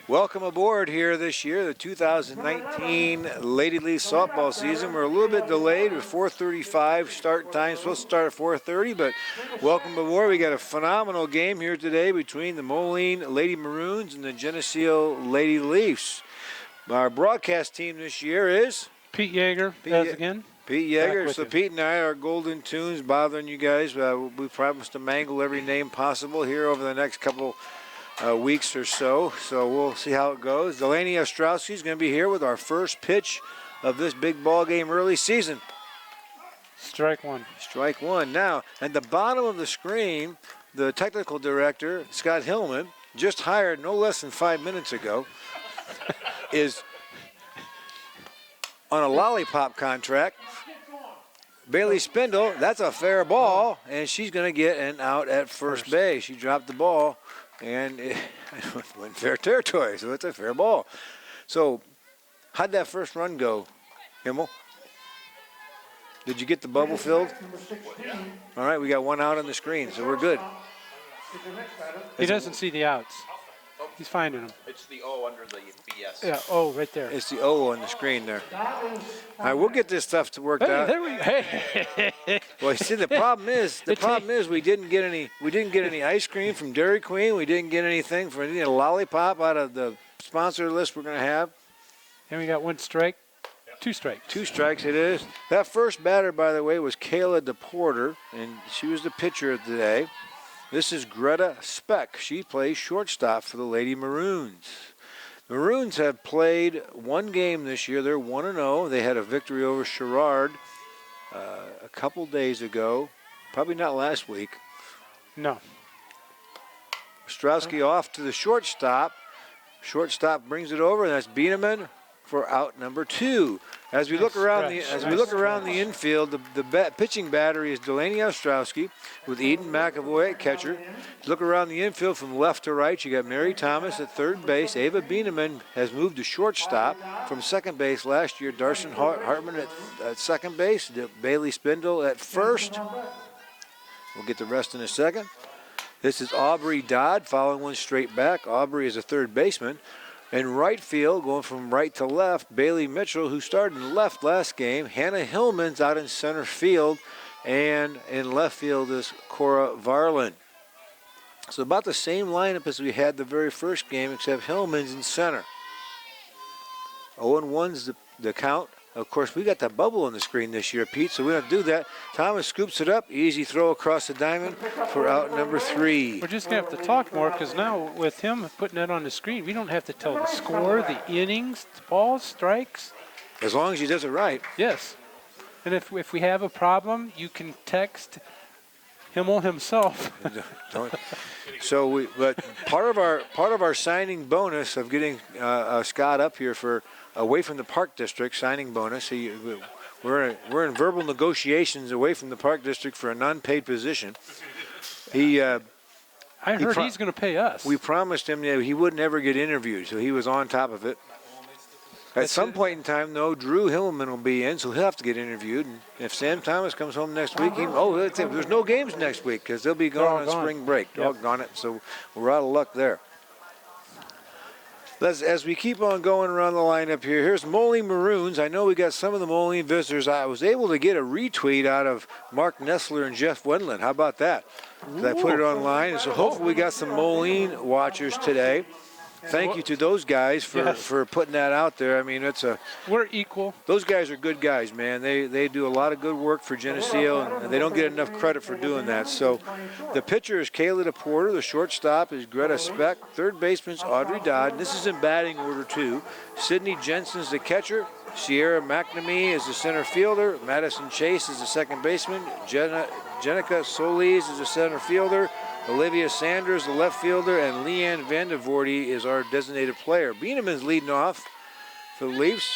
Welcome aboard here this year, the 2019 Lady Leaf softball season. We're a little bit delayed with 4:35 start time. Supposed to start at 4:30, but welcome aboard. We got a phenomenal game here today between the Moline Lady Maroons and the Geneseo Lady Leafs. Our broadcast team this year is Pete Yeager, again. Pete Yeager. So Pete and I are golden tunes bothering you guys. We promise to mangle every name possible here over the next couple weeks or so. So we'll see how it goes. Delaney Ostrowski is going to be here with our first pitch of this big ball game early season. Strike one. Strike one. Now, at the bottom of the screen, the technical director, Scott Hillman, just hired no less than 5 minutes ago, is on a lollipop contract. Bailey Spindle, that's a fair ball, and she's going to get an out at first base. She dropped the ball, and it went fair territory, so it's a fair ball. So how'd that first run go, Himmel? Did you get the bubble filled? All right, we got one out on the screen, so we're good. He doesn't see the outs. He's finding them. It's the O under the BS. Yeah, O right there. It's the O on the screen there. All right, we'll get this stuff to work out. There we go. Hey. Well, see, the problem is we didn't get any ice cream from Dairy Queen. We didn't get anything from a lollipop out of the sponsor list we're going to have. And we got one strike. Two strikes. Two strikes it is. That first batter, by the way, was Kayla DePorter, and she was the pitcher of the day. This is Greta Speck. She plays shortstop for the Lady Maroons. The Maroons have played one game this year. They're 1-0. They had a victory over Sherrard a couple days ago. Probably not last week. No. Ostrowski off to the shortstop. Shortstop brings it over, and that's Bieneman for out number 2. As we look around the infield, the pitching battery is Delaney Ostrowski with Eden McAvoy at catcher. Look around the infield from left to right. You got Mary Thomas at third base. Ava Bieneman has moved to shortstop from second base last year. Darson Hartman at second base. Bailey Spindle at first. We'll get the rest in a second. This is Aubrey Dodd following one straight back. Aubrey is a third baseman. In right field, going from right to left, Bailey Mitchell, who started in left last game. Hannah Hillman's out in center field. And in left field is Cora Varlin. So about the same lineup as we had the very first game, except Hillman's in center. 0-1's the count. Of course, we got that bubble on the screen this year, Pete, so we don't do that. Thomas scoops it up. Easy throw across the diamond for out number 3. We're just going to have to talk more because now with him putting that on the screen, we don't have to tell the score, the innings, balls, strikes. As long as he does it right. Yes. And if we have a problem, you can text Himmel himself. So but part of our signing bonus of getting Scott up here for away from the Park District signing bonus. We're in verbal negotiations away from the Park District for a non-paid position. I heard he's going to pay us. We promised him that he wouldn't ever get interviewed, so he was on top of it. At some point in time, though, Drew Hillman will be in, so he'll have to get interviewed. And if Sam Thomas comes home next week, there's no games next week because they'll be gone on spring break. Doggone it, so we're out of luck there. As we keep on going around the lineup here, here's Moline Maroons. I know we got some of the Moline visitors. I was able to get a retweet out of Mark Nessler and Jeff Wendland. How about that? I put it online, and so hopefully we got some Moline watchers today. Thank you to those guys for putting that out there. I mean, we're equal. Those guys are good guys, man. They do a lot of good work for Geneseo, and they don't get enough credit for doing that. So the pitcher is Kayla DePorter. The shortstop is Greta Speck. Third baseman's Audrey Dodd. And this is in batting order, too. Sydney Jensen's the catcher. Sierra McNamee is the center fielder. Madison Chase is the second baseman. Jenica Solis is the center fielder. Olivia Sanders, the left fielder, and Leanne Vandervoorty is our designated player. Bieneman's leading off for the Leafs.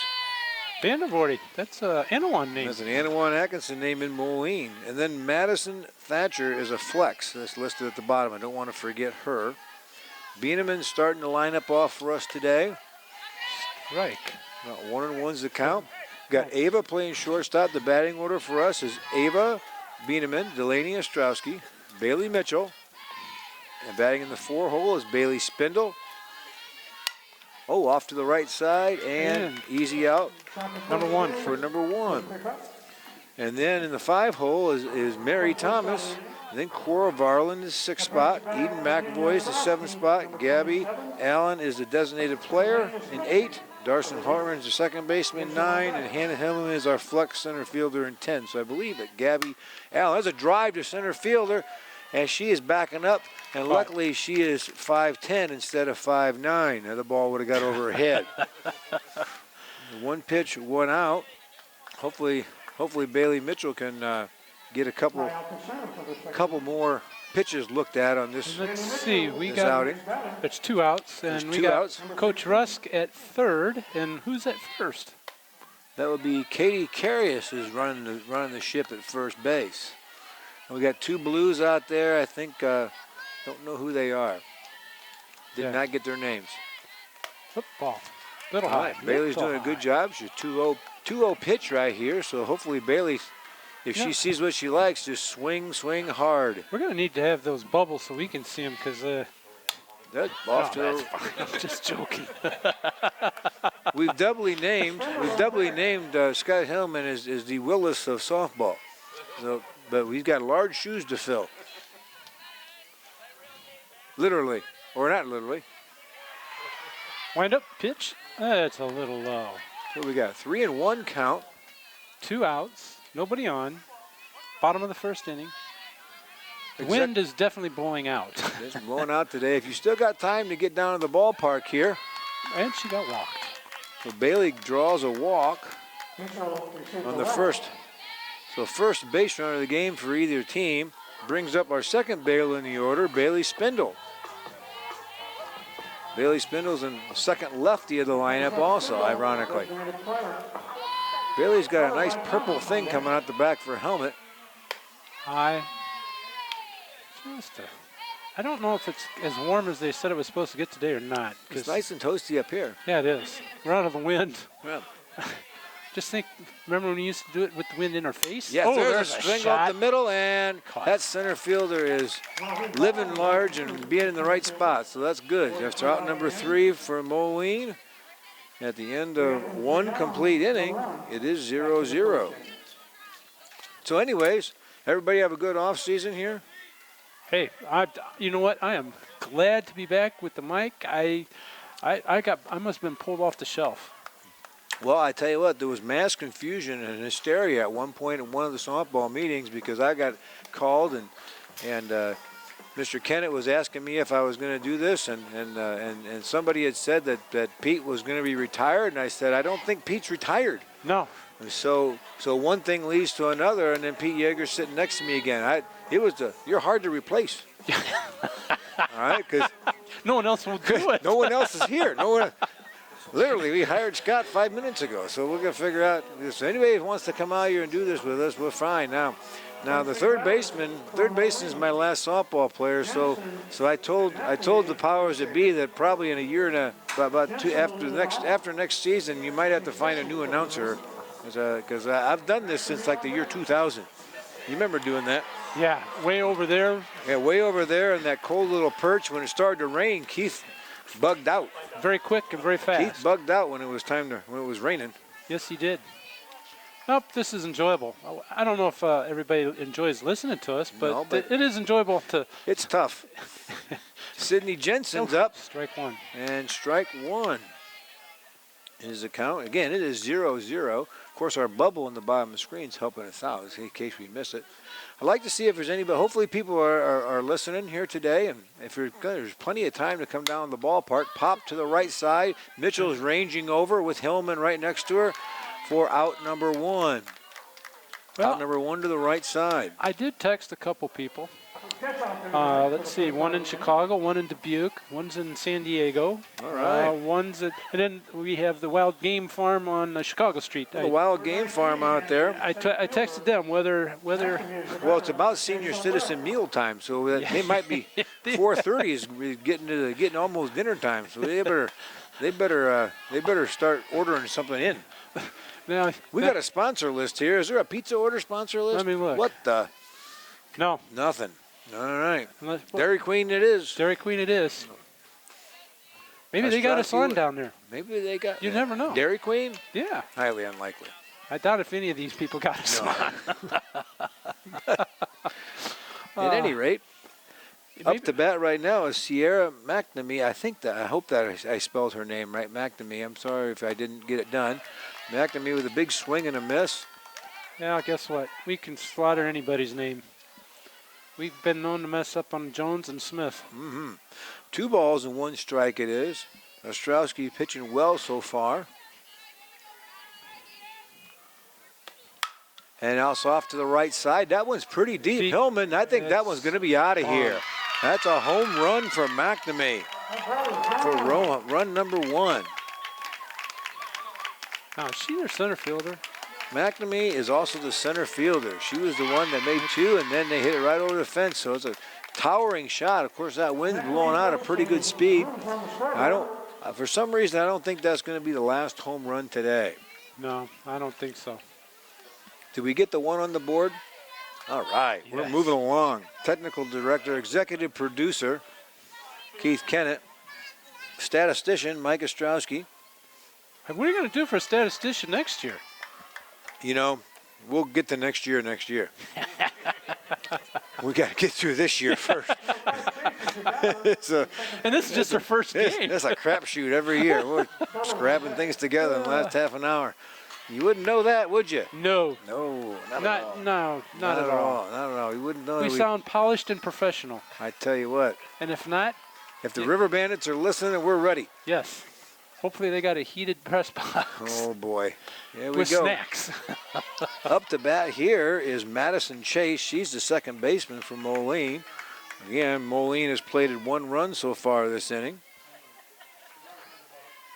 Vandervoorty, that's an Anawan name. That's an Anawan Atkinson name in Moline. And then Madison Thatcher is a flex. That's listed at the bottom. I don't want to forget her. Bieneman's starting to line up off for us today. Strike. 1-1's the count. Got Ava playing shortstop. The batting order for us is Ava Bieneman, Delaney Ostrowski, Bailey Mitchell. And batting in the 4 hole is Bailey Spindle. Oh, off to the right side and easy out Number 1. for number 1. And then in the 5 hole is Mary Thomas. And then Cora Varland is 6th spot. Eden McAvoy is the 7th spot. Gabby Allen is the designated player in 8. Darson Hartman is the second baseman, 9. And Hannah Hillman is our flex center fielder in 10. So I believe that Gabby Allen has a drive to center fielder, and she is backing up. And luckily she is 5'10" instead of 5'9". Now the ball would have got over her head. 1 pitch, 1 out. Hopefully Bailey Mitchell can get a couple more pitches looked at on this. Let's see, we this got outing. It's 2 outs, and There's we 2 got outs. Coach Rusk at 3rd, and who's at 1st? That would be Katie Carius is running the ship at first base. And we got 2 Blues out there. I think don't know who they are. Did not get their names. Football, little All high. right, Bailey's doing a good job. She's 2-0 pitch right here. So hopefully Bailey, if she sees what she likes, just swing hard. We're gonna need to have those bubbles so we can see them, because That's off to that's fine. I'm just joking. We've doubly named Scott Hillman as the Willis of softball. So, but we've got large shoes to fill. Literally, or not literally. Wind up pitch. That's a little low. So we got 3-1 count. 2 outs. Nobody on. Bottom of the 1st inning. The wind is definitely blowing out. It's blowing out today. If you still got time to get down to the ballpark here. And she got walked. So Bailey draws a walk on the first. So first base runner of the game for either team. Brings up our second Bailey in the order, Bailey Spindle. Bailey Spindle's in the second lefty of the lineup also, ironically. Bailey's got a nice purple thing coming out the back for her helmet. I don't know if it's as warm as they said it was supposed to get today or not. It's nice and toasty up here. Yeah, it is. We're out of the wind. Yeah. Just think, remember when we used to do it with the wind in our face? Yes, there's a string shot. up the middle, and Caught. that center fielder is living large and being in the right spot, so that's good. After out number 3 for Moline, at the end of 1 complete inning, it is 0-0. So anyways, everybody have a good off season here? Hey, you know what? I am glad to be back with the mic. I must have been pulled off the shelf. Well, I tell you what, there was mass confusion and hysteria at one point in one of the softball meetings because I got called and Mr. Kennett was asking me if I was going to do this, and somebody had said that Pete was going to be retired, and I said, I don't think Pete's retired. No. And so one thing leads to another, and then Pete Yeager's sitting next to me again. You're hard to replace. All right, because no one else will do it. No one else is here. No one. Literally, we hired Scott 5 minutes ago, so we're going to figure out this. Anybody who wants to come out here and do this with us, we're fine. Now the third baseman is my last softball player, so I told the powers that be that probably in a year and about 2 after next season, you might have to find a new announcer, because I've done this since like the year 2000. You remember doing that? Yeah, way over there. Yeah, way over there in that cold little perch. When it started to rain, Keith bugged out. Very quick and very fast. Keith bugged out when it was raining. Yes, he did. Nope, this is enjoyable. I don't know if everybody enjoys listening to us, but, it is enjoyable to. It's tough. Sydney Jensen's up. Strike 1. And strike 1. His account. Again, it is 0-0. Of course, our bubble in the bottom of the screen is helping us out in case we miss it. I'd like to see if there's anybody. Hopefully people are listening here today, and if there's plenty of time to come down the ballpark, pop to the right side. Mitchell's ranging over with Hillman right next to her for out number 1. Out number 1 to the right side. I did text a couple people. Let's see, one in Chicago, one in Dubuque, one's in San Diego. All right. And then we have the Wild Game Farm on Chicago Street. The Wild Game Farm out there. I texted them whether. Well, it's about senior citizen meal time, so they might be 4:30 is getting almost dinner time. So they better start ordering something in. Now we got a sponsor list here. Is there a pizza order sponsor list? Let me look. What the? No. Nothing. All right. Dairy Queen it is. Dairy Queen it is. Maybe they got us Ostrowski on down there. Maybe they got. You never know. Dairy Queen? Yeah. Highly unlikely. I doubt if any of these people got us on. At any rate, Maybe- up to bat right now is Sierra McNamee. I hope that I spelled her name right, McNamee. I'm sorry if I didn't get it done. McNamee with a big swing and a miss. Yeah, guess what? We can slaughter anybody's name. We've been known to mess up on Jones and Smith. 2 balls and 1 strike it is. Ostrowski pitching well so far. And also off to the right side. That one's pretty deep. Hillman, I think that one's going to be out of here. That's a home run for McNamee for run number 1. Now, is she their center fielder? McNamee is also the center fielder. She was the one that made 2, and then they hit it right over the fence. So it's a towering shot. Of course, that wind's blowing out at pretty good speed. For some reason, I don't think that's going to be the last home run today. No, I don't think so. Did we get the 1 on the board? All right, we're Yes. moving along. Technical director, executive producer, Keith Kennett. Statistician, Mike Ostrowski. What are you going to do for a statistician next year? You know, we'll get to next year. We got to get through this year first. And this is just our first game. It's a crapshoot every year. We're scrapping things together in the last half an hour. You wouldn't know that, would you? No. No, not at all. No, not at all. Not at all. You wouldn't know. We sound polished and professional. I tell you what. And if not, If the River Bandits are listening, we're ready. yes. Hopefully they got a heated press box Oh, boy. Here we with go. snacks. Up to bat here is Madison Chase. She's the second baseman for Moline. Again, Moline has plated 1 run so far this inning.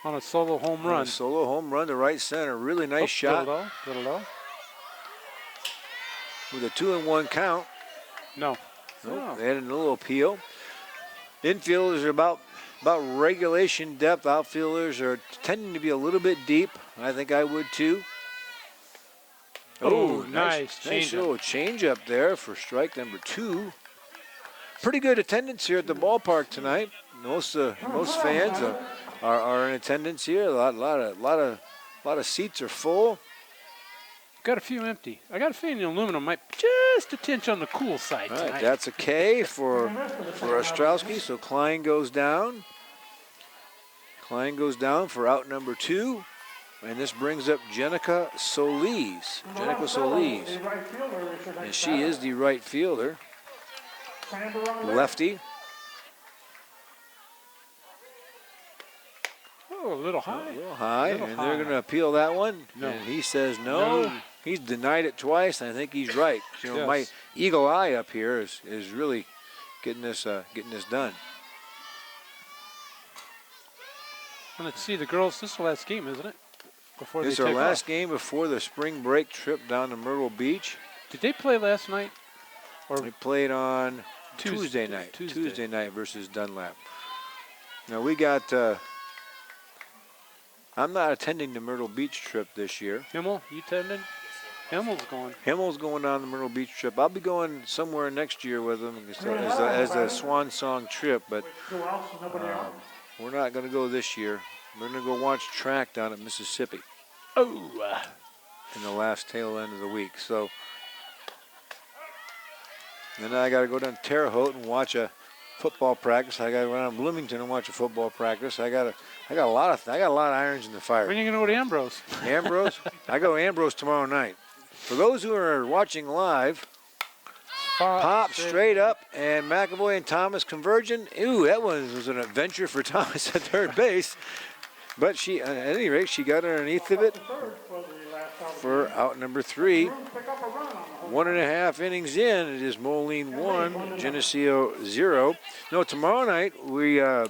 On a solo home A run. solo home run to right center. Really nice shot Little low. with a 2-1 count. No. Nope, they had a little appeal. Infielders are about regulation depth. Outfielders are tending to be a little bit deep. I think I would too. Oh, nice Nice changeup. little change up there for strike number 2. Pretty good attendance here at the ballpark tonight. Most fans are in attendance here. A lot of seats are full. Got a few empty. I got a feeling the aluminum might just a tinge on the cool side All tonight. right, that's a K for Ostrowski. So Klein goes down. Klein goes down for out number 2. And this brings up Jenica Solis. And she is the right fielder. Lefty. Oh, a little high. A little high. Little And high. they're going to appeal that one. No. And he says no. No. He's denied it twice. And I think he's right. You know, Yes. my eagle eye up here is really getting this done. Let's see, the girls, this is the last game, isn't it? Before This is they our take last off. game before the spring break trip down to Myrtle Beach. Did they play last night? Or We played on Tuesday. Tuesday night versus Dunlap. Now we got. I'm not attending the Myrtle Beach trip this year. Himmel, you attended? Himmel's going. Himmel's going on the Myrtle Beach trip. I'll be going somewhere next year with him as a swan song trip, but we're not going to go this year. We're going to go watch track down at Mississippi Oh. in the last tail end of the week. So then I got to go down to Terre Haute and watch a football practice. I got to go down to Bloomington and watch a football practice. I got a lot of irons in the fire. When are you going to go to Ambrose? Ambrose? I go to Ambrose tomorrow night. For those who are watching live, pop straight up, and McAvoy and Thomas converging. Ooh, that one was an adventure for Thomas at third base. But she, at any rate, she got underneath of it for out number 3. 1.5 innings in, it is Moline 1, Geneseo 0. No, tomorrow night we have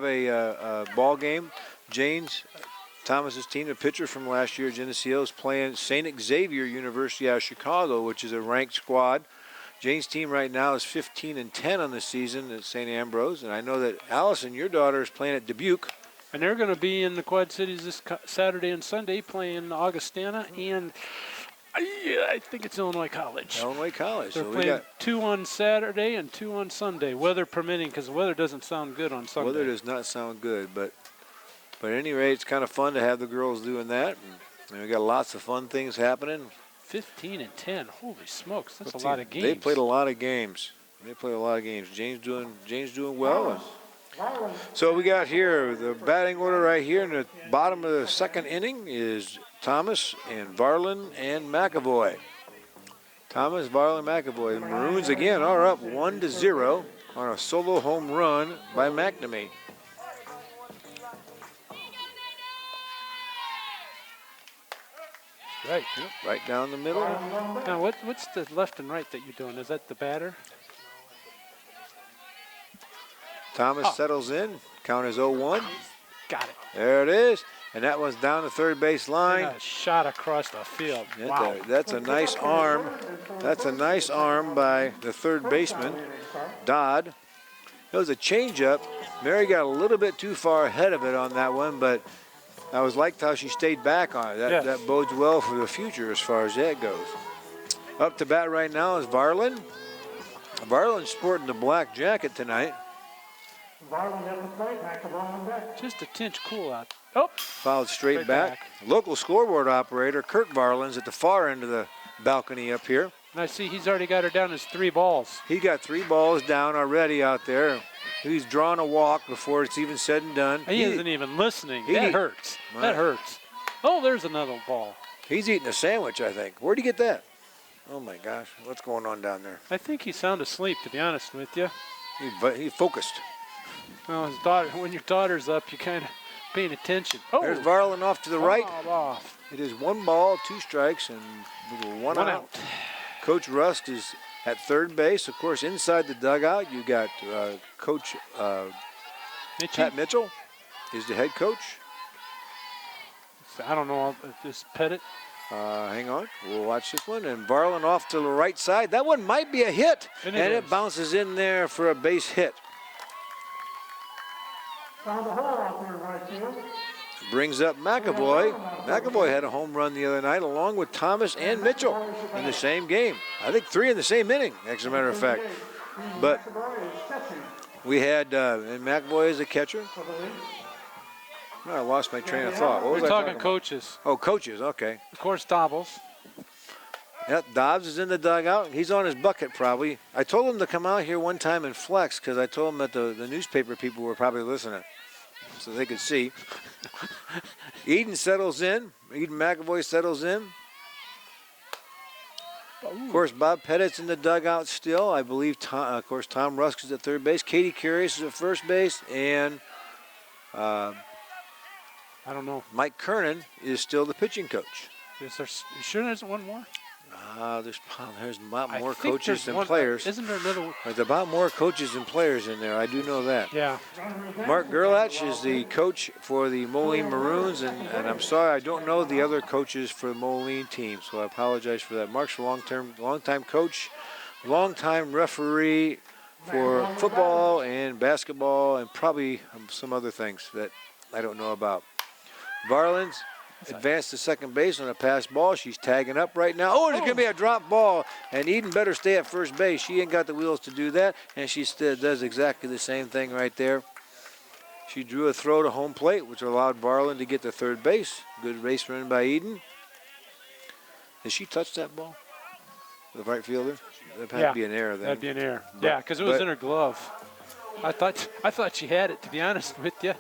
a ball game. James Thomas's team, the pitcher from last year, Geneseo, is playing St. Xavier University out of Chicago, which is a ranked squad. Jane's team right now is 15-10 on the season at St. Ambrose, and I know that Allison, your daughter, is playing at Dubuque. And they're going to be in the Quad Cities this Saturday and Sunday playing Augustana and Yeah, I think it's Illinois College. Illinois College. They're So we playing got 2 on Saturday and 2 on Sunday, weather permitting, because the weather doesn't sound good on Sunday. weather does not sound good, but at any rate, it's kind of fun to have the girls doing that. And we got lots of fun things happening. 15 and 10. Holy smokes, that's Let's a lot see, of games. They played a lot of games. James doing well. So we got here the batting order right here in the bottom of the second inning is Thomas and Varlin and McAvoy. Thomas, Varlin, McAvoy. The Maroons again are up 1-0 on a solo home run by McNamee. Right. Yep. Right down the middle. Now, what's the left and right that you're doing? Is that the batter? Thomas settles in. Count is 0-1. Got it. There it is. And that one's down the third base line. And a shot across the field. Wow. That's a nice arm. That's a nice arm by the third baseman, Dodd. It was a changeup. Mary got a little bit too far ahead of it on that one, but I was liked how she stayed back on it. That bodes well for the future as far as that goes. Up to bat right now is Varlin. Varlin's sporting the black jacket tonight. Just a tinge cool out. Oh, Fouled straight Straight back. Local scoreboard operator, Kurt Varlin's at the far end of the balcony up here. and I see he's already got her down as 3 balls. He got 3 balls down already out there. He's drawn a walk before it's even said and done. He isn't even listening. he- That hurts. Right. That hurts. Oh, there's another ball. He's eating a sandwich, I think. Where'd he get that? Oh my gosh, what's going on down there? I think he's sound asleep, to be honest with you. He focused. Well, his daughter. When your daughter's up, you kind of paying attention. Oh, There's Varlin off to the right. fouled off. It is 1 ball, 2 strikes, and one out. Coach Rusk is at third base. Of course, inside the dugout, you got Coach Pat Mitchell is the head coach. I don't know. Just pet it. Hang on, we'll watch this one. And Varlin off to the right side. That one might be a hit, And and it it is. bounces in there for a base hit. Brings up McAvoy. McAvoy had a home run the other night along with Thomas and Mitchell in the same game. I think 3 in the same inning, as a matter of fact. But we had, and McAvoy is a catcher. Oh, I lost my train of thought. What was We're I talking about? coaches. Oh, coaches, okay. Of course, Dobbles. Yep, Dobbs is in the dugout. He's on his bucket probably. I told him to come out here one time and flex because I told him that the newspaper people were probably listening so they could see. Eden settles in. Eden McAvoy settles in. Of course, Bob Pettit's in the dugout still. I believe, of course, Tom Rusk is at third base. Katie Curious is at first base. And I don't know. Mike Kernan is still the pitching coach. Is there? You sure there isn't one more? There's a lot I more think coaches there's than one- players. Isn't there another one? There's about more coaches than players in there. I do know that. Yeah. Mark Gerlach is the coach for the Moline Maroons, and I'm sorry I don't know the other coaches for the Moline team, so I apologize for that. Mark's a long-time coach, long-time referee for football and basketball and probably some other things that I don't know about. Varlin's advanced to second base on a pass ball. She's tagging up right now. Oh, there's going to be a drop ball, and Eden better stay at first base. She ain't got the wheels to do that, and she still does exactly the same thing right there. She drew a throw to home plate, which allowed Varlin to get to third base. Good base run by Eden. Did she touch that ball? The right fielder? That'd have to be an error then. That'd be an error. But- Yeah, because it was but- in her glove. I thought she had it, to be honest with you.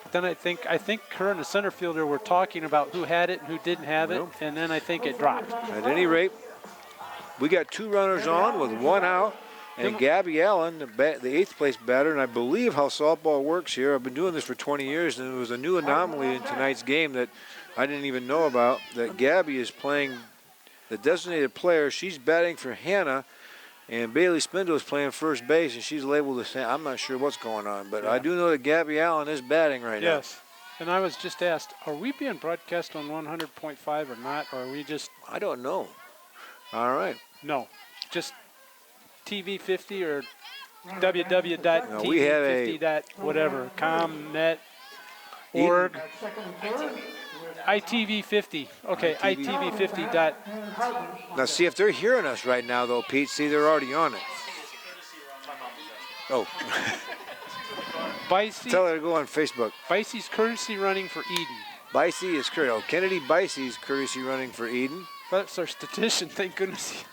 But then I think her and the center fielder were talking about who had it and who didn't have it, Well. and then I think it dropped. At any rate, we got 2 runners on with 1 out. And Gabby Allen, the 8th place batter, and I believe how softball works here. I've been doing this for 20 years, and it was a new anomaly in tonight's game that I didn't even know about, that Gabby is playing the designated player. She's batting for Hannah, and Bailey Spindle is playing first base, and she's labeled the same. I'm not sure what's going on, but I do know that Gabby Allen is batting right now. Yes. And I was just asked, are we being broadcast on 100.5 or not, or are we just I don't know. All right. no, just TV 50 or www.tv50. we have whatever, com, net, org. ITV50. Okay, ITV50 dot. Now see if they're hearing us right now, though, Pete. See, they're already on it. Oh. Bicey. Tell her to go on Facebook. Bicey's courtesy running for Eden. Bicey is courtesy. Oh, Kennedy Bicey's courtesy running for Eden. That's our statistician. Thank goodness.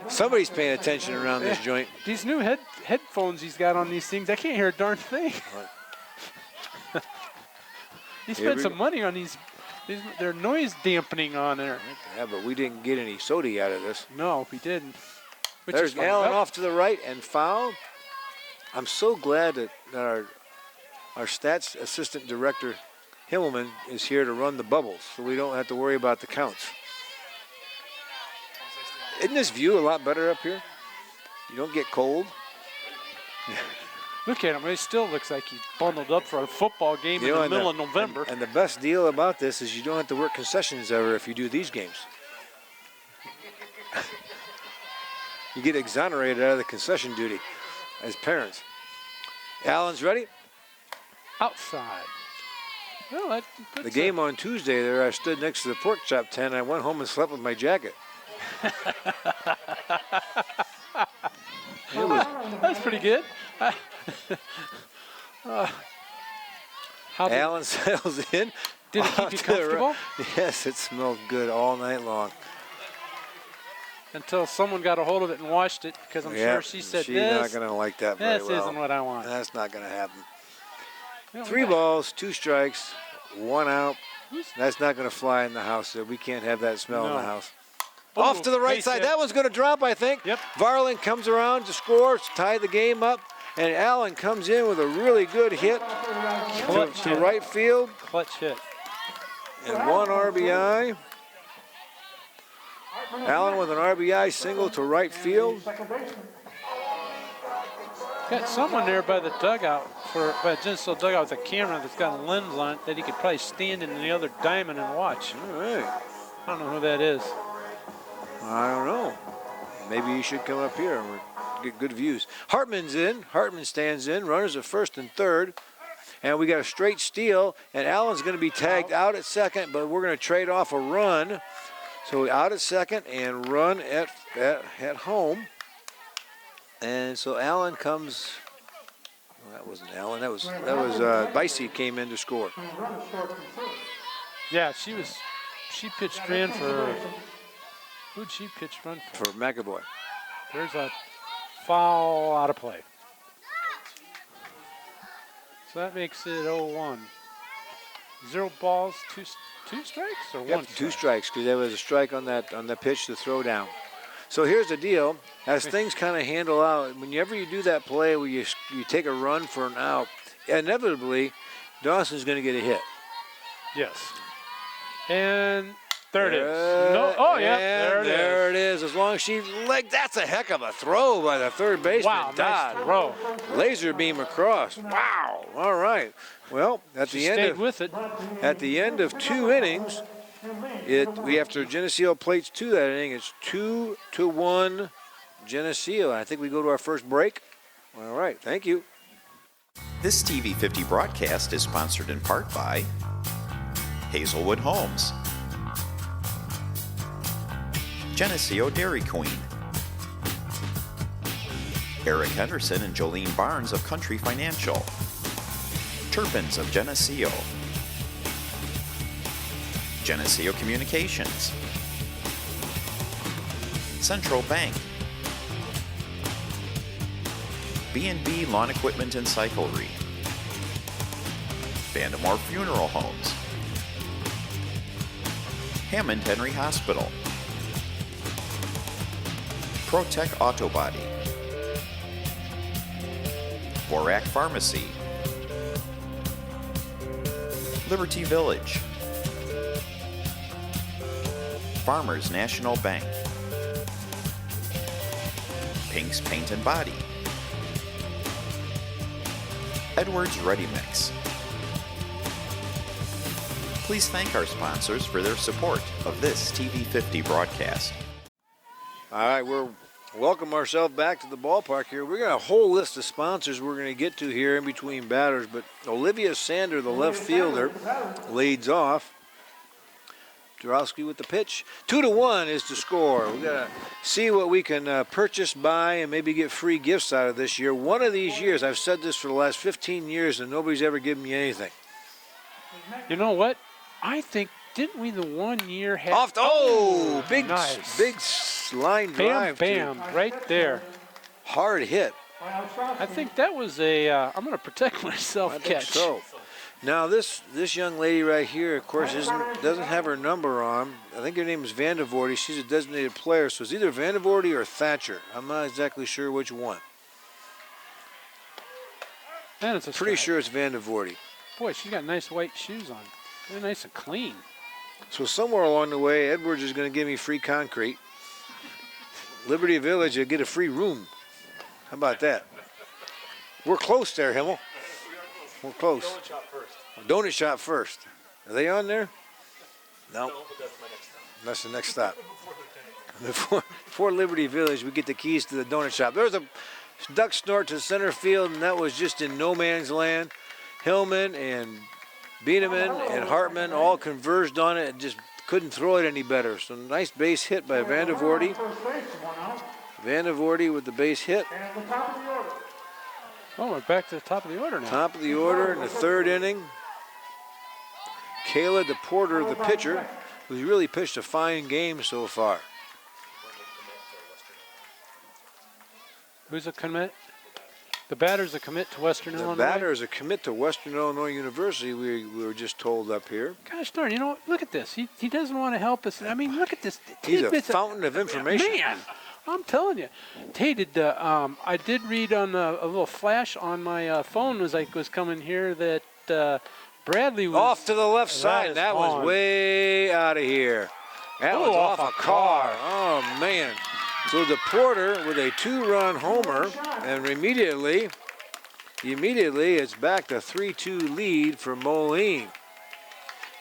Somebody's paying attention around this joint. These new headphones he's got on these things, I can't hear a darn thing. He spent some money on these. They're noise dampening on there. Yeah, but we didn't get any SODI out of this. No, we didn't. There's Allen off to the right and foul. I'm so glad that our stats assistant director, Himmelman, is here to run the bubbles, so we don't have to worry about the counts. Isn't this view a lot better up here? You don't get cold. Look at him. It still looks like he's bundled up for a football game in the middle of November. And the best deal about this is you don't have to work concessions ever if you do these games. You get exonerated out of the concession duty as parents. Allen's ready. Outside. Well, the game on Tuesday there, I stood next to the pork chop tent. I went home and slept with my jacket. That's pretty good. Allen settles in. Did it keep you comfortable? Yes, it smelled good all night long. Until someone got a hold of it and washed it, because I'm sure she said, she's not going to like that very well. This isn't what I want. That's not going to happen. 3 balls, 2 strikes, 1 out. That's not going to fly in the house. We can't have that smell in the house. Off to the right side. That one's going to drop, I think. Yep. Varlin comes around to score, to tie the game up, and Allen comes in with a really good hit to right field. Clutch hit. And 1 RBI. Allen with an RBI single to right field. Got someone there by the dugout, by the Geneseo dugout with a camera that's got a lens on it that he could probably stand in the other diamond and watch. All right. I don't know who that is. I don't know. Maybe you should come up here and get good views. Hartman's in. Hartman stands in. Runners at first and third. And we got a straight steal. And Allen's going to be tagged out at second, but we're going to trade off a run. So out at second and run at home. And so Allen comes. Well, that wasn't Allen. That was Bicey came in to score. Yeah, she pitched ran for. Who'd she pitch run for? For McAvoy. There's a foul out of play. So that makes it 0-1. 0 balls, 2 strikes, or 1 strike? 2 strikes, because there was a strike on that pitch to throw down. So here's the deal. As things kind of handle out, whenever you do that play where you take a run for an out, inevitably, Dawson's going to get a hit. Yes. And there it is. No, oh, yeah, there it is. As long as she that's a heck of a throw by the third baseman. Wow, Dodd. nice throw. Laser beam across. Wow. All right. Well, at the end of 2 innings, after Geneseo plates 2 that inning, it's 2-1 Geneseo. I think we go to our first break. All right. Thank you. This TV50 broadcast is sponsored in part by Hazelwood Homes, Geneseo Dairy Queen, Eric Henderson and Jolene Barnes of Country Financial, Turpins of Geneseo, Geneseo Communications, Central Bank, B&B Lawn Equipment and Cyclery, Vandemore Funeral Homes, Hammond Henry Hospital, ProTech Auto Body, Borac Pharmacy, Liberty Village, Farmers National Bank, Pink's Paint and Body, Edwards Ready Mix. Please thank our sponsors for their support of this TV50 broadcast. All right, we're welcome ourselves back to the ballpark here. We're got a whole list of sponsors we're going to get to here in between batters, but Olivia Sander, the left fielder, leads off. Ostrowski with the pitch. 2-1 is the score. We gotta see what we can purchase, buy, and maybe get free gifts out of this year. One of these years, I've said this for the last 15 years, and nobody's ever given me anything. You know what? I think, didn't we the 1 year have... Big line drive. Bam, right there. Hard hit. I think that was a, I'm going to protect myself I catch. think so. Now this young lady right here, of course, doesn't have her number on. I think her name is Vandevoorty. She's a designated player, so it's either Vandevoorty or Thatcher. I'm not exactly sure which one. And it's a Pretty strike. sure it's Vandevoorty. Boy, she's got nice white shoes on. They're nice and clean. So somewhere along the way, Edwards is going to give me free concrete. Liberty Village will get a free room. How about that? We're close there, Himmel. We're close. Donut shop first. Are they on there? No. That's the next stop. Before Liberty Village, we get the keys to the donut shop. There's a duck snort to center field, and that was just in no man's land. Hillman and Bieneman and Hartman all converged on it and just couldn't throw it any better. So nice base hit by Vandevoorty. Vandevoorty with the base hit. Oh, we're back to the top of the order now. Top of the order in the third inning. Kayla DePorter, the pitcher, who's really pitched a fine game so far. Who's a commit? The batter's a commit to Western Illinois. The batter is a commit to Western Illinois University, we were just told up here. Gosh darn, you know, look at this. He doesn't want to help us. I mean, look at this. He's a tidbits fountain of information. Man, I'm telling you. Hey, I did read on a little flash on my phone as I was coming here that Bradley was... Off to the left side. That was way out of here. That was off a car. Oh, man. So DePorter with a 2-run homer, and immediately it's back to 3-2 lead for Moline.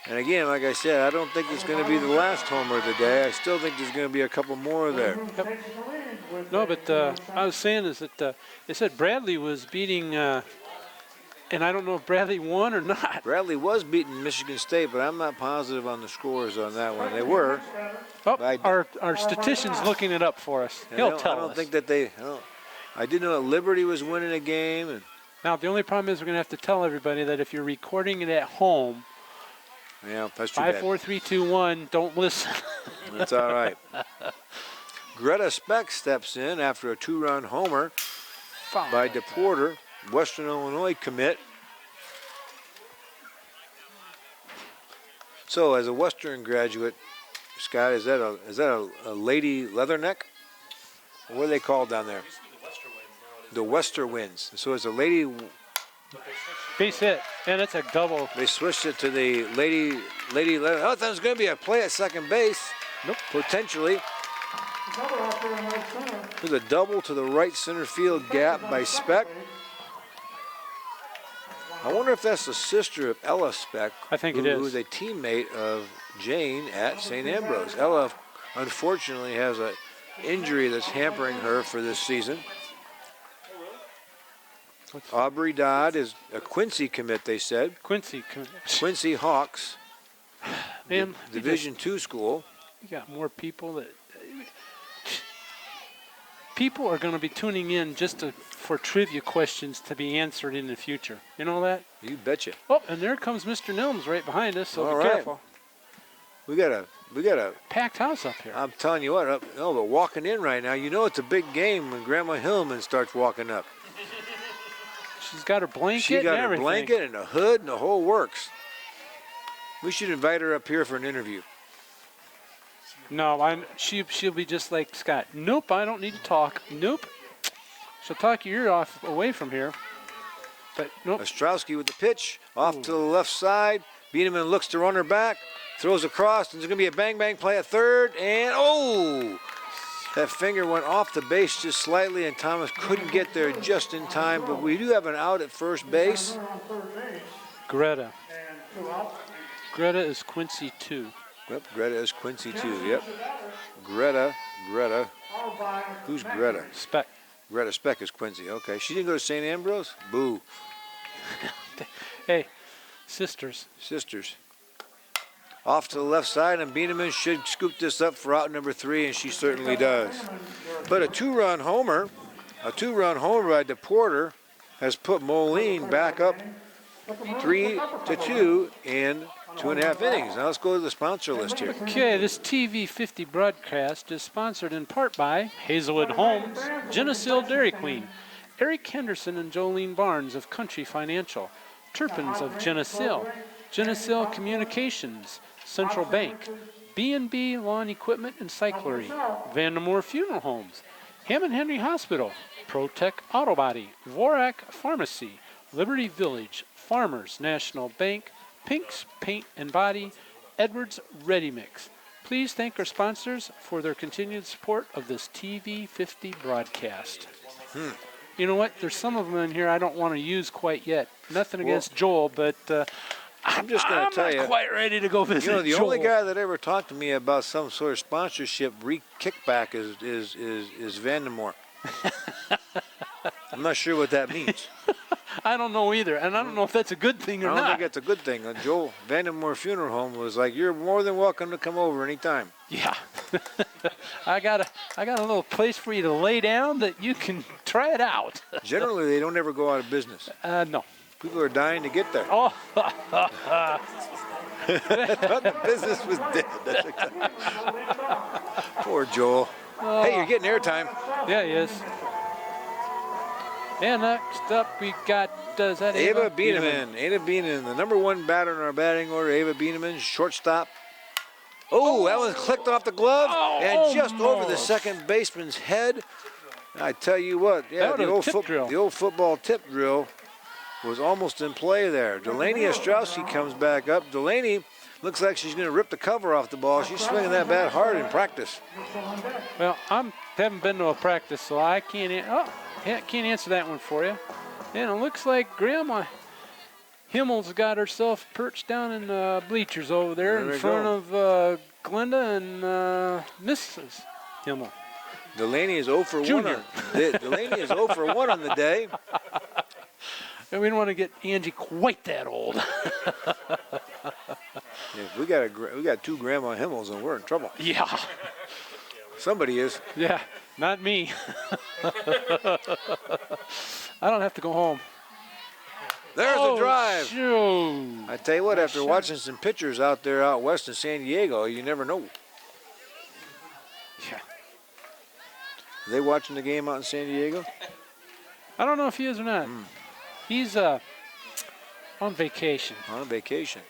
And again, like I said, I don't think it's going to be the last homer of the day. I still think there's going to be a couple more there. Yep. No, but I was saying is that they said Bradley was beating, and I don't know if Bradley won or not. Bradley was beating Michigan State, but I'm not positive on the scores on that one. They were. Oh, our statistician's looking it up for us. He'll tell us. I don't think that I did know that Liberty was winning a game. And now, the only problem is we're going to have to tell everybody that if you're recording it at home, yeah, that's too 5, bad. 4, 3, 2, 1, don't listen. That's all right. Greta Speck steps in after a 2-run homer by DePorter, Western Illinois commit. So, as a Western graduate, Scott, is that a lady leatherneck? What are they called down there? The Wester Winds. So it's a lady. Base hit, and it's a double. They switched it to the lady leather. I thought it was going to be a play at second base. Nope. Potentially. There's a double to the right center field gap by Speck. I wonder if that's the sister of Ella Speck. I think it is. Who's a teammate of Jane at St. Ambrose. Ella, unfortunately, has an injury that's hampering her for this season. Aubrey Dodd is a Quincy commit, they said. Quincy Hawks, Man, Division II school. You got more people that... People are going to be tuning in just for trivia questions to be answered in the future. You know that? You betcha. Oh, and there comes Mr. Nilms right behind us, so All be right. careful. We got a Packed house up here. I'm telling you what, but walking in right now, you know it's a big game when Grandma Hillman starts walking up. She's got her blanket She got and her everything. blanket and a hood and the whole works. We should invite her up here for an interview. No, she'll be just like Scott. Nope, I don't need to talk. Nope. She'll talk your ear off away from here. But nope. Ostrowski with the pitch, off to the left side. Bieneman looks to run her back, throws across, and there's going to be a bang-bang play at third, and that finger went off the base just slightly, and Thomas couldn't get there just in time, but we do have an out at first base. Greta. Greta is Quincy 2. Yep, Greta is Quincy 2, yep. Greta. Who's Greta? Speck. Greta Speck is Quincy, okay. She didn't go to St. Ambrose? Boo. Hey, sisters. Sisters. off to the left side, and Bieneman should scoop this up for out number 3, and she certainly does. But a two-run homer by DePorter has put Moline back up 3-2 in 2.5 innings. Now let's go to the sponsor list here. Okay, this TV 50 broadcast is sponsored in part by Hazelwood Homes, Geneseo Dairy Queen, Eric Henderson and Jolene Barnes of Country Financial, Turpins of Geneseo, Geneseo Communications, Central Bank, B&B Lawn Equipment and Cyclery, Vandermoor Funeral Homes, Hammond Henry Hospital, ProTech Auto Body, Vorak Pharmacy, Liberty Village, Farmers National Bank, Pink's Paint and Body, Edwards Ready Mix. Please thank our sponsors for their continued support of this TV 50 broadcast. You know what? There's some of them in here I don't want to use quite yet. Nothing against Joel, but I'm just going to tell you. I'm not quite ready to go visit You know, the Joel. only guy that ever talked to me about some sort of sponsorship kickback is Vandermoor. I'm not sure what that means. I don't know either, and I don't know if that's a good thing or I not. don't think that's a good thing. Joel Vandermoor Funeral Home was like, "You're more than welcome to come over anytime." Yeah. I got a little place for you to lay down that you can try it out. Generally, they don't ever go out of business. No. People are dying to get there. Oh, I thought the business was dead. That's exactly. Poor Joel. Hey, you're getting airtime. yeah, he is. And next up we got, is that Ava Bieneman. Ava Bieneman, the number 1 batter in our batting order. Ava Bieneman, shortstop. Oh, that one clicked off the glove and just over the second baseman's head. I tell you what, yeah, the old football tip drill was almost in play there. Delaney Ostrowski comes back up. Delaney looks like she's going to rip the cover off the ball. She's swinging that bat hard in practice. Well, I haven't been to a practice, so I can't answer that one for you. And it looks like Grandma Himmel's got herself perched down in the bleachers over there in front of Glenda and Mrs. Himmel. Delaney is 0 for 1. Delaney is 0 for 1 on the day. And we don't want to get Angie quite that old. We got 2 Grandma Himmels and we're in trouble. Yeah. Somebody is. Yeah, not me. I don't have to go home. There's the drive. Shoot. I tell you what, after watching some pitchers out there out west in San Diego, you never know. Yeah. Are they watching the game out in San Diego? I don't know if he is or not. He's on vacation. On vacation.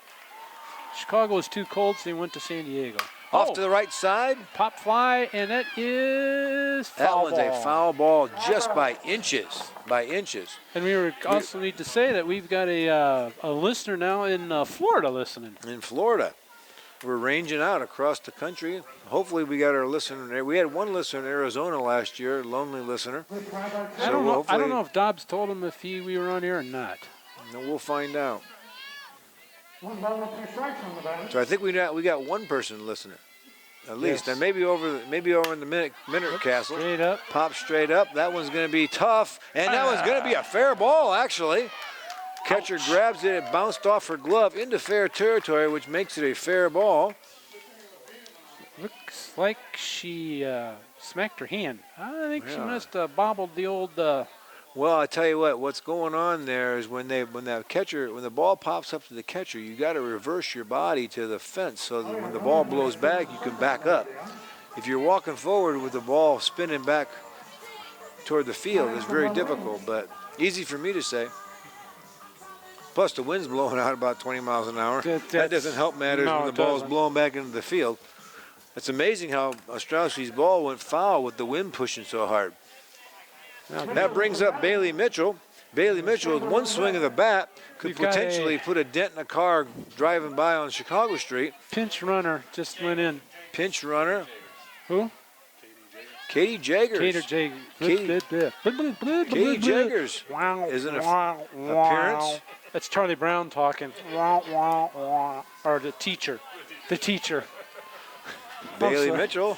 Chicago was too cold, so he went to San Diego. Off to the right side. Pop fly, and that is That foul one's ball. a foul ball just by inches. By inches. And we also need to say that we've got a listener now in Florida listening. In Florida. We're ranging out across the country. Hopefully we got our listener. We had one listener in Arizona last year, lonely listener. I don't know if Dobbs told him if we were on air or not. No, we'll find out. So I think we got one person listening, at least, Yes. and maybe over in the minute castle. Straight up. Pop straight up. That one's going to be tough, and that one's going to be a fair ball actually. Catcher grabs it, it bounced off her glove into fair territory, which makes it a fair ball. Looks like she smacked her hand. I think she Yeah. must have bobbled the old. Well, I tell you what, what's going on there is when the ball pops up to the catcher, you got to reverse your body to the fence so that when the ball blows back, you can back up. If you're walking forward with the ball spinning back toward the field, it's very difficult, but easy for me to say. Plus, the wind's blowing out about 20 miles an hour. That doesn't help matters when the ball's blowing back into the field. It's amazing how Ostrowski's ball went foul with the wind pushing so hard. That brings up Bailey Mitchell. Bailey Mitchell, with one swing of the bat, could potentially put a dent in a car driving by on Chicago Street. Pinch runner just went in. Pinch runner. Who? Katie Jaggers. Katie Jaggers is an appearance. That's Charlie Brown talking. Or the teacher. The teacher. Bailey Mitchell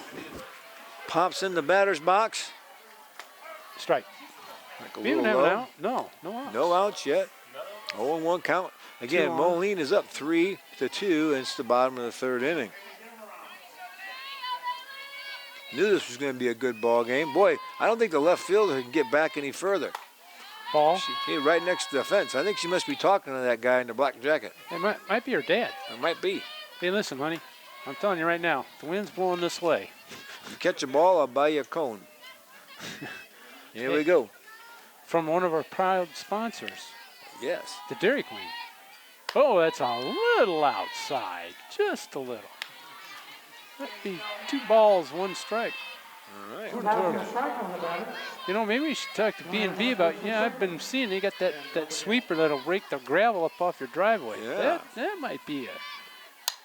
pops in the batter's box. Strike. Like a We even little have an low. out? No outs. No outs yet. 0-1 count. Again, Moline is up 3-2, and it's the bottom of the third inning. Knew this was going to be a good ball game. Boy, I don't think the left fielder can get back any further. Ball. Right next to the fence. I think she must be talking to that guy in the black jacket. It might be her dad. It might be. Hey, listen, honey. I'm telling you right now, the wind's blowing this way. If you catch a ball, I'll buy you a cone. Here we go. From one of our proud sponsors, Yes. the Dairy Queen. Oh, that's a little outside. Just a little. That'd be 2 balls, 1 strike. All right. You know, maybe we should talk to B&B about, I've been seeing they got that sweeper that'll rake the gravel up off your driveway. Yeah. That might be it.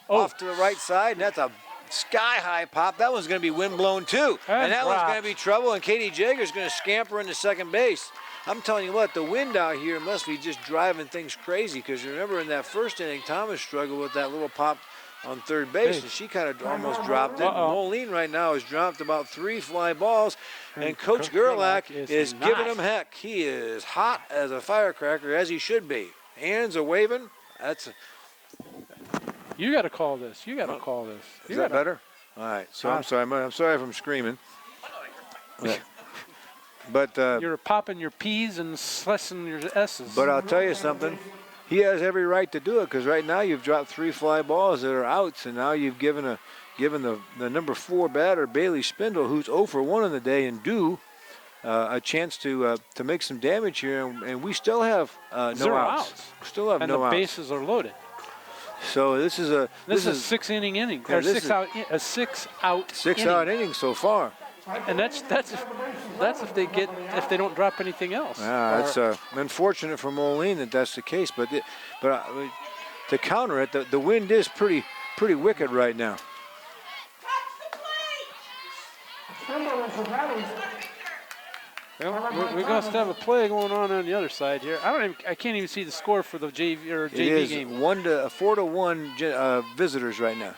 Off to the right side, and that's a sky-high pop. That one's going to be wind-blown, too. And that one's going to be trouble, and Katie Jager's going to scamper into second base. I'm telling you what, the wind out here must be just driving things crazy, because remember in that first inning, Thomas struggled with that little pop on third base, and she kind of almost dropped it. Moline right now has dropped about 3 fly balls, and Coach Gerlach is giving him heck. He is hot as a firecracker, as he should be. Hands are waving. You got to call this. You got to call this. Is that better? All right. So I'm sorry. I'm sorry if I'm screaming. Yeah. But you're popping your P's and slessing your S's. But I'll tell you something. He has every right to do it, because right now you've dropped 3 fly balls that are outs, and now you've given the number 4 batter, Bailey Spindle, who's 0 for 1 in the day, and due a chance to make some damage here, and we still have no 0 outs. We still have and no the outs. bases are loaded. So this is a 6-inning inning. Yeah, Or 6 out inning. So far. And that's if they don't drop anything else. It's unfortunate for Moline that that's the case, but to counter it, the wind is pretty wicked right now. Well, we're going to have a play going on the other side here. I can't even see the score for the JV game. It is 4-1 visitors right now.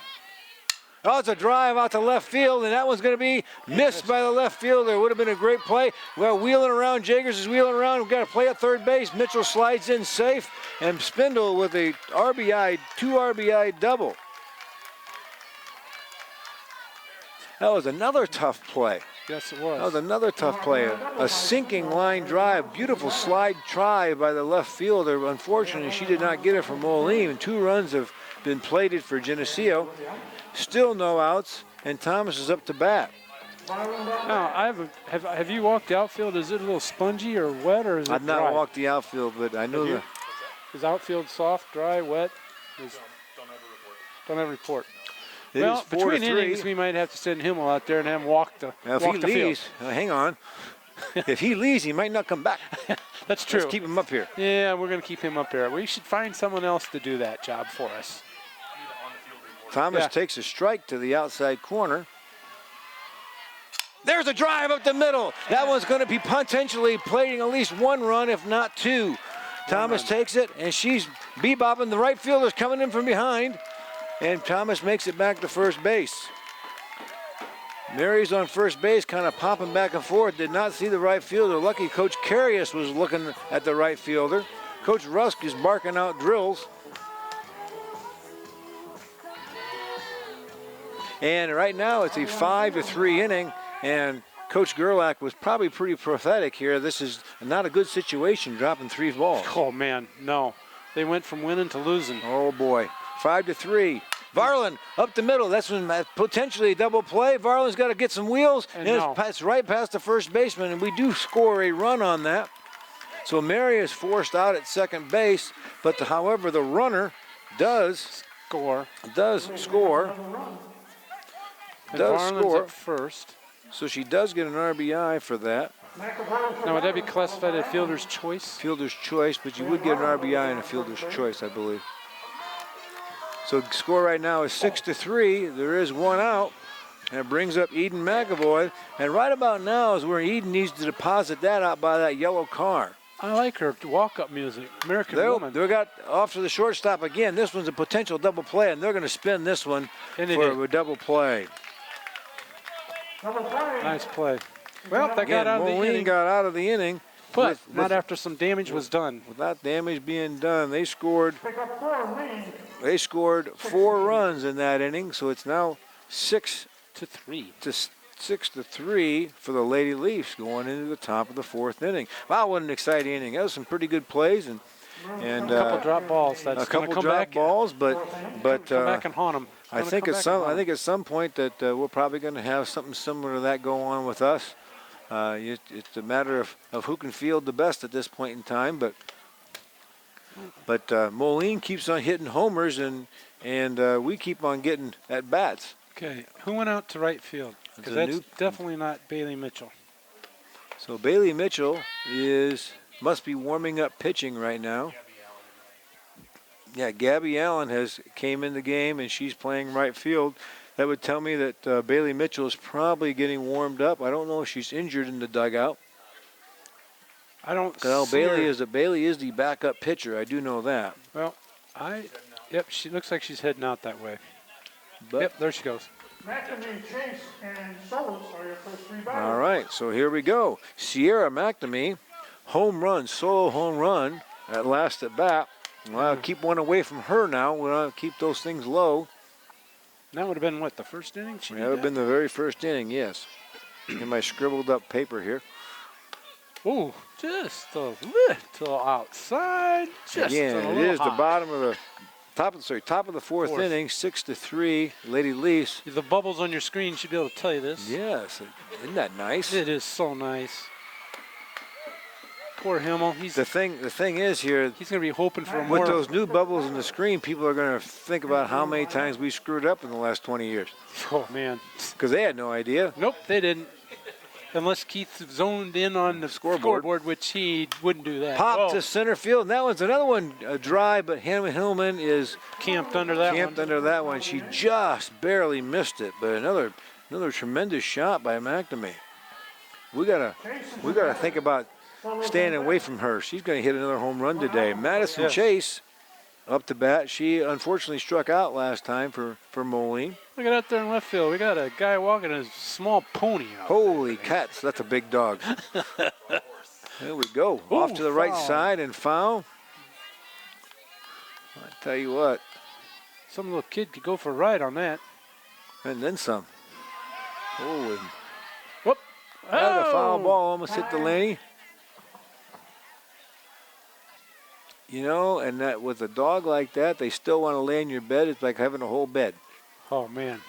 Oh, it's a drive out to left field, and that one's going to be missed by the left fielder. It would have been a great play. Well, wheeling around. Jagers is wheeling around. We've got a play at third base. Mitchell slides in safe, and Spindle with a 2 RBI double. That was another tough play. Yes, it was. That was another tough play. A sinking line drive. Beautiful slide try by the left fielder. Unfortunately, she did not get it from Moline. 2 runs have been plated for Geneseo. Still no outs, and Thomas is up to bat. Now, have you walked the outfield? Is it a little spongy or wet, or is it I've not dry? walked the outfield, but I know that. Is outfield soft, dry, wet? Don't have a report. It Well, is 4-3. between innings, we might have to send Himmel out there and have him walk the Now, if walk he the leaves, field. hang on. If he leaves, he might not come back. That's true. Let's keep him up here. Yeah, we're going to keep him up here. We should find someone else to do that job for us. Thomas takes a strike to the outside corner. There's a drive up the middle. That one's going to be potentially plating at least 1 run, if not 2. Thomas takes it, and she's bebopping. The right fielder's coming in from behind, and Thomas makes it back to first base. Mary's on first base, kind of popping back and forth. Did not see the right fielder. Lucky Coach Carius was looking at the right fielder. Coach Rusk is barking out drills. And right now it's a 5-3 inning, and Coach Gerlach was probably pretty prophetic here. This is not a good situation, dropping 3 balls. Oh, man, no. They went from winning to losing. Oh, boy. 5-3. Varlin up the middle. That's when potentially a double play. Varlin's got to get some wheels, and it's right past the first baseman, and we do score a run on that. So Mary is forced out at second base, but however, the runner does score. And Varlin's up first. So she does get an RBI for that. Now, would that be classified as fielder's choice? Fielder's choice, but you would get an RBI in a fielder's choice, I believe. So the score right now is 6-3. There is 1 out. And it brings up Eden McAvoy. And right about now is where Eden needs to deposit that out by that yellow car. I like her walk-up music, American Woman. They got off to the shortstop again. This one's a potential double play, and they're going to spin this one for a double play. Nice play. Well, that got out of the inning. Moline got out of the inning, But not after some damage was done. Without damage being done, they scored 4 runs in that inning, so it's now 6-3 for the Lady Leafs going into the top of the 4th inning. Wow, what an exciting inning. That was some pretty good plays and a couple drop balls. That's a couple drop balls, but come back and haunt them. I think at some point that we're probably going to have something similar to that go on with us. It's a matter of who can field the best at this point in time, but Moline keeps on hitting homers and we keep on getting at bats. Okay, who went out to right field? Because that's definitely not Bailey Mitchell. So Bailey Mitchell must be warming up pitching right now. Yeah, Gabby Allen came in the game and she's playing right field. That would tell me that Bailey Mitchell is probably getting warmed up. I don't know if she's injured in the dugout. I don't. Bailey is the backup pitcher. I do know that. Well, yep, she looks like she's heading out that way. But yep, there she goes. McNamee, Chase, and Solis are your first 3 batters. All right, so here we go. Sierra McNamee, solo home run at last at bat. Well, keep one away from her now. We'll keep those things low. That would have been, what, the first inning? That would have been the very first inning, yes. In my scribbled up paper here. Ooh, just a little outside. Again, it is the bottom of the top of the 4th inning, 6-3, Lady Leafs. The bubbles on your screen should be able to tell you this. Yes, isn't that nice? It is so nice. Poor Himmel. The thing is here, he's going to be hoping for more. With those new bubbles in the screen, people are going to think about how many times we screwed up in the last 20 years. Oh, man. Because they had no idea. Nope, they didn't. Unless Keith zoned in on the scoreboard, which he wouldn't do that. Pop to center field. And that one's another one dry, but Hannah Hillman is camped under that one. She just barely missed it, but another tremendous shot by McNamee. We gotta think about staying away from her. She's going to hit another home run today. Madison Chase up to bat. She unfortunately struck out last time for Moline. Look at out there in left field. We got a guy walking a small pony out. Holy cats, that's a big dog. There we go. Ooh, off to the right side and foul. I tell you what. Some little kid could go for a ride on that. And then some. Oh, whoop. The foul ball almost hit Delaney. You know, and that with a dog like that, they still want to lay in your bed. It's like having a whole bed. Oh, man.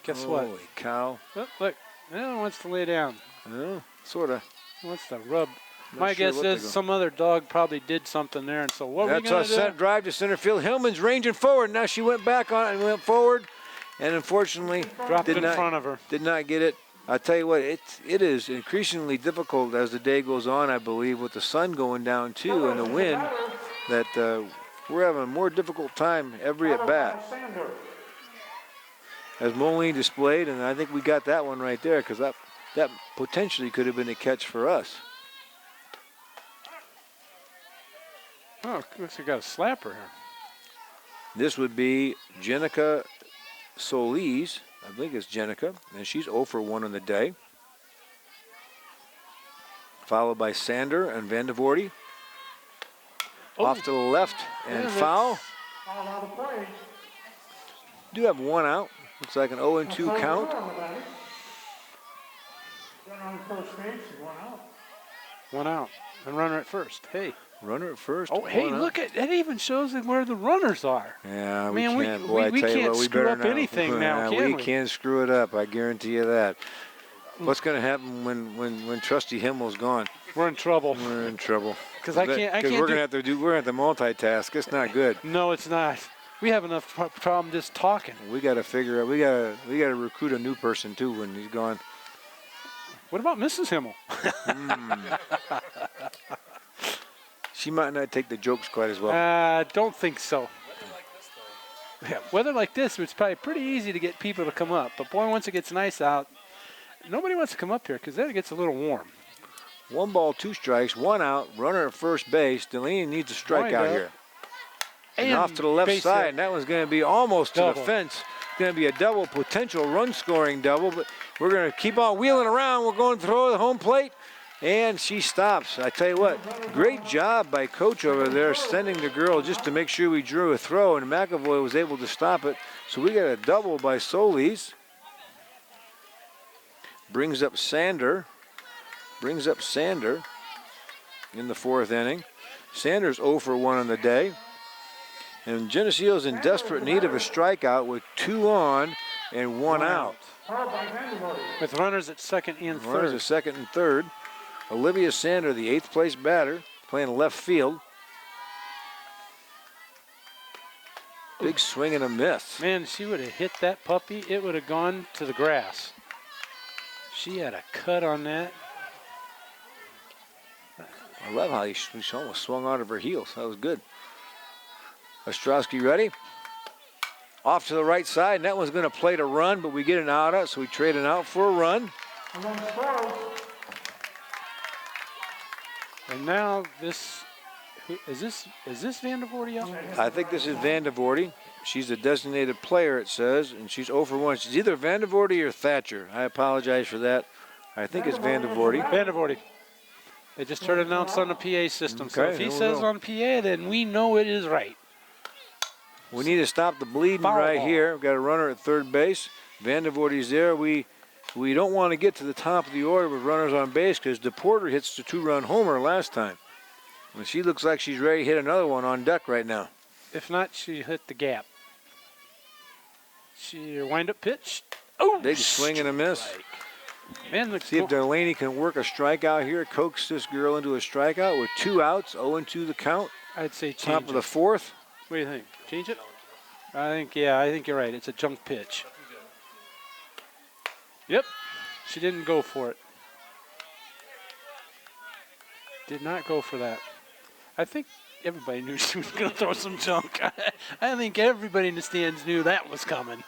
Guess what? Holy cow. Oh, look, now it wants to lay down. Sort of. Wants to rub. My guess is some other dog probably did something there, and so what are we going to do? That's a drive to center field. Hillman's ranging forward. Now she went back on it and went forward, and unfortunately dropped in front of her. Did not get it. I tell you what, it is increasingly difficult as the day goes on, I believe, with the sun going down too and the wind, that we're having a more difficult time every at bat. As Moline displayed, and I think we got that one right there because that potentially could have been a catch for us. Oh, looks like we got a slapper here. This would be Jenica Solis. I think it's Jenica, and she's 0 for 1 on the day. Followed by Sander and Van de Voorde. Off to the left and foul. Do have 1 out. Looks like an 0-2 count. One out. And runner at first. Hey. Runner at first. Oh, hey, look at that! Even shows where the runners are. Yeah, man, we can't. Boy, we can't we screw up anything now, can we? We can't screw it up. I guarantee you that. What's going to happen when Trusty Himmel's gone? We're in trouble. We're in trouble. Because I can't. We're going to have to multitask. It's not good. No, it's not. We have enough problem just talking. We got to figure out. We got to recruit a new person too when he's gone. What about Mrs. Himmel? She might not take the jokes quite as well. Don't think so. Yeah, weather like this, it's probably pretty easy to get people to come up. But boy, once it gets nice out, nobody wants to come up here because then it gets a little warm. 1 ball, 2 strikes, 1 out. Runner at first base. Delaney needs a strikeout here. And off to the left side. And that one's going to be almost to the fence. It's going to be a double, potential run-scoring double. But we're going to keep on wheeling around. We're going to throw the home plate. And she stops. I tell you what, great job by coach over there sending the girl just to make sure we drew a throw, and McAvoy was able to stop it. So we got a double by Solis. Brings up Sander in the 4th inning. Sanders 0 for 1 on the day. And Geneseo's in desperate need of a strikeout with 2 on and 1 out. With runners at second and third. Runners at second and third. Olivia Sander, the 8th place batter, playing left field. Big swing and a miss. Man, she would have hit that puppy. It would have gone to the grass. She had a cut on that. I love how she almost swung out of her heels. That was good. Ostrowski ready. Off to the right side, and that one's going to play to run, but we get an out out, so we trade an out for a run. And now this, is this Vandervoorde out? I think this is Vandervoorde. She's a designated player, it says, and she's 0 for 1. She's either Vandervoorde or Thatcher. I apologize for that. I think it's Vandervoorde. Vandervoorde. They just heard it announced on the PA system. So Okay, if he here we says go. on PA, then we know it is right. We need to stop the bleeding Foul right ball. here. We've got a runner at third base. Vandervoorde's there. We don't want to get to the top of the order with runners on base because DePorter hits the 2-run homer last time. And she looks like she's ready to hit another one on deck right now. If not, she hit the gap. She wind-up pitch. Oh, Big swing and a miss. strike. Man, See if Delaney can work a strikeout here, coax this girl into a strikeout with 2 outs, 0-2 the count. I'd say change Top of the it. 4th. What do you think? Change it? I think you're right. It's a junk pitch. Yep. She didn't go for it. Did not go for that. I think everybody knew she was going to throw some junk. I think everybody in the stands knew that was coming.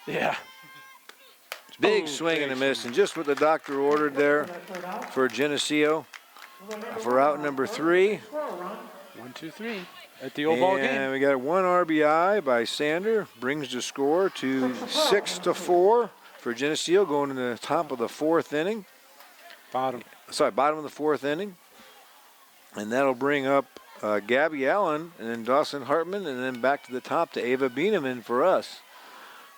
Yeah. Big Oh, swing and a big miss, and just what the doctor ordered there for Geneseo for out number 3. 1, 2, 3 at the old ball game. And we got 1 RBI by Sander, brings the score to 6-4 for Geneseo going to the top of the 4th inning. Bottom. Bottom of the 4th inning. And that'll bring up Gabby Allen and then Dawson Hartman and then back to the top to Ava Bieneman for us.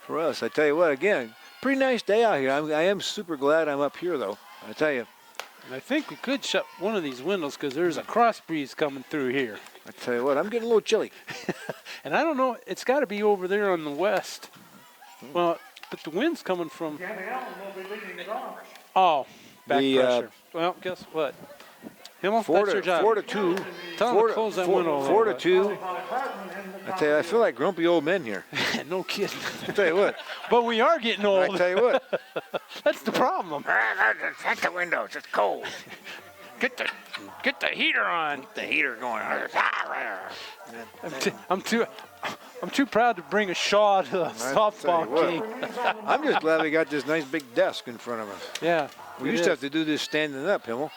I tell you what, again, pretty nice day out here. I am super glad I'm up here, though. I tell you. And I think we could shut one of these windows because there's a cross breeze coming through here. I tell you what, I'm getting a little chilly. And I don't know, it's got to be over there on the west. Well, but the wind's coming from. Gabby Allen will be leading it off. Oh, back The, pressure. Well, guess what? Himmel, that's your job. 4-2. Tell them to close that window a little 4-2. I tell you, I feel like grumpy old men here. bit. No kidding. I tell you what. But we are getting I old. tell you what. That's the problem. Shut the window. It's just cold. Get the heater on. The heater going. I'm too proud to bring a Shaw to the softball what. game. I'm just glad we got this nice big desk in front of us. Yeah. We it used to is. have to do this standing up, Himmel.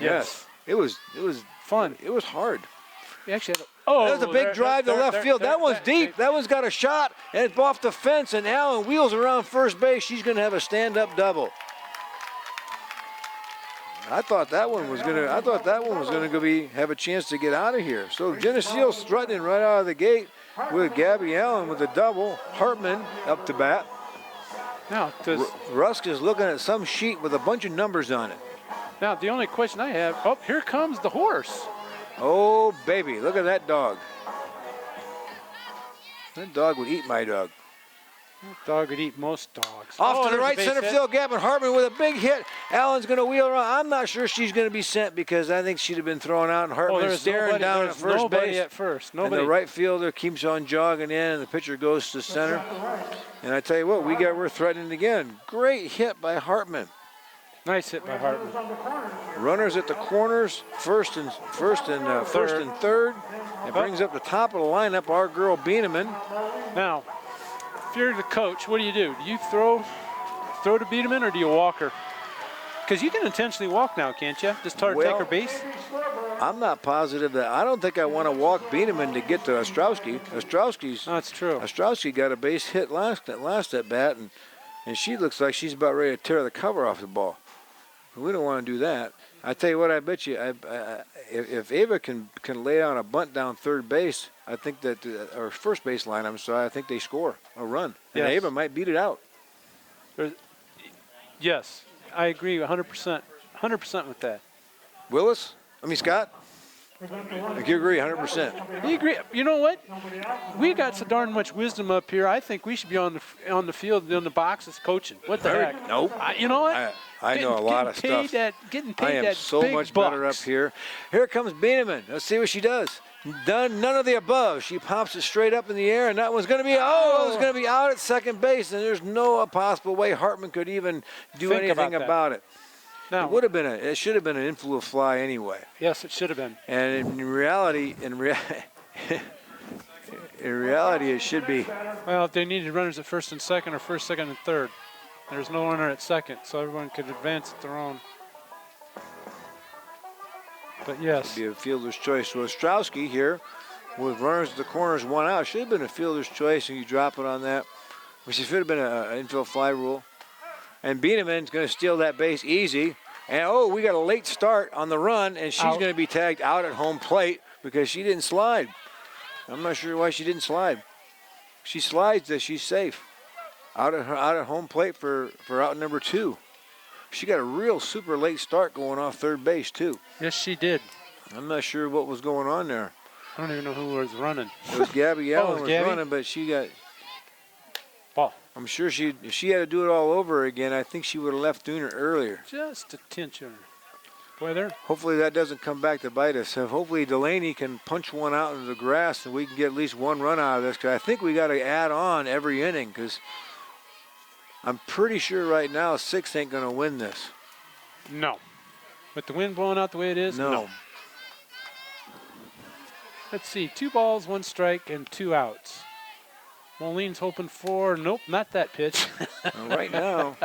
Yes. It was Fun. It was hard. We actually had a, That was a big drive to left field. That one's deep. That one's got a shot, and it's off the fence, and Allen wheels around first base. She's going to have a stand-up double. I thought that one was going to have a chance to get out of here. So Geneseo's threatening right out of the gate with Gabby Allen with a double. Hartman up to bat. Now, does, Rusk is looking at some sheet with a bunch of numbers on it. now, the only question I have, oh, here comes the horse. Oh, baby, look at that dog. That dog would eat my dog. That dog would eat most dogs. Off Oh, to the there's a right base center hit. field gap, and Hartman with a big hit. Allen's going to wheel around. I'm not sure she's going to be sent because I think she'd have been thrown out, and Oh, Hartman's there's staring nobody, down at there's first nobody base. at first. And Nobody. the right fielder keeps on jogging in, and the pitcher goes to center. And I tell you what, we're threatening again. Great hit by Hartman. Nice hit by Hartman. Runners at the corners, first and third. It brings up the top of the lineup our girl Bieneman. Now, if you're the coach, what do? Do you throw to Biederman or do you walk her? Because you can intentionally walk now, can't you? Just try to take her base. I'm not positive that. I don't think I want to walk Bieneman to get to Ostrowski. That's true. Ostrowski got a base hit last at bat, and she looks like she's about ready to tear the cover off the ball. We don't want to do that. I tell you what, I bet you, if Ava can lay down a bunt down third base, I think that, or first base line, I'm sorry, I think they score a run. And Yes. Ava might beat it out. Yes, I agree 100%. 100% with that. Scott? You agree 100%. You agree? You know what? We got so darn much wisdom up here. I think we should be on the field, in the boxes, coaching. What the heck? Nope. You know what? I know a lot of stuff. Getting I paid am that so big much bucks. better up here. Here comes Beneman. Let's see what she does. Done none of the above. She pops it straight up in the air, and that one's going to be it's going to be out at second base, and there's no possible way Hartman could even do Think anything about it. No. It should have been an influence fly anyway. Yes, it should have been. And in reality, it should be. Well, if they needed runners at first and second, or first, second, and third, there's no runner at second, so everyone could advance at their own. But yes. Be a fielder's choice. So Ostrowski here, with runners at the corners, one out. Should have been a fielder's choice, and you drop it on that, which should have been an infield fly rule. And Beneman's going to steal that base easy. And, we got a late start on the run, and she's going to be tagged out at home plate because she didn't slide. I'm not sure why she didn't slide. She slides that she's safe. Out at home plate for out number 2. She got a real super late start going off third base, too. Yes, she did. I'm not sure what was going on there. I don't even know who was running. It was Gabby Allen was Gabby? running, but she got... Ball. I'm sure if she had to do it all over again, I think she would have left doing it earlier. Just a tinge. Boy, there. Hopefully that doesn't come back to bite us. So hopefully Delaney can punch one out into the grass and we can get at least one run out of this. Because I think we got to add on every inning because I'm pretty sure right now 6 ain't going to win this. No. With the wind blowing out the way it is? No. Let's see. 2 balls, 1 strike, and 2 outs. Moline's hoping for, nope, not that pitch. Well, right now.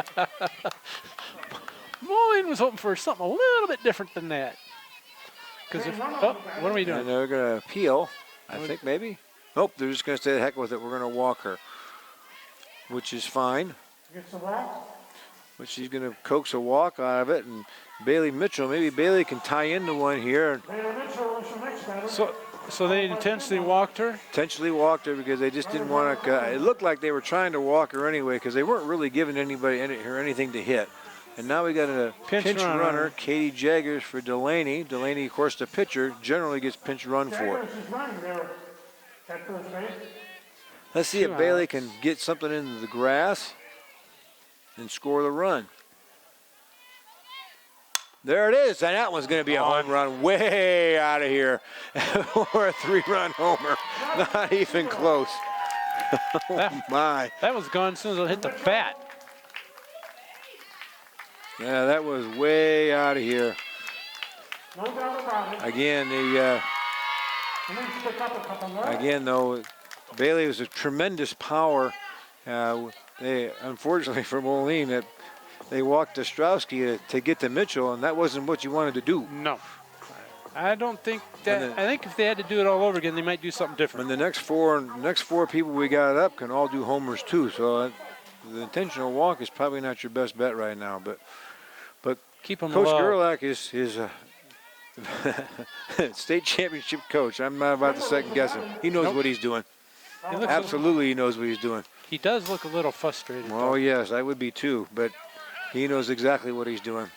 Moline was hoping for something a little bit different than that. Because what are we doing? And they're going to appeal, I think maybe. Nope, they're just going to say the heck with it. We're going to walk her, which is fine. Gets a walk. But she's going to coax a walk out of it. And Bailey Mitchell, maybe Bailey can tie into one here. Bailey Mitchell is the next batter. So they intentionally walked her? Intentionally walked her because they just didn't want to. It looked like they were trying to walk her anyway because they weren't really giving her anything to hit. And now we got a pinch runner, Katie Jaggers for Delaney. Delaney, of course, the pitcher, generally gets pinch run for it. Jaggers is running there at first base. Let's see if Bailey can get something into the grass and score the run. There it is, and that one's going to be a home run way out of here. Or a 3-run homer. Not even close. Oh, my. That was gone as soon as it hit the bat. Yeah, that was way out of here. No doubt about it. Again, again, though, Bailey was a tremendous power. They, unfortunately for Moline, that they walked Ostrowski to get to Mitchell, and that wasn't what you wanted to do. No. I don't think that. I think if they had to do it all over again, they might do something different. And the next four people we got up can all do homers too. So the intentional walk is probably not your best bet right now. But keep them Coach low. Gerlach is state championship coach. I'm not about to second guess him. He knows what he's doing. Absolutely, he knows what he's doing. He does look a little frustrated. Oh yes, I would be too. But he knows exactly what he's doing.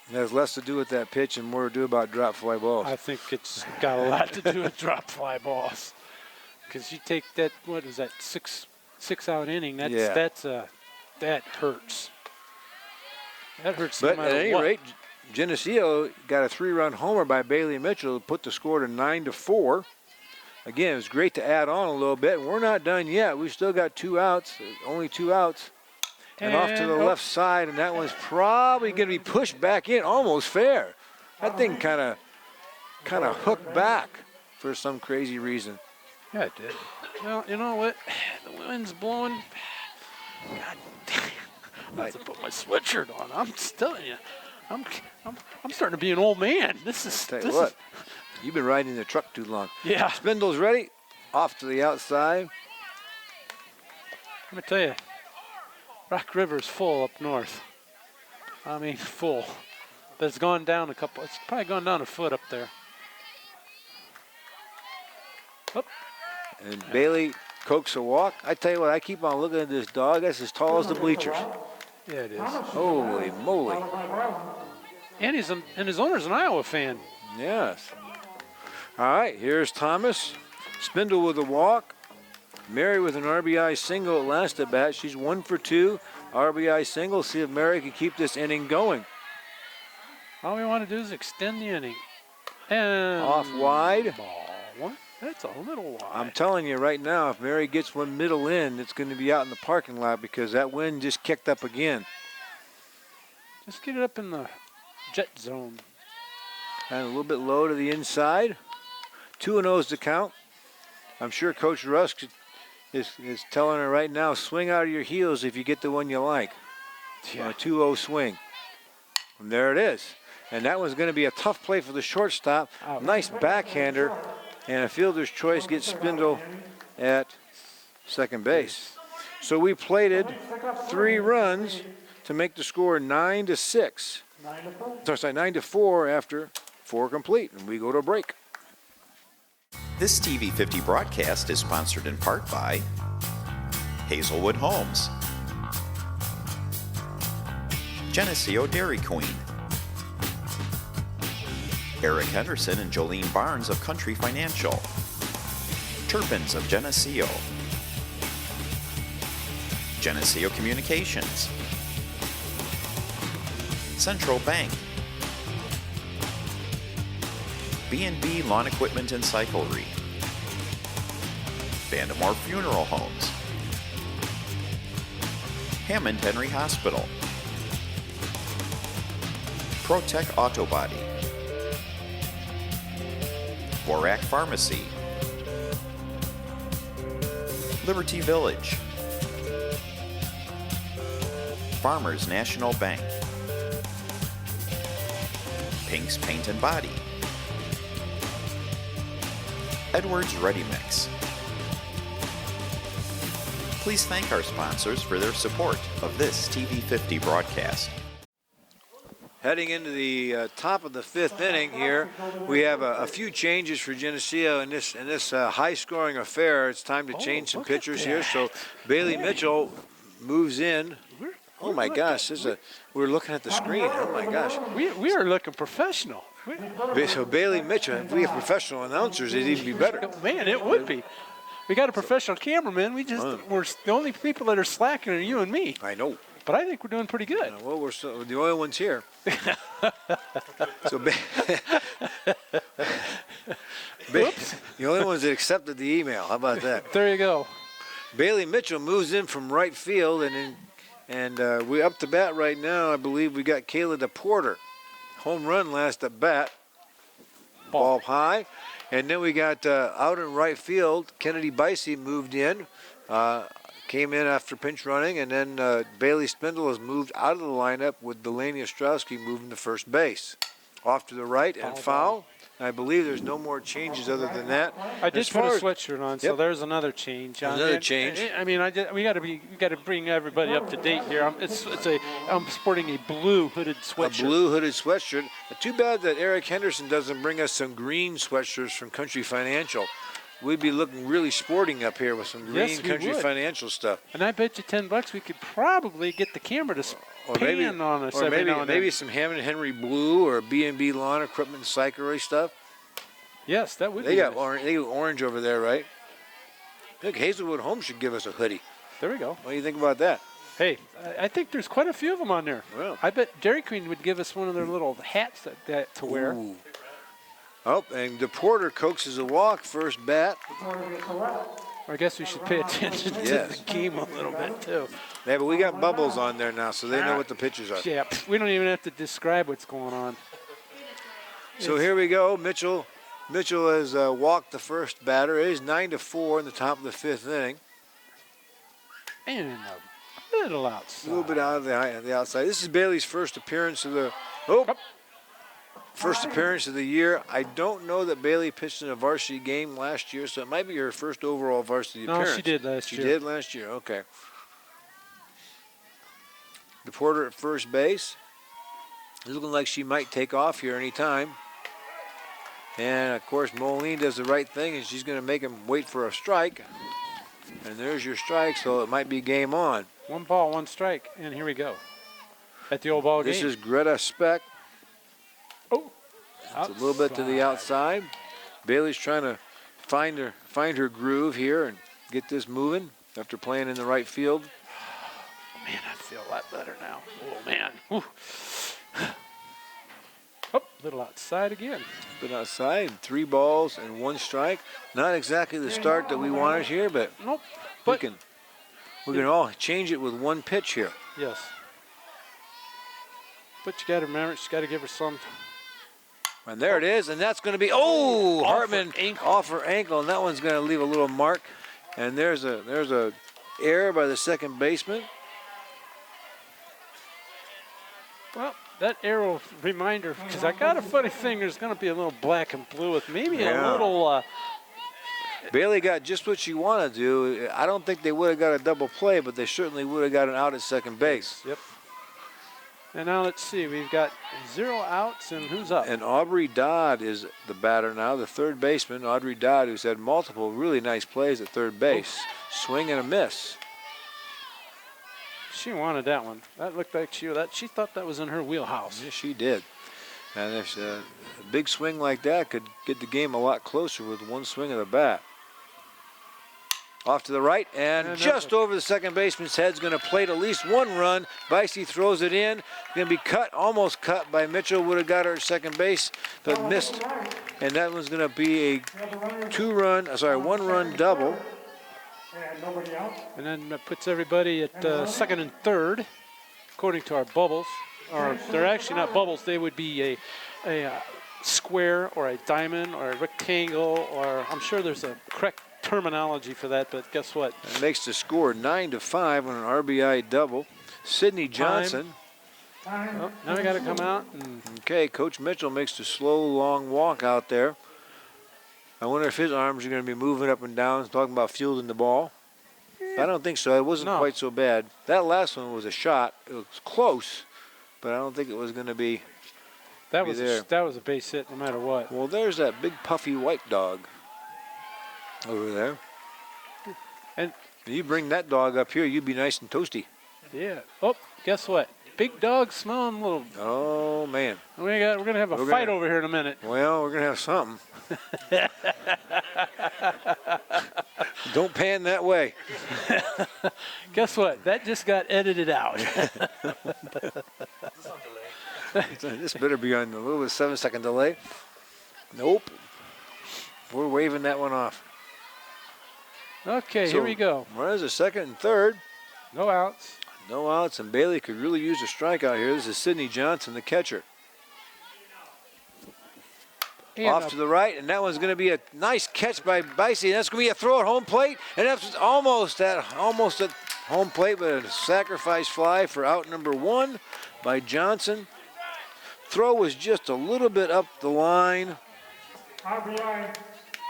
It has less to do with that pitch and more to do about drop fly balls. I think it's got a lot to do with drop fly balls. Because you take that, what is that, six out inning? That hurts. That hurts. But no at matter any what. rate, Geneseo got a 3-run homer by Bailey Mitchell to put the score to 9-4. Again, it was great to add on a little bit. We're not done yet. We've still got 2 outs, only 2 outs. And off to the left side, and that one's probably going to be pushed back in, almost fair. That thing kind of hooked back for some crazy reason. Yeah, it did. Well, you know what? The wind's blowing. God damn. I have to put my sweatshirt on. I'm just telling you. I'm starting to be an old man. Tell you what, you've been riding the truck too long. Yeah. Spindle's ready. Off to the outside. Let me tell you. Rock River's full up north. I mean, full. But it's gone down a couple. It's probably gone down a foot up there. Oh, And Bailey coaxes a walk. I tell you what, I keep on looking at this dog. That's as tall as the bleachers. yeah, it is. Holy moly. And his owner's an Iowa fan. Yes. All right, here's Thomas. Spindle with a walk. Mary with an RBI single at last at bat. She's 1 for 2. RBI single. See if Mary can keep this inning going. All we want to do is extend the inning. And Off wide. Ball one. That's a little wide. I'm telling you right now, if Mary gets one middle in, it's going to be out in the parking lot because that wind just kicked up again. Just get it up in the jet zone. And a little bit low to the inside. 2-0 is the count. I'm sure Coach Rusk is telling her right now, swing out of your heels if you get the one you like. Yeah. A 2-0 swing. And there it is. And that one's going to be a tough play for the shortstop. Out. Nice backhander. And a fielder's choice gets Spindle at second base. So we plated 3 runs to make the score 9-6. 9-4 after 4 complete. And we go to break. This TV50 broadcast is sponsored in part by Hazelwood Homes, Geneseo Dairy Queen, Eric Henderson and Jolene Barnes of Country Financial, Turpins of Geneseo, Geneseo Communications, Central Bank, B&B Lawn Equipment and Cyclery, Vandemore Funeral Homes, Hammond Henry Hospital, ProTech Auto Body, Borac Pharmacy, Liberty Village, Farmers National Bank, Pink's Paint and Body, Edwards Ready Mix. Please thank our sponsors for their support of this TV50 broadcast. Heading into the top of the 5th inning here, we have a few changes for Geneseo in this high-scoring affair. It's time to change some pitchers here. So Bailey Mitchell moves in. Oh my gosh, we're looking at the screen. Oh my gosh. We are looking professional. So Bailey Mitchell, if we have professional announcers, it'd even be better. Man, it would be. We got a professional cameraman. We're the only people that are slacking are you and me. I know. But I think we're doing pretty good. Well, we're the only ones here. So the only ones that accepted the email. How about that? There you go. Bailey Mitchell moves in from right field, and we up to bat right now. I believe we got Kayla DePorter. Home run last at bat. Ball high. And then we got out in right field, Kennedy Bicey moved in. Came in after pinch running, and then Bailey Spindle has moved out of the lineup with Delaney Ostrowski moving to first base. Off to the right and foul. I believe there's no more changes other than that. I did put a sweatshirt on, so Yep. there's another change. Another change. I mean, we got to bring everybody up to date here. I'm sporting a blue hooded sweatshirt. A blue hooded sweatshirt. Too bad that Eric Henderson doesn't bring us some green sweatshirts from Country Financial. We'd be looking really sporting up here with some green Yes, we Country would. Financial stuff. And I bet you $10 we could probably get the camera to pan on us every now and then. Maybe some Hammond Henry blue or B&B Lawn Equipment and Cyclery stuff. Yes, that would They be got nice. orange. They got orange over there, right? Look, Hazelwood Homes should give us a hoodie. There we go. What do you think about that? Hey, I think there's quite a few of them on there. Well. I bet Dairy Queen would give us one of their little hats that to wear. Ooh. Oh, and DePorter coaxes a walk, first bat. I guess we should pay attention to Yes. the game a little bit too. Yeah, but we got bubbles on there now, so they know what the pitches are. Yeah, we don't even have to describe what's going on. So here we go. Mitchell has walked the first batter. It is 9-4 in the top of the 5th inning. And a little outside. A little bit out of the outside. This is Bailey's first appearance of the year. I don't know that Bailey pitched in a varsity game last year, so it might be her first overall varsity appearance. No, she did last year. She did last year. Okay. the Porter at first base. It's looking like she might take off here anytime. And of course, Moline does the right thing, and she's going to make him wait for a strike. And there's your strike, so it might be game on. 1 ball, 1 strike, and here we go. At the old ball game. This is Greta Speck. Oh, it's a little bit to the outside. Bailey's trying to find her groove here and get this moving after playing in the right field. Man, I feel a lot better now. Oh, man. Whew. Oh, a little outside again. Been outside, 3 balls and 1 strike. Not exactly the start that we wanted here, but Nope. we can all change it with 1 pitch here. Yes. But you got to remember, you got to give her some. And there it is, and that's going to be, oh, Off her Hartman ankle. off her ankle, and that one's going to leave a little mark. And there's a error by the second baseman. Well, that arrow reminder, because I got a funny thing, there's going to be a little black and blue with maybe a little. Bailey got just what she wanted to do. I don't think they would have got a double play, but they certainly would have got an out at second base. Yep. And now let's see, we've got 0 outs, and who's up? And Aubrey Dodd is the batter now, the third baseman. Audrey Dodd, who's had multiple really nice plays at third base. Swing and a miss. She wanted that one. That looked like she thought that was in her wheelhouse. Yes, she did. And if a big swing like that could get the game a lot closer with 1 swing of the bat. Off to the right, and just over the second baseman's head is going to plate at least 1 run. Bicey throws it in. Going to be cut, almost cut by Mitchell. Would have got her at second base, but missed. And that one's going to be a 1-run double. And nobody out. And then that puts everybody at second and third, according to our bubbles. Or they're actually not bubbles. They would be a square or a diamond or a rectangle, or I'm sure there's a correct terminology for that, but guess what? It makes the score 9-5 on an RBI double. Sydney Johnson. Oh, now we got to come out. And Okay, Coach Mitchell makes the slow, long walk out there. I wonder if his arms are going to be moving up and down, talking about fielding the ball. I don't think so. It wasn't quite so bad. That last one was a shot. It was close, but I don't think it was going to be that was there. that was a base hit no matter what. Well, there's that big puffy white dog over there. And you bring that dog up here, you'd be nice and toasty. yeah. Oh, guess what? Big dog smelling a little. Oh, man. We're gonna have a fight over here in a minute. Well, we're going to have something. Don't pan that way. Guess what? That just got edited out. This better be on a little bit 7-second delay. Nope. We're waving that one off. Okay, So, here we go. Runners are second and third. No outs. No outs, and Bailey could really use a strikeout here. This is Sydney Johnson, the catcher. And Off to the right, and that one's going to be a nice catch by Bicey. That's going to be a throw at home plate, and that's almost at home plate, but a sacrifice fly for out number 1 by Johnson. Throw was just a little bit up the line. RBI,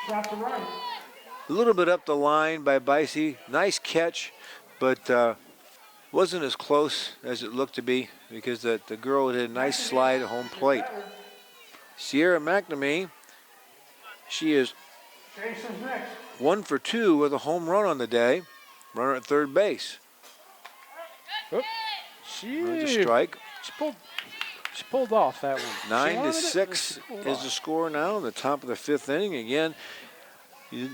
shot to right. A little bit up the line by Bicey. Nice catch, but wasn't as close as it looked to be because the girl did a nice slide at home plate. Sierra McNamee, she is Jason's next. 1 for 2 with a home run on the day. Runner at third base. There's There's a strike. She pulled off that one. 9-6 is the score now in the top of the 5th inning. Again,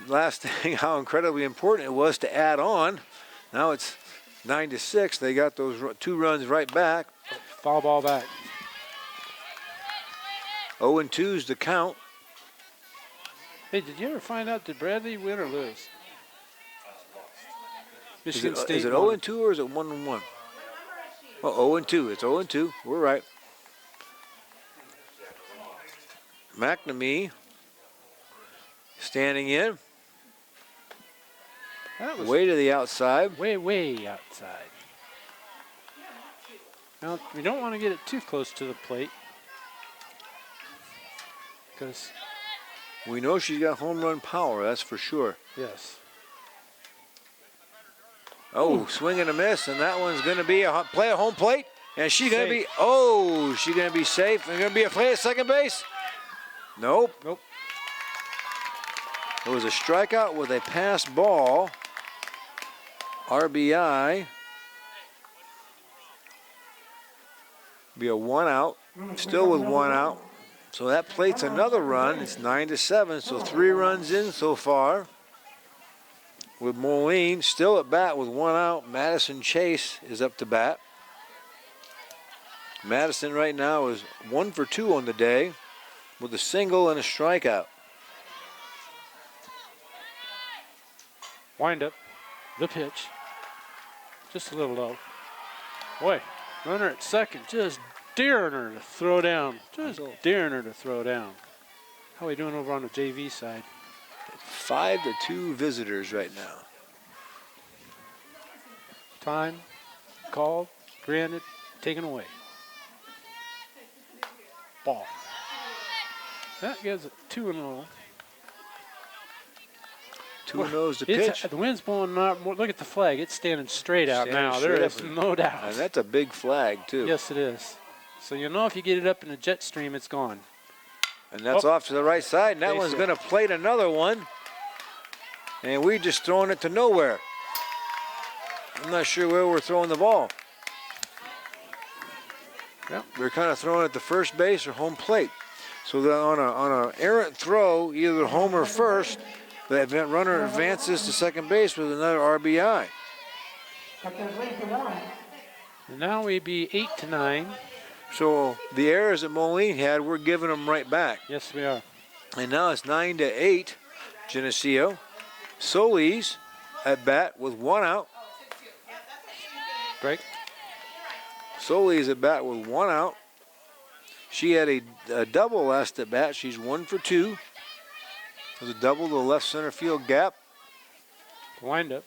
last thing, how incredibly important it was to add on. Now it's 9-6. They got those 2 runs right back. Foul ball back. 0-2 is the count. Hey, did you ever find out, did Bradley win or lose? Michigan State Is it won. 0-2 or is it 1-1? Oh, 0-2. It's 0-2. We're right. McNamee standing in. That was Way to the outside. way outside. Now, we don't want to get it too close to the plate. Because, We know she's got home run power, that's for sure. yes. Oh, swing and a miss, and that one's going to be a play at home plate. And she's going to be, she's going to be safe. And going to be a play at second base. Nope. Nope. It was a strikeout with a pass ball. RBI. Be a 1 out. Still with 1 out. So that plates another run. It's 9-7. So 3 runs in so far. With Moline still at bat with 1 out. Madison Chase is up to bat. Madison right now is 1 for 2 on the day with a single and a strikeout. Wind up. The pitch. Just a little low. Boy, runner at second. Just daring her to throw down. Just daring her to throw down. How are we doing over on the JV side? 5-2 visitors right now. Time called, granted, taken away. Ball. That gives it 2-0. 2-0 to pitch. The wind's blowing up. Look at the flag. It's standing straight out now. There is no doubt. And that's a big flag, too. Yes, it is. So you know if you get it up in the jet stream, it's gone. And that's off to the right side. And that one's going to plate another one. And we're just throwing it to nowhere. I'm not sure where we're throwing the ball. Yep. We're kind of throwing it to first base or home plate. So that on an errant throw, either home or first, the runner advances to second base with another RBI. And now we'd be 8-9. So the errors that Moline had, we're giving them right back. Yes, we are. And now it's 9-8, Geneseo. Solis at bat with 1 out. Break. Solis at bat with 1 out. She had a double last at bat. She's 1 for 2. It was a double to the left center field gap. Wind up.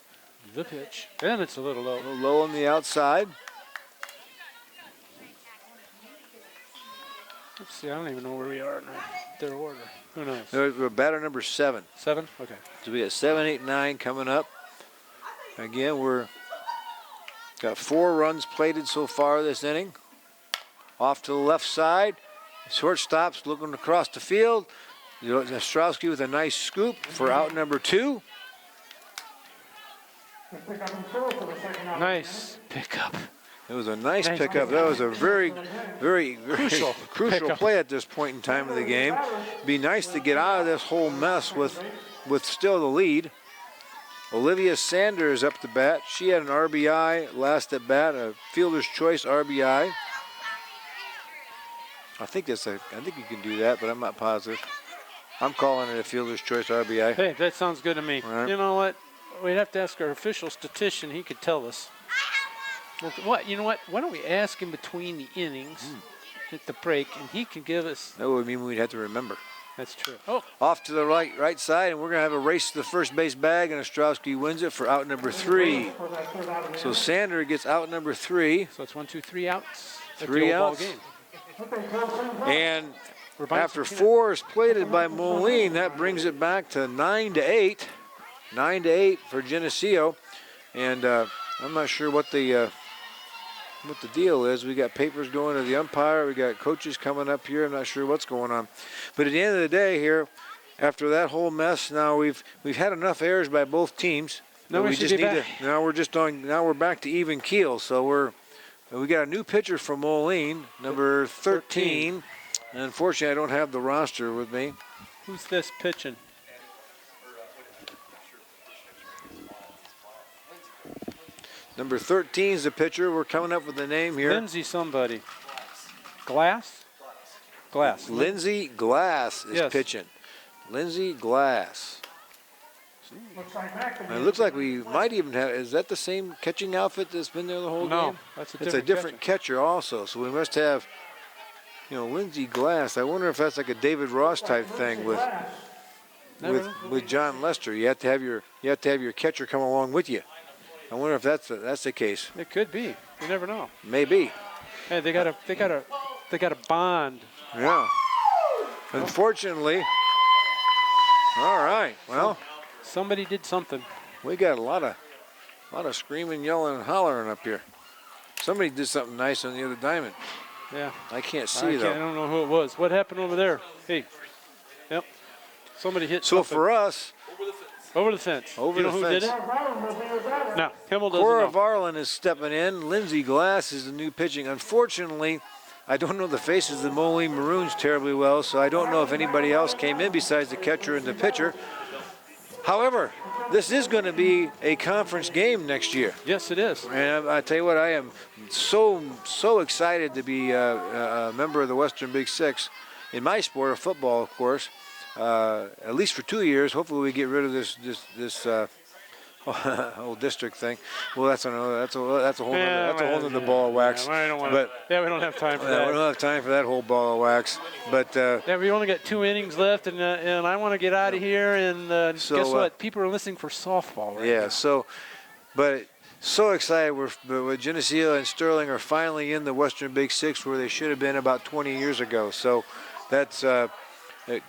The pitch. And it's a little low. A little low on the outside. Let's see. I don't even know where we are in their order. Who knows? We're batter number 7. 7? Okay. So we got 7, 8, 9 coming up. Again, we're got 4 runs plated so far this inning. Off to the left side. Shortstop's looking across the field. Ostrowski with a nice scoop for out number 2. Nice pickup. It was a nice pickup. That was a very crucial play at this point in time of the game. Be nice to get out of this whole mess with still the lead. Olivia Sanders up to bat. She had an RBI last at bat, a fielder's choice RBI. I think you can do that, but I'm not positive. I'm calling it a fielder's choice RBI. Hey, that sounds good to me. Right. You know what? We'd have to ask our official statistician. He could tell us. Well, what? You know what? Why don't we ask him between the innings at the break, and he can give us. That would mean we'd have to remember. That's true. Oh, Off to the right side, and we're going to have a race to the first base bag, and Ostrowski wins it for out number 3. So Sander gets out number 3. so it's 1, 2, 3 outs. At 3 the old outs. Ball game. And We're buying after some 4 is plated by Moline, that brings it back to 9-8. 9-8 for Geneseo. And I'm not sure what the deal is. We got papers going to the umpire. We got coaches coming up here. I'm not sure what's going on. But at the end of the day here, after that whole mess, now we've had enough errors by both teams. Now we just need to. Now we're back to even keel. So we got a new pitcher from Moline, number 13. And unfortunately, I don't have the roster with me. Who's this pitching? Number 13 is the pitcher. We're coming up with the name here. Lindsay somebody. Glass? Glass. Lindsay Glass is Yes. pitching. Lindsay Glass. Looks like Mac. And it looks like we might even have, is that the same catching outfit that's been there the whole No, game? that's It's a different catcher also. So we must have, Lindsay Glass. I wonder if that's like a David Ross type thing with John Lester. You have to have your catcher come along with you. I wonder if that's the case. It could be. You never know. Maybe. Hey, they got a bond. Yeah. Unfortunately. All right. Well, Somebody did something. we got a lot A lot of screaming, yelling, and hollering up here. Somebody did something nice on the other diamond. Yeah. I can't I see, though. don't know who it was. What happened over there? Hey. Yep. Somebody hit So something. for us, Over the fence. Over you know the who fence. did it? No, Himmel doesn't Cora know. Varlin is stepping in. Lindsey Glass is the new pitching. Unfortunately, I don't know the faces of the Moline Maroons terribly well, so I don't know if anybody else came in besides the catcher and the pitcher. However, this is going to be a conference game next year. Yes, it is. And I tell you what, I am so excited to be a member of the Western Big Six in my sport of football, of course. At least for 2 years. Hopefully, we get rid of this whole district thing. Well, that's a whole nother ball of wax. Yeah, I don't want we don't have time for We that. don't have time for that whole ball of wax. But Yeah, we only got 2 innings left, and I want to get out of here. And So, guess what? People are listening for softball right yeah, now. but so excited. With Geneseo and Sterling are finally in the Western Big Six where they should have been about 20 years ago. So that's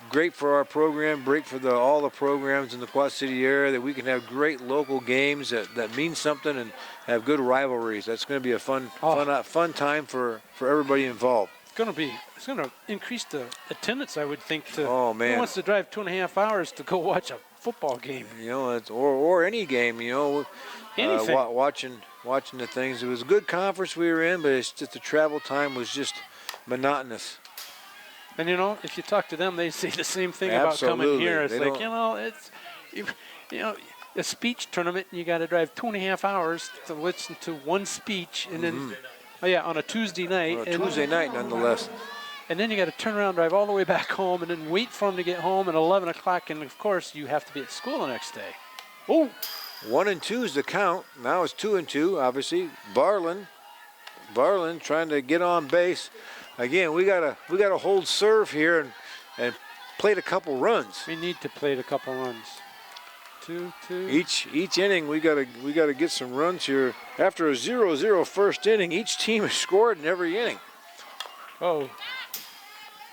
great for our program, great for all the programs in the Quad City area, that we can have great local games that mean something and have good rivalries. That's going to be a fun time for everybody involved. It's going to increase the attendance, I would think. Oh, man. Who wants to drive 2.5 hours to go watch a football game? You know, or any game. You know, Anything. Watching the things. It was a good conference we were in, but it's just the travel time was just monotonous. And if you talk to them, they say the same thing about coming Absolutely. here. It's They like, don't- a speech tournament, and you got to drive 2.5 hours to listen to one speech, and then, on a Tuesday night. On a Tuesday night, nonetheless. And then you got to turn around, drive all the way back home, and then wait for them to get home at 11 o'clock. And of course, you have to be at school the next day. Oh, 1-2 is the count. Now it's 2-2. Obviously, Varlin trying to get on base. Again, we gotta hold serve here and plate a couple runs. we need to plate a couple runs. 2-2. Each inning we gotta get some runs here. After a 0-0 first inning, each team has scored in every inning. Oh,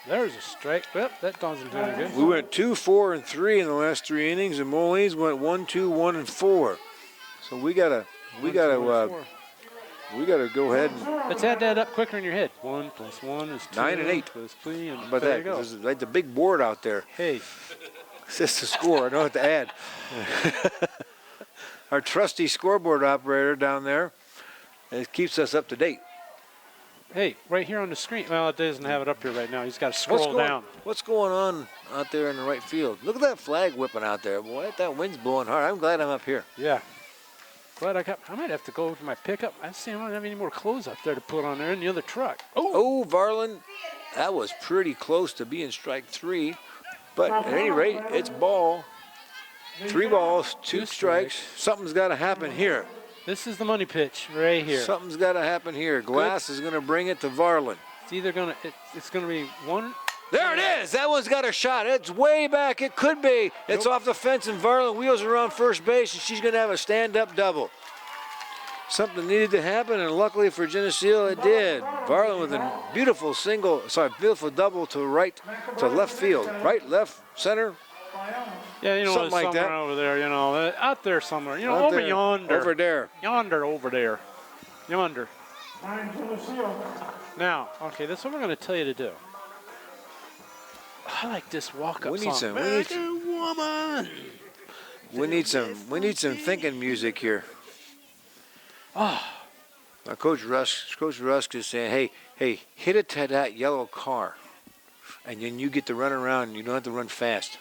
there's a strike. Well, that doesn't do any good. We went 2, 4, and 3 in the last 3 innings, and Molines went 1, 2, 1, and 4. So we gotta go ahead and Let's add that up quicker in your head. 1 + 1 is 2. 9 and 8. Plus 3, and But there that you go. is like the big board out there. Hey, Says the score. I know what to add. Our trusty scoreboard operator down there, it keeps us up to date. right here on the screen. Well, it doesn't have it up here right now. He's got to scroll down. What's going on out there in the right field? Look at that flag whipping out there, boy. That wind's blowing hard. I'm glad I'm up here. Yeah. Glad I might have to go to my pickup. I don't have any more clothes up there to put on there in the other truck. Oh, Varlin, that was pretty close to being strike 3. But at any rate, it's ball. 3 balls, 2 strikes. Something's got to happen here. This is the money pitch right here. Something's got to happen here. Glass is going to bring it to Varlin. It's either it's gonna be one. There it is. That one's got a shot. It's way back. It could be. It's off the fence, and Varlin wheels around first base, and she's going to have a stand-up double. Something needed to happen, and luckily for Geneseo, it did. Varlin with a beautiful double to left field. Right, left, center. Yeah, Something like somewhere that. over there, out there somewhere. Out over there, yonder. Over there. Yonder. Yonder. 9 Geneseo. Now, okay, this is what we're going to tell you to do. I like this walk-up We need song. some- we need some thinking music here. Now, Coach Rusk is saying, hey, hit it to that yellow car, and then you get to run around. You don't have to run fast.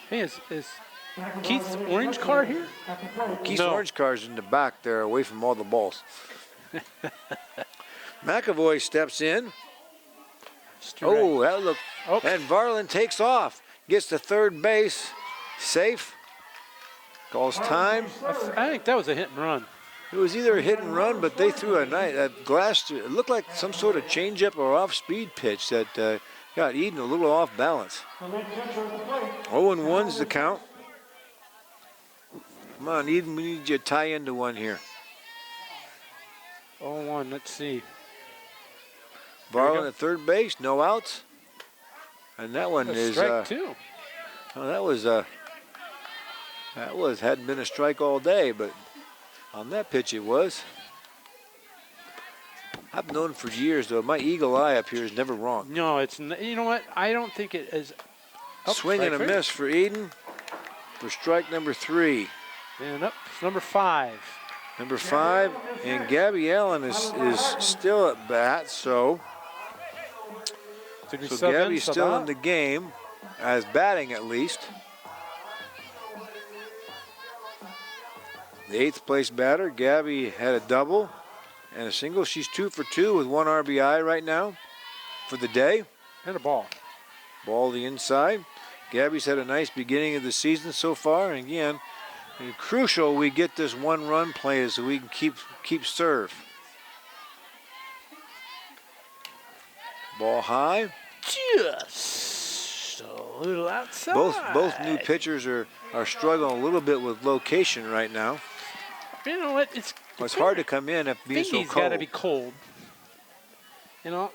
Hey, is Keith's orange car here? Keith's No. orange car's in the back there, away from all the balls. McAvoy steps in. Strike. Oh, that look. Oh. And Varlin takes off, gets to third base, safe. Calls time. I think that was a hit and run. It was either a hit and run, but they threw a glass. It looked like some sort of changeup or off-speed pitch that got Eden a little off balance. 0-1's the count. Come on, Eden, we need you to tie into one here. 0-1, let's see. Varlin at third base, no outs. And that one is Strike 2. oh, that hadn't been a strike all day, but On that pitch it was. I've known for years, though, my eagle eye up here is never wrong. No, you know what? I don't think it is. Oh, Swing and a miss for Eden for strike number 3. And up, number 5. Number 5, and Gabby Allen is still at bat, so Gabby's still in the game, as batting at least. The 8th place batter, Gabby, had a double and a single. She's 2 for 2 with 1 RBI right now for the day. And a ball. Ball the inside. Gabby's had a nice beginning of the season so far, and again, it's crucial we get this 1-run play so we can keep serve. Ball high. Just a little outside. Both new pitchers are struggling a little bit with location right now. You know what? It's hard to come in after being so Fingy's cold. got to be cold. You know.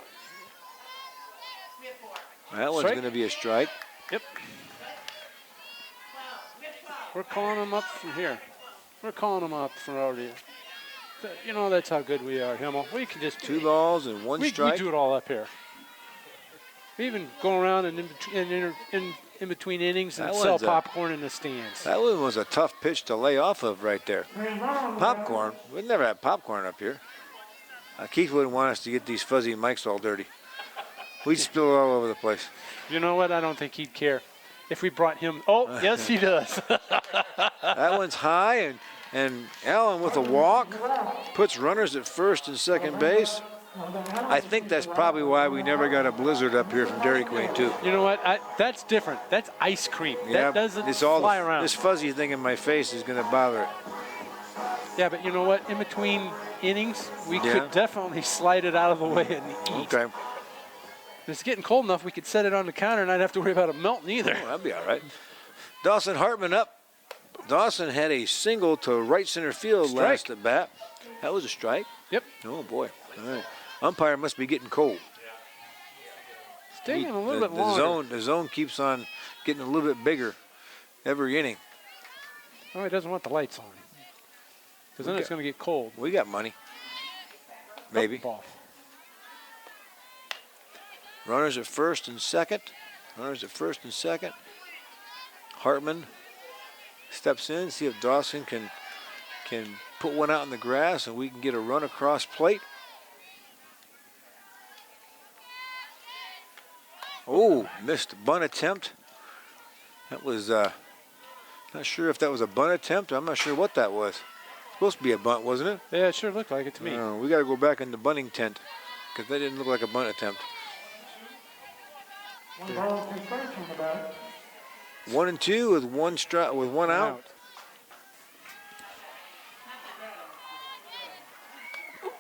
That one's going to be a strike. Yep. We're calling them up from here. We're calling them up from over here. You know, that's how good we are, Himmel. We can just 2 balls and 1 strike. We do it all up here. We even go around and in between innings and sell popcorn in the stands. That one was a tough pitch to lay off of right there. Popcorn. We'd never have popcorn up here. Keith wouldn't want us to get these fuzzy mics all dirty. We'd spill it all over the place. You know what? I don't think he'd care if we brought him. Oh, yes, he does. That one's high, and Allen with a walk puts runners at first and second base. I think that's probably why we never got a blizzard up here from Dairy Queen, too. You know what? That's different. That's ice cream. Yeah, that doesn't it's all fly around. This fuzzy thing in my face is going to bother it. Yeah, but you know what? In between innings, we could definitely slide it out of the way and eat. Okay. If it's getting cold enough, we could set it on the counter and not have to worry about it melting either. Oh, that'd be all right. Dawson Hartman up. Dawson had a single to right center field last at bat. That was a strike? Yep. Oh, boy. All right. Umpire must be getting cold. It's taking a little bit longer. The zone keeps on getting a little bit bigger every inning. Oh, he doesn't want the lights on. Because then it's going to get cold. We got money. Maybe. Ball. Runners at first and second. Runners at first and second. Hartman steps in, see if Dawson can put one out in the grass and we can get a run across plate. Oh, missed bunt attempt. That was, not sure if that was a bunt attempt. I'm not sure what that was. Supposed to be a bunt, wasn't it? Yeah, it sure looked like it to me. We got to go back in the bunting tent because that didn't look like a bunt attempt. 1 ball and 2 strikes on the bat. 1 and 2 with one out.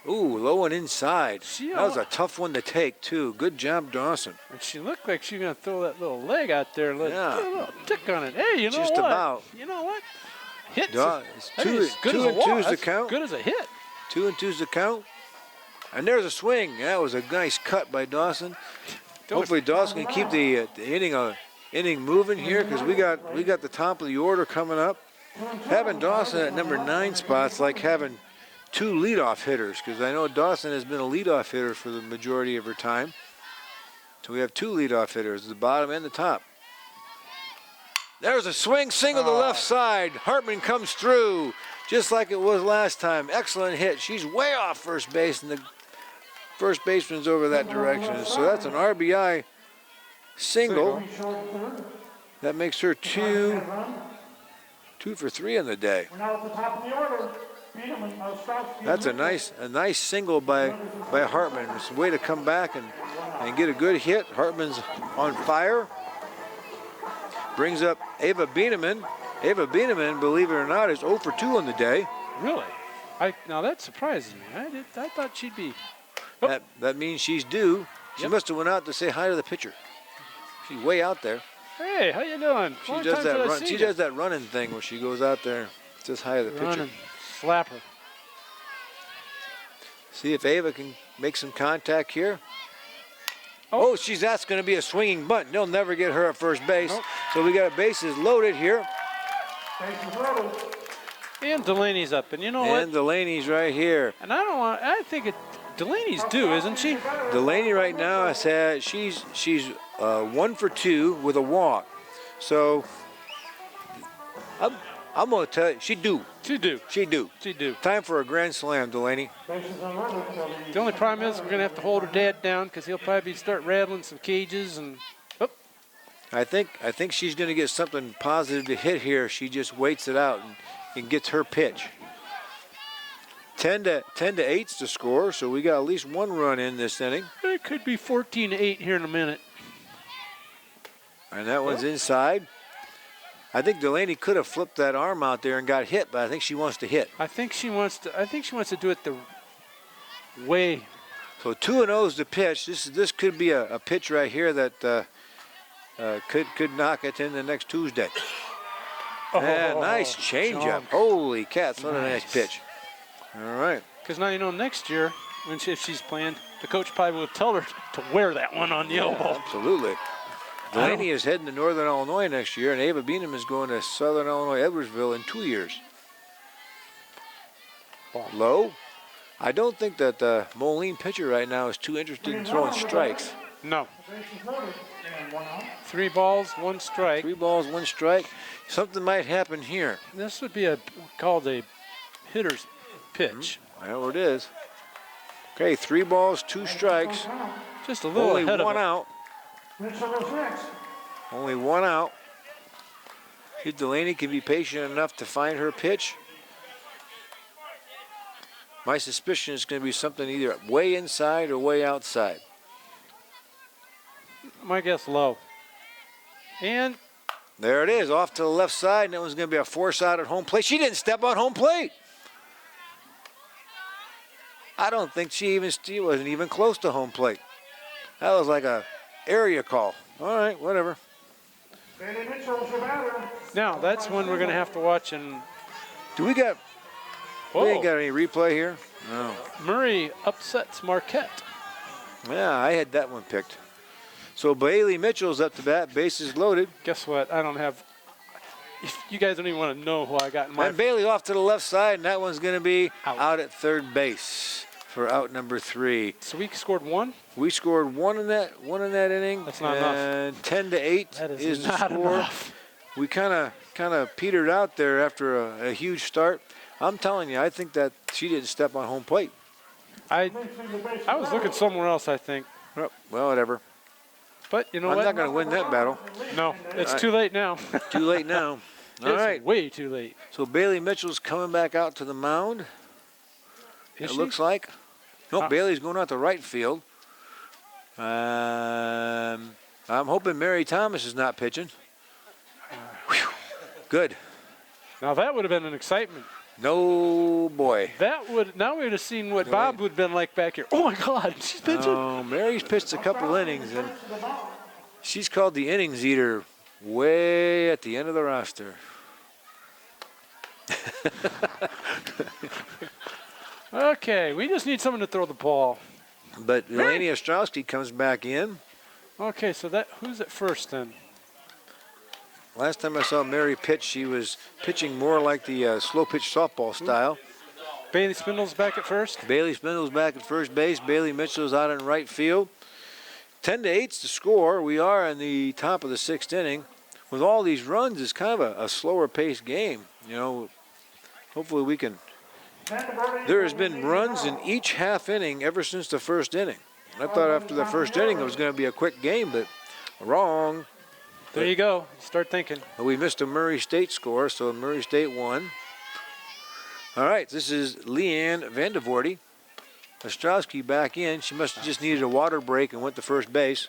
Ooh, low and inside. That was a tough one to take, too. Good job, Dawson. And she looked like she was going to throw that little leg out there. Put a little tick on it. Hey, you know Just what? about. You know what? Hits. Two and two's the count. Good as a hit. 2 and 2's the count. And there's a swing. That was a nice cut by Dawson. Hopefully Dawson can keep the inning moving here because we got the top of the order coming up. Having Dawson at number 9 spot's like having 2 leadoff hitters because I know Dawson has been a leadoff hitter for the majority of her time. So we have 2 leadoff hitters, the bottom and the top. There's a swing, single to the left side. Hartman comes through just like it was last time. Excellent hit. She's way off first base, and the first baseman's over that direction. So that's an RBI single. That makes her 2 for 3 on the day. We're now at the top of the order. That's a nice single by Hartman. It's a way to come back and get a good hit. Hartman's on fire. Brings up Ava Bieneman. Ava Bieneman, believe it or not, is 0 for 2 on the day. Really? Now that surprises me. I thought she'd be. That means she's due. She must have went out to say hi to the pitcher. She's way out there. Hey, how you doing? She does that run. She does that running thing where she goes out there and says hi to the pitcher. And slap her. See if Ava can make some contact here. Oh, that's going to be a swinging bunt. They'll never get her at first base. Nope. So we got bases loaded here. Bases loaded. And Delaney's up, and you know And what? Delaney's right here. And I think Delaney's due, isn't she? Delaney right now has had, she's 1 for 2 with a walk. So I'm going to tell you, she do. She do. She do. She do. Time for a grand slam, Delaney. Bases unloaded, so The only problem is we're going to have to hold her dad down because he'll probably start rattling some cages and. Oh, I think she's going to get something positive to hit here. She just waits it out and gets her pitch. 10 to 8's the score, so we got at least one run in this inning. it could be 14-8 here in a minute. And that one's inside. I think Delaney could have flipped that arm out there and got hit, but I think she wants to hit. I think she wants to do it the way. So 2-0 is the pitch. This could be a pitch right here that could knock it in the next Tuesday. Nice changeup. jump. Holy cats, what a nice pitch. All right. Because now you know next year, if she's playing, the coach probably will tell her to wear that one on the elbow. Absolutely. Delaney is heading to Northern Illinois next year, and Ava Beenham is going to Southern Illinois, Edwardsville in 2 years. Ball. Low. I don't think that the Moline pitcher right now is too interested in throwing strikes. No. bases loaded and 1 out. 3 balls, 1 strike. 3 balls, 1 strike. Something might happen here. This would be called a hitter's pitch. There it is. Okay, 3 balls, 2 strikes. Just a little Only ahead of one it. out. Mitchell is next. Only 1 out. If Delaney can be patient enough to find her pitch. My suspicion is going to be something either way inside or way outside. My guess low. And There it is, off to the left side, and it was going to be a force out at home plate. She didn't step on home plate. I don't think she wasn't even close to home plate. That was like a area call. All right, whatever. Bailey Mitchell is the batter. now that's one we're going to have to watch. And We ain't whoa, got any replay here? No. Murray upsets Marquette. Yeah, I had that one picked. So Bailey Mitchell's up to bat, bases loaded. Guess what? I don't have. You guys don't even want to know who I got in my. And Bailey off to the left side, and that one's going to be Out. out at third base for out number 3. So we scored 1. We scored one in that inning. That's not enough. And 10 to 8 That is is the not score. enough. We kind of petered out there after a huge start. I'm telling you, I think that she didn't step on home plate. I was looking somewhere else, I think. Oh, well, whatever. But you know I'm what? not going to win that battle. No, it's too late now. Too late now. All It's right. way too late. So Bailey Mitchell's coming back out to the mound. Is It she? looks like. No, Huh. Bailey's going out to right field. I'm hoping Mary Thomas is not pitching. Whew. Good. Now that would have been an excitement. No, boy. Now we would have seen what Bob would have been like back here. Oh my God, she's pitching. Oh, Mary's pitched a couple innings, and she's called the innings eater way at the end of the roster. Okay, we just need someone to throw the ball. But Eleni Ostrowski comes back in. Okay, so who's at first then? Last time I saw Mary pitch, she was pitching more like the slow pitch softball style. Bailey Spindle's back at first. Bailey Spindle's back at first base. Bailey Mitchell's out in right field. 10 to 8's the score. We are in the top of the 6th inning. With all these runs, it's kind of a slower paced game. You know, hopefully we can. There has been runs in each half inning ever since the first inning. I thought after the first inning it was going to be a quick game, but wrong. There you go. Start thinking. We missed a Murray State score, so Murray State won. All right, this is Leanne Vandevoorte. Ostrowski back in. She must have just needed a water break and went to first base.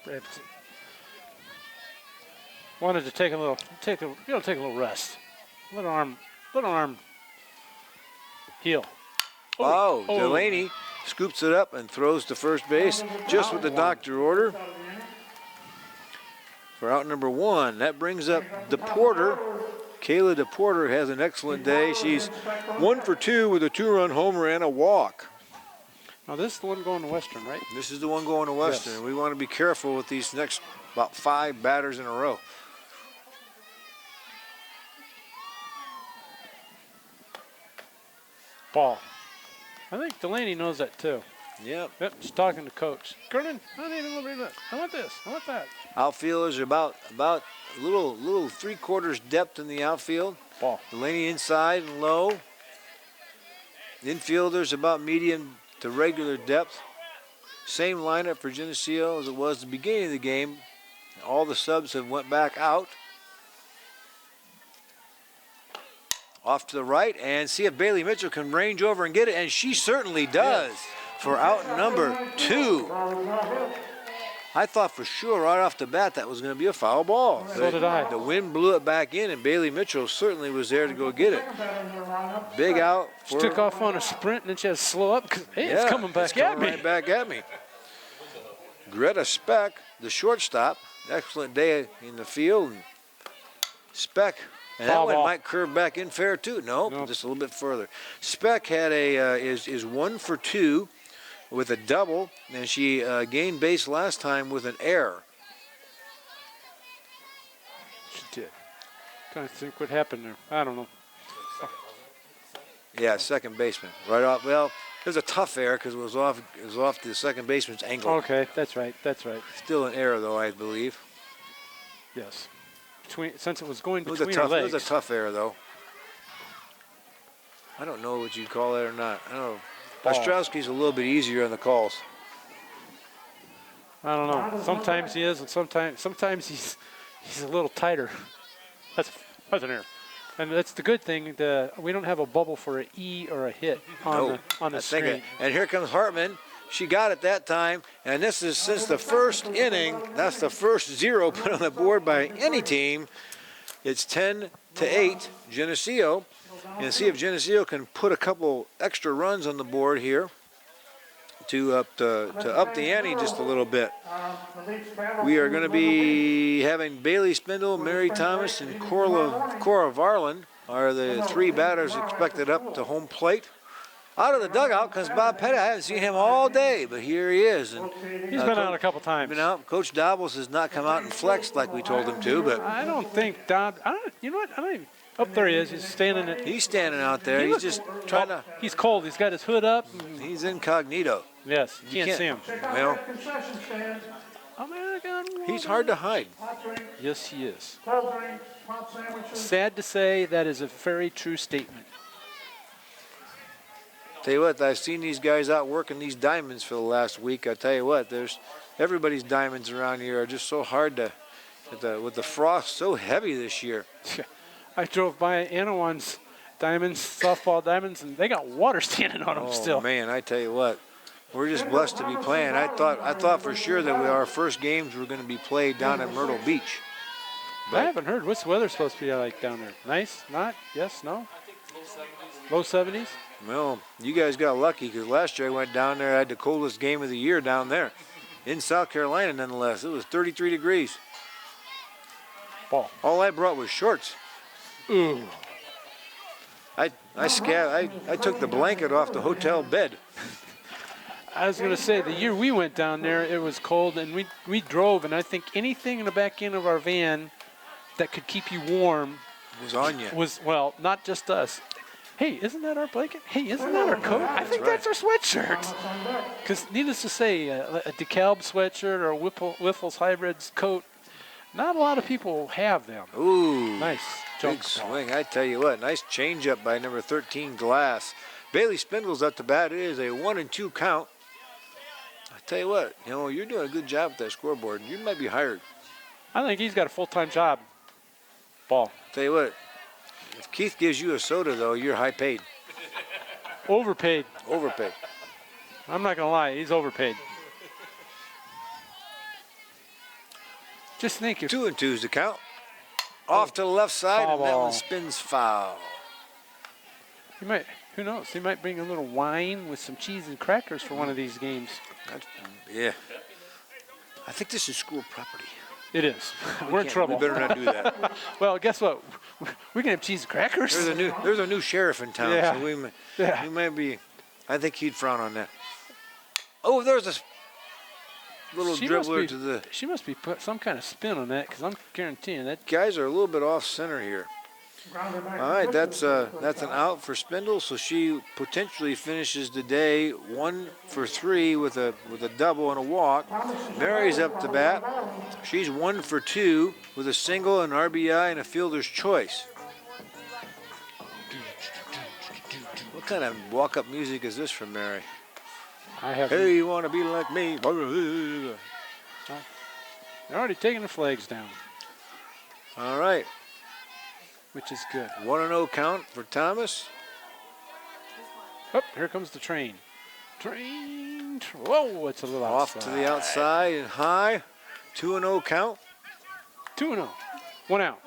Wanted to take a little rest. Little arm heal. Oh, Delaney scoops it up and throws to first base just with the doctor order for out number 1. That brings up DePorter. Kayla DePorter has an excellent day. She's 1 for 2 with a 2-run homer and a walk. Now this is the one going to Western, right? This is the one going to Western. Yes. We want to be careful with these next about 5 batters in a row. Ball. I think Delaney knows that too. Yep. Yep, she's talking to coach. Gordon, I need a little bit of that. I want this. I want that. Outfielders are about a little 3/4 depth in the outfield. Ball. Delaney inside and low. Infielders about medium to regular depth. Same lineup for Geneseo as it was at the beginning of the game. All the subs have went back out. Off to the right, and see if Bailey Mitchell can range over and get it, and she certainly does for out number 2. I thought for sure right off the bat that was going to be a foul ball. So did I. The wind blew it back in, and Bailey Mitchell certainly was there to go get it. Big out. She took off on a sprint, and then she had to slow up because, hey, it's coming back at me. Right back at me. Greta Speck, the shortstop, excellent day in the field. And Speck, and that Foul one ball. might curve back in fair too. Nope, just a little bit further. Speck had is 1 for 2 with a double, and she gained base last time with an error. She did. Trying to think what happened there. I don't know. Yeah, second baseman. Right off. Well, it was a tough error because it was off the second baseman's ankle. Okay, that's right. That's right. Still an error though, I believe. Yes. Since it was going It was between a her tough. It legs. was a tough error though. I don't know what you'd call that or not. I don't know. Ostrowski's a little bit easier on the calls. I don't know. Sometimes he is, and sometimes he's a little tighter. That's an error. And that's the good thing. We don't have a bubble for an E or a hit on the screen. And here comes Hartman. She got it that time, and this is since the first inning. That's the first 0 put on the board by any team. It's 10-8 Geneseo, and see if Geneseo can put a couple extra runs on the board here to up the ante just a little bit. We are going to be having Bailey Spindle, Mary Thomas, and Cora Varlin are the 3 batters expected up to home plate. Out of the dugout comes Bob Pettit. I haven't seen him all day, but here he is. And He's been out a couple times. been out. Coach Dobbles has not come out and flexed like we told him to, but I don't think you know what? I don't even. Up there he is. He's standing at. he's standing out there. He's just trying to. He's cold. He's got his hood up. He's incognito. Yes, you can't see him. Well, Concession stand, he's hard to hide. hot drink, Yes, he is. cold drinks, hot sandwiches. Sad to say, that is a very true statement. Tell you what, I've seen these guys out working these diamonds for the last week. I tell you what, everybody's diamonds around here are just so hard to, with the frost so heavy this year. I drove by Anawan's diamonds, softball diamonds, and they got water standing on them Oh still. man, I tell you what, we're just blessed to be playing. I thought for sure that our first games were going to be played down at Myrtle Beach. I haven't heard. What's the weather supposed to be like down there? Nice? Not? Yes? No? Low 70s? Well, you guys got lucky because last year I went down there. I had the coldest game of the year down there in South Carolina, nonetheless. It was 33 degrees. Ball. All I brought was shorts. Ooh. I took the blanket off the hotel bed. I was going to say, the year we went down there, it was cold, and we drove, and I think anything in the back end of our van that could keep you warm Was on you. was, well, not just us. Hey, isn't that our blanket? Hey, isn't that our coat? I think that's our sweatshirt. Because needless to say, a DeKalb sweatshirt or a Wiffles Hybrids coat, not a lot of people have them. Ooh. Nice Big jump swing. I tell you what, nice changeup by number 13 Glass. Bailey Spindle's up to bat. It is a 1-2 count. I tell you what, you're doing a good job with that scoreboard. You might be hired. I think he's got a full-time job. Ball. Tell you what, if Keith gives you a soda, though, you're high paid. Overpaid. Overpaid. I'm not going to lie, he's overpaid. Just think if 2-2's the count. Off to the left side, Foul and that ball. one spins foul. he might, who knows, he might bring a little wine with some cheese and crackers for one of these games. Yeah. I think this is school property. It is. We're in trouble. We better not do that. Well, guess what? We can have cheese and crackers. There's a new sheriff in town, Yeah. so we Yeah. might be. I think he'd frown on that. Oh, there's a little dribbler to the. She must be put some kind of spin on that, because I'm guaranteeing that. Guys are a little bit off center here. All right, that's an out for Spindle, so she potentially finishes the day 1 for 3 with a double and a walk. Mary's up to bat. She's 1 for 2 with a single, an RBI, and a fielder's choice. What kind of walk-up music is this from Mary? I have. Hey, you want to be like me? They're already taking the flags down, All right, which is good. 1-0 count for Thomas. Oh, here comes the train. Whoa, it's a little Off to the outside and high. 2-0 count. 2-0. 1 out.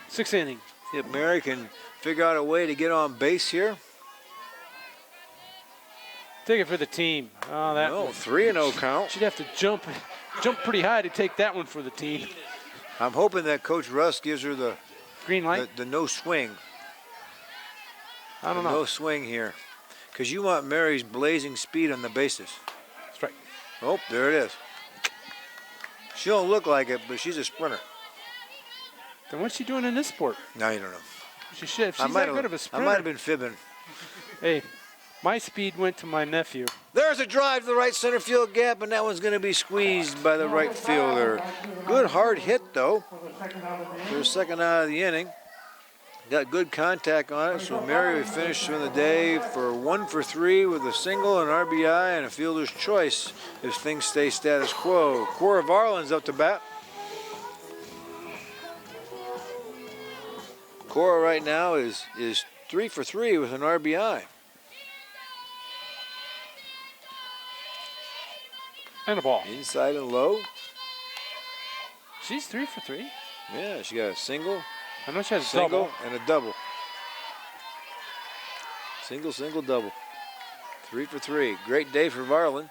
6th inning. If Mary can figure out a way to get on base here. Take it for the team. Oh, that. No, 3-0 count. She'd have to jump pretty high to take that one for the team. I'm hoping that Coach Russ gives her the Green light. the no swing. I don't know. No swing here. Because you want Mary's blazing speed on the bases. Strike. Oh, there it is. She don't look like it, but she's a sprinter. Then what's she doing in this sport? No, you don't know. She should. If I she's might that have- good of a I sprinter. might have been fibbing. Hey, my speed went to my nephew. There's a drive to the right center field gap, and that one's going to be squeezed by the right fielder. Good hard hit, though, for the second out of the inning. Got good contact on it, so Mary would finish from the day for 1 for 3 with a single, an RBI, and a fielder's choice if things stay status quo. Cora Varlin's up to bat. Cora right now is 3 for 3 with an RBI. And a ball. Inside and low. She's 3 for 3. Yeah, she got a single, I know she has a single, double. and a double. Single, double. 3 for 3. Great day for Varlin.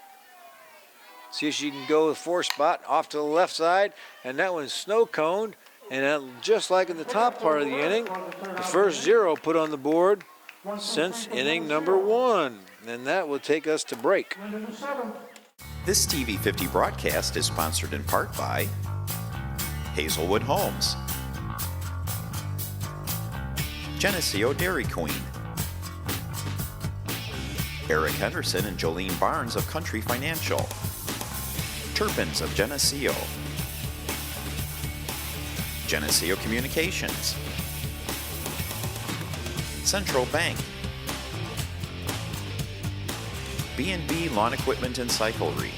See if she can go with 4 spot off to the left side, and that one's snow coned. And just like in the top part of the inning, the first 0 put on the board since inning number 1. And that will take us to break. This TV50 broadcast is sponsored in part by Hazelwood Homes, Geneseo Dairy Queen, Eric Henderson and Jolene Barnes of Country Financial, Turpins of Geneseo, Geneseo Communications, Central Bank, B&B Lawn Equipment and Cyclery,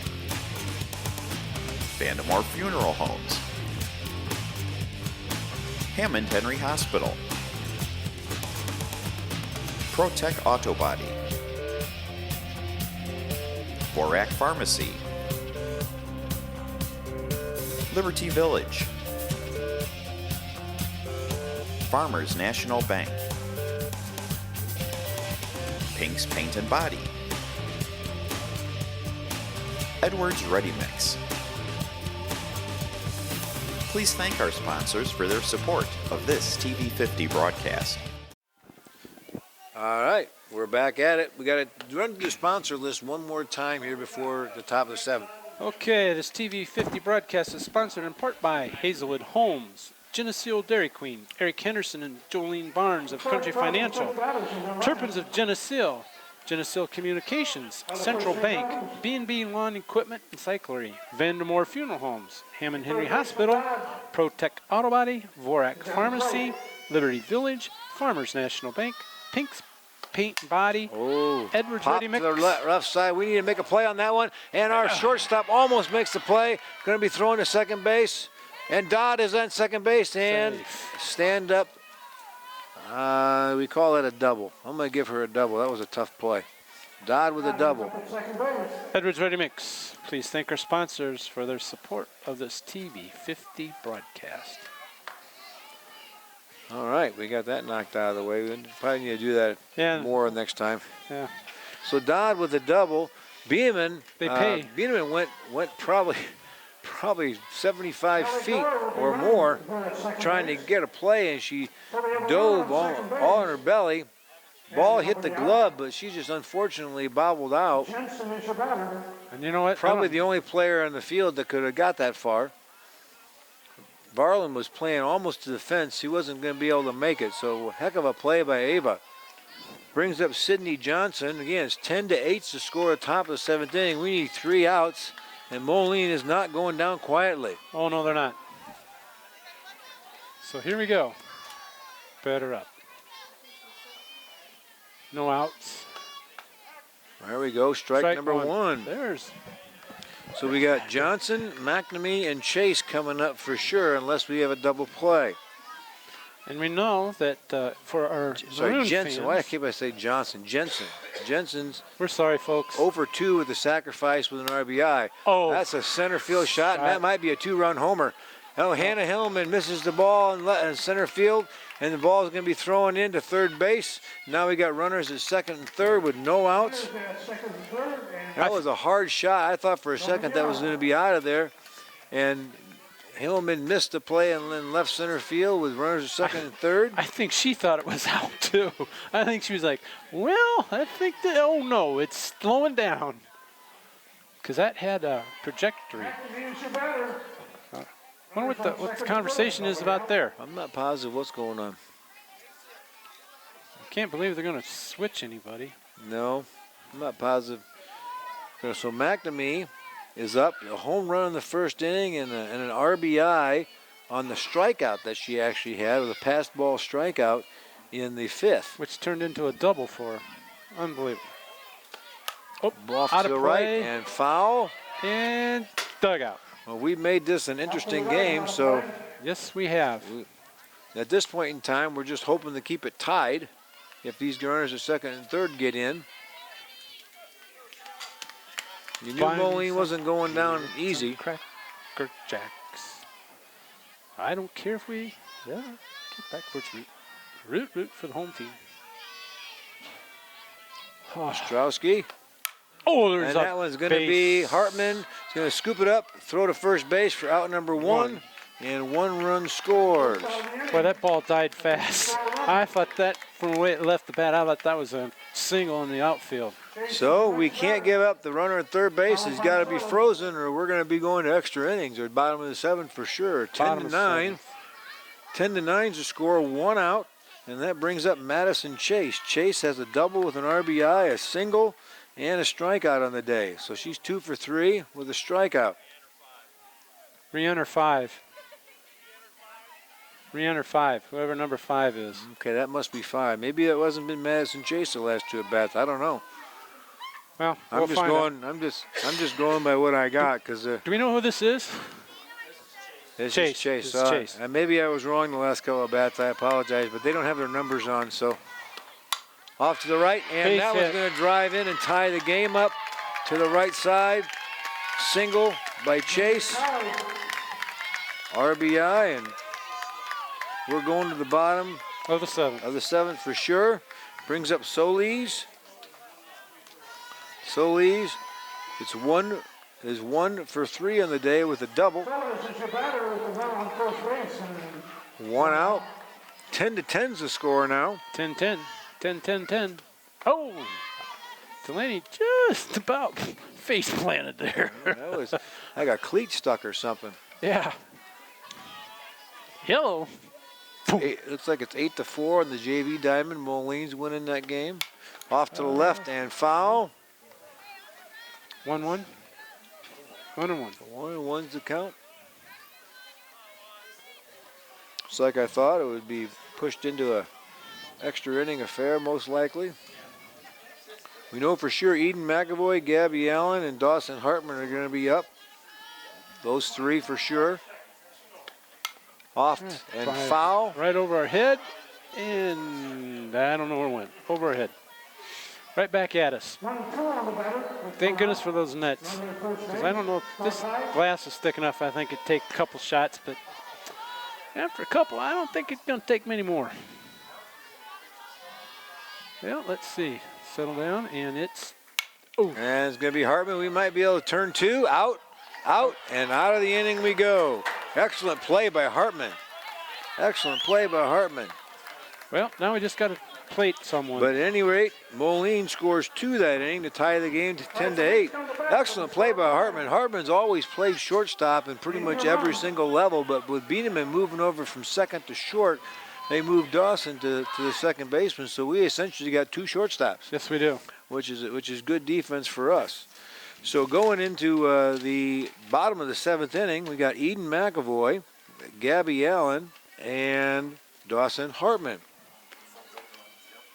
Vandemore Funeral Homes, Hammond Henry Hospital, ProTech Auto Body, Borac Pharmacy, Liberty Village, Farmers National Bank, Pink's Paint and Body, Edwards Ready Mix. Please thank our sponsors for their support of this TV50 broadcast. All right, we're back at it. We got to run the sponsor list one more time here before the top of the 7th. Okay, this TV50 broadcast is sponsored in part by Hazelwood Homes, Geneseo Dairy Queen, Eric Henderson and Jolene Barnes of Country Financial, Turpins of Geneseo, Geneseo Communications, Central Bank, B&B Lawn Equipment and Cyclery, Vandemore Funeral Homes, Hammond Henry Hospital, ProTech Auto Body, Vorak Pharmacy, Liberty Village, Farmers National Bank, Pink's Paint and Body, Edwards Pop Ready to Mix. the left side. We need to make a play on that one. And our shortstop almost makes the play. Going to be thrown to second base. And Dodd is on second base. And stand up. We call that a double. I'm going to give her a double. That was a tough play. Dodd with a double. Edwards Ready Mix. Please thank our sponsors for their support of this TV50 broadcast. All right, we got that knocked out of the way. We probably need to do that more next time. Yeah. So Dodd with a double. Beeman. They pay. Beeman went probably 75 feet or more trying to get a play, and she dove all on her belly. Ball hit the glove, but she just unfortunately bobbled out. And you know what? Probably the only player on the field that could have got that far. Barlin was playing almost to the fence. He wasn't going to be able to make it. So heck of a play by Ava. Brings up Sidney Johnson. Again, it's 10-8 to score at the top of the 7th inning. We need 3 outs, and Moline is not going down quietly. Oh, no, they're not. So here we go. Batter up. No outs. There we go. Strike number one. There's. So we got Johnson, McNamee, and Chase coming up for sure, unless we have a double play. And we know that for our Maroon Jensen. fans, Why can't I say Johnson? Jensen's we're sorry, folks. 0-for-2 with the sacrifice with an RBI. Oh, That's a center field shot, and that might be a 2-run homer. Oh, Hannah Hillman misses the ball in center field, and the ball is going to be thrown into third base. Now we got runners at second and third with no outs. That was a hard shot. I thought for a second that was going to be out of there, and Hillman missed the play and then left center field with runners at second and third. I think she thought it was out too. I think she was like, well, I think that, oh no, it's slowing down. Because that had a trajectory. I wonder what the conversation is about there. I'm not positive what's going on. I can't believe they're going to switch anybody. No, I'm not positive. So McNamee is up, a home run in the first inning and an RBI on the strikeout that she actually had, with a passed ball strikeout in the 5th. Which turned into a double for her. Unbelievable. Oh, off out to the of right play. and foul. And dugout. Well, we made this an interesting game, so Yes, we have. at this point in time, we're just hoping to keep it tied if these runners at second and third get in. You knew Moline wasn't going down easy. Cracker Jacks. I don't care if we get backwards root. Root for the home team. Ostrowski. Oh, there's And that one's going to be Hartman. He's going to scoop it up, throw to first base for out number one, and 1 run scores. Boy, that ball died fast. I thought that, from the way it left the bat, I thought that was a single in the outfield. So we can't give up the runner at third base. He's got to be frozen, or we're going to be going to extra innings, or bottom of the 7th for sure. 10-9. 10-9 is the score, 1 out, and that brings up Madison Chase. Chase has a double with an RBI, a single, and a strikeout on the day. So she's 2 for 3 with a strikeout. 3 under 5. 3 under 5, whoever number 5 is. Okay, that must be 5. Maybe it wasn't been Madison Chase the last 2 at bats. I don't know. Well, I'm just going by what I got, because do we know who this is? it's Chase. just Chase. It's Chase. And maybe I was wrong the last couple of bats. I apologize, but they don't have their numbers on. So off to the right, and Base that was hit. going to drive in and tie the game up to the right side. Single by Chase. RBI, and we're going to the bottom of the 7th. of the 7th for sure. Brings up Solis. Solis, it's 1 for 3 on the day with a double. 1 out. 10-10's the score now. 10-10. 10-10-10. Oh! Delaney just about face planted there. That was, I got cleat stuck or something. Yeah. Hello. Looks like it's 8-4 on the JV diamond. Moline's winning that game. Off to the left and foul. 1-1. 1-1. 1-1's the count. It's like I thought. It would be pushed into a extra inning affair, most likely. We know for sure Eden McAvoy, Gabby Allen, and Dawson Hartman are going to be up. Those 3 for sure. Off and foul. Right over our head. And I don't know where it went. Over our head. Right back at us. Thank goodness for those nets. Because I don't know if this glass is thick enough. I think it'd take a couple shots, but after a couple, I don't think it's going to take many more. Well, let's see. Settle down, and it's... Oh. And it's going to be Hartman. We might be able to turn 2. Out, and out of the inning we go. Excellent play by Hartman. Excellent play by Hartman. Well, now we just got to plate someone. But at any rate, Moline scores 2 that inning to tie the game to 10-8. Excellent play by Hartman. Hartman's always played shortstop in pretty much every single level, but with Bieneman moving over from second to short, they moved Dawson to the second baseman, so we essentially got 2 shortstops. Yes, we do. Which is good defense for us. So going into the bottom of the 7th inning, we got Eden McAvoy, Gabby Allen, and Dawson Hartman.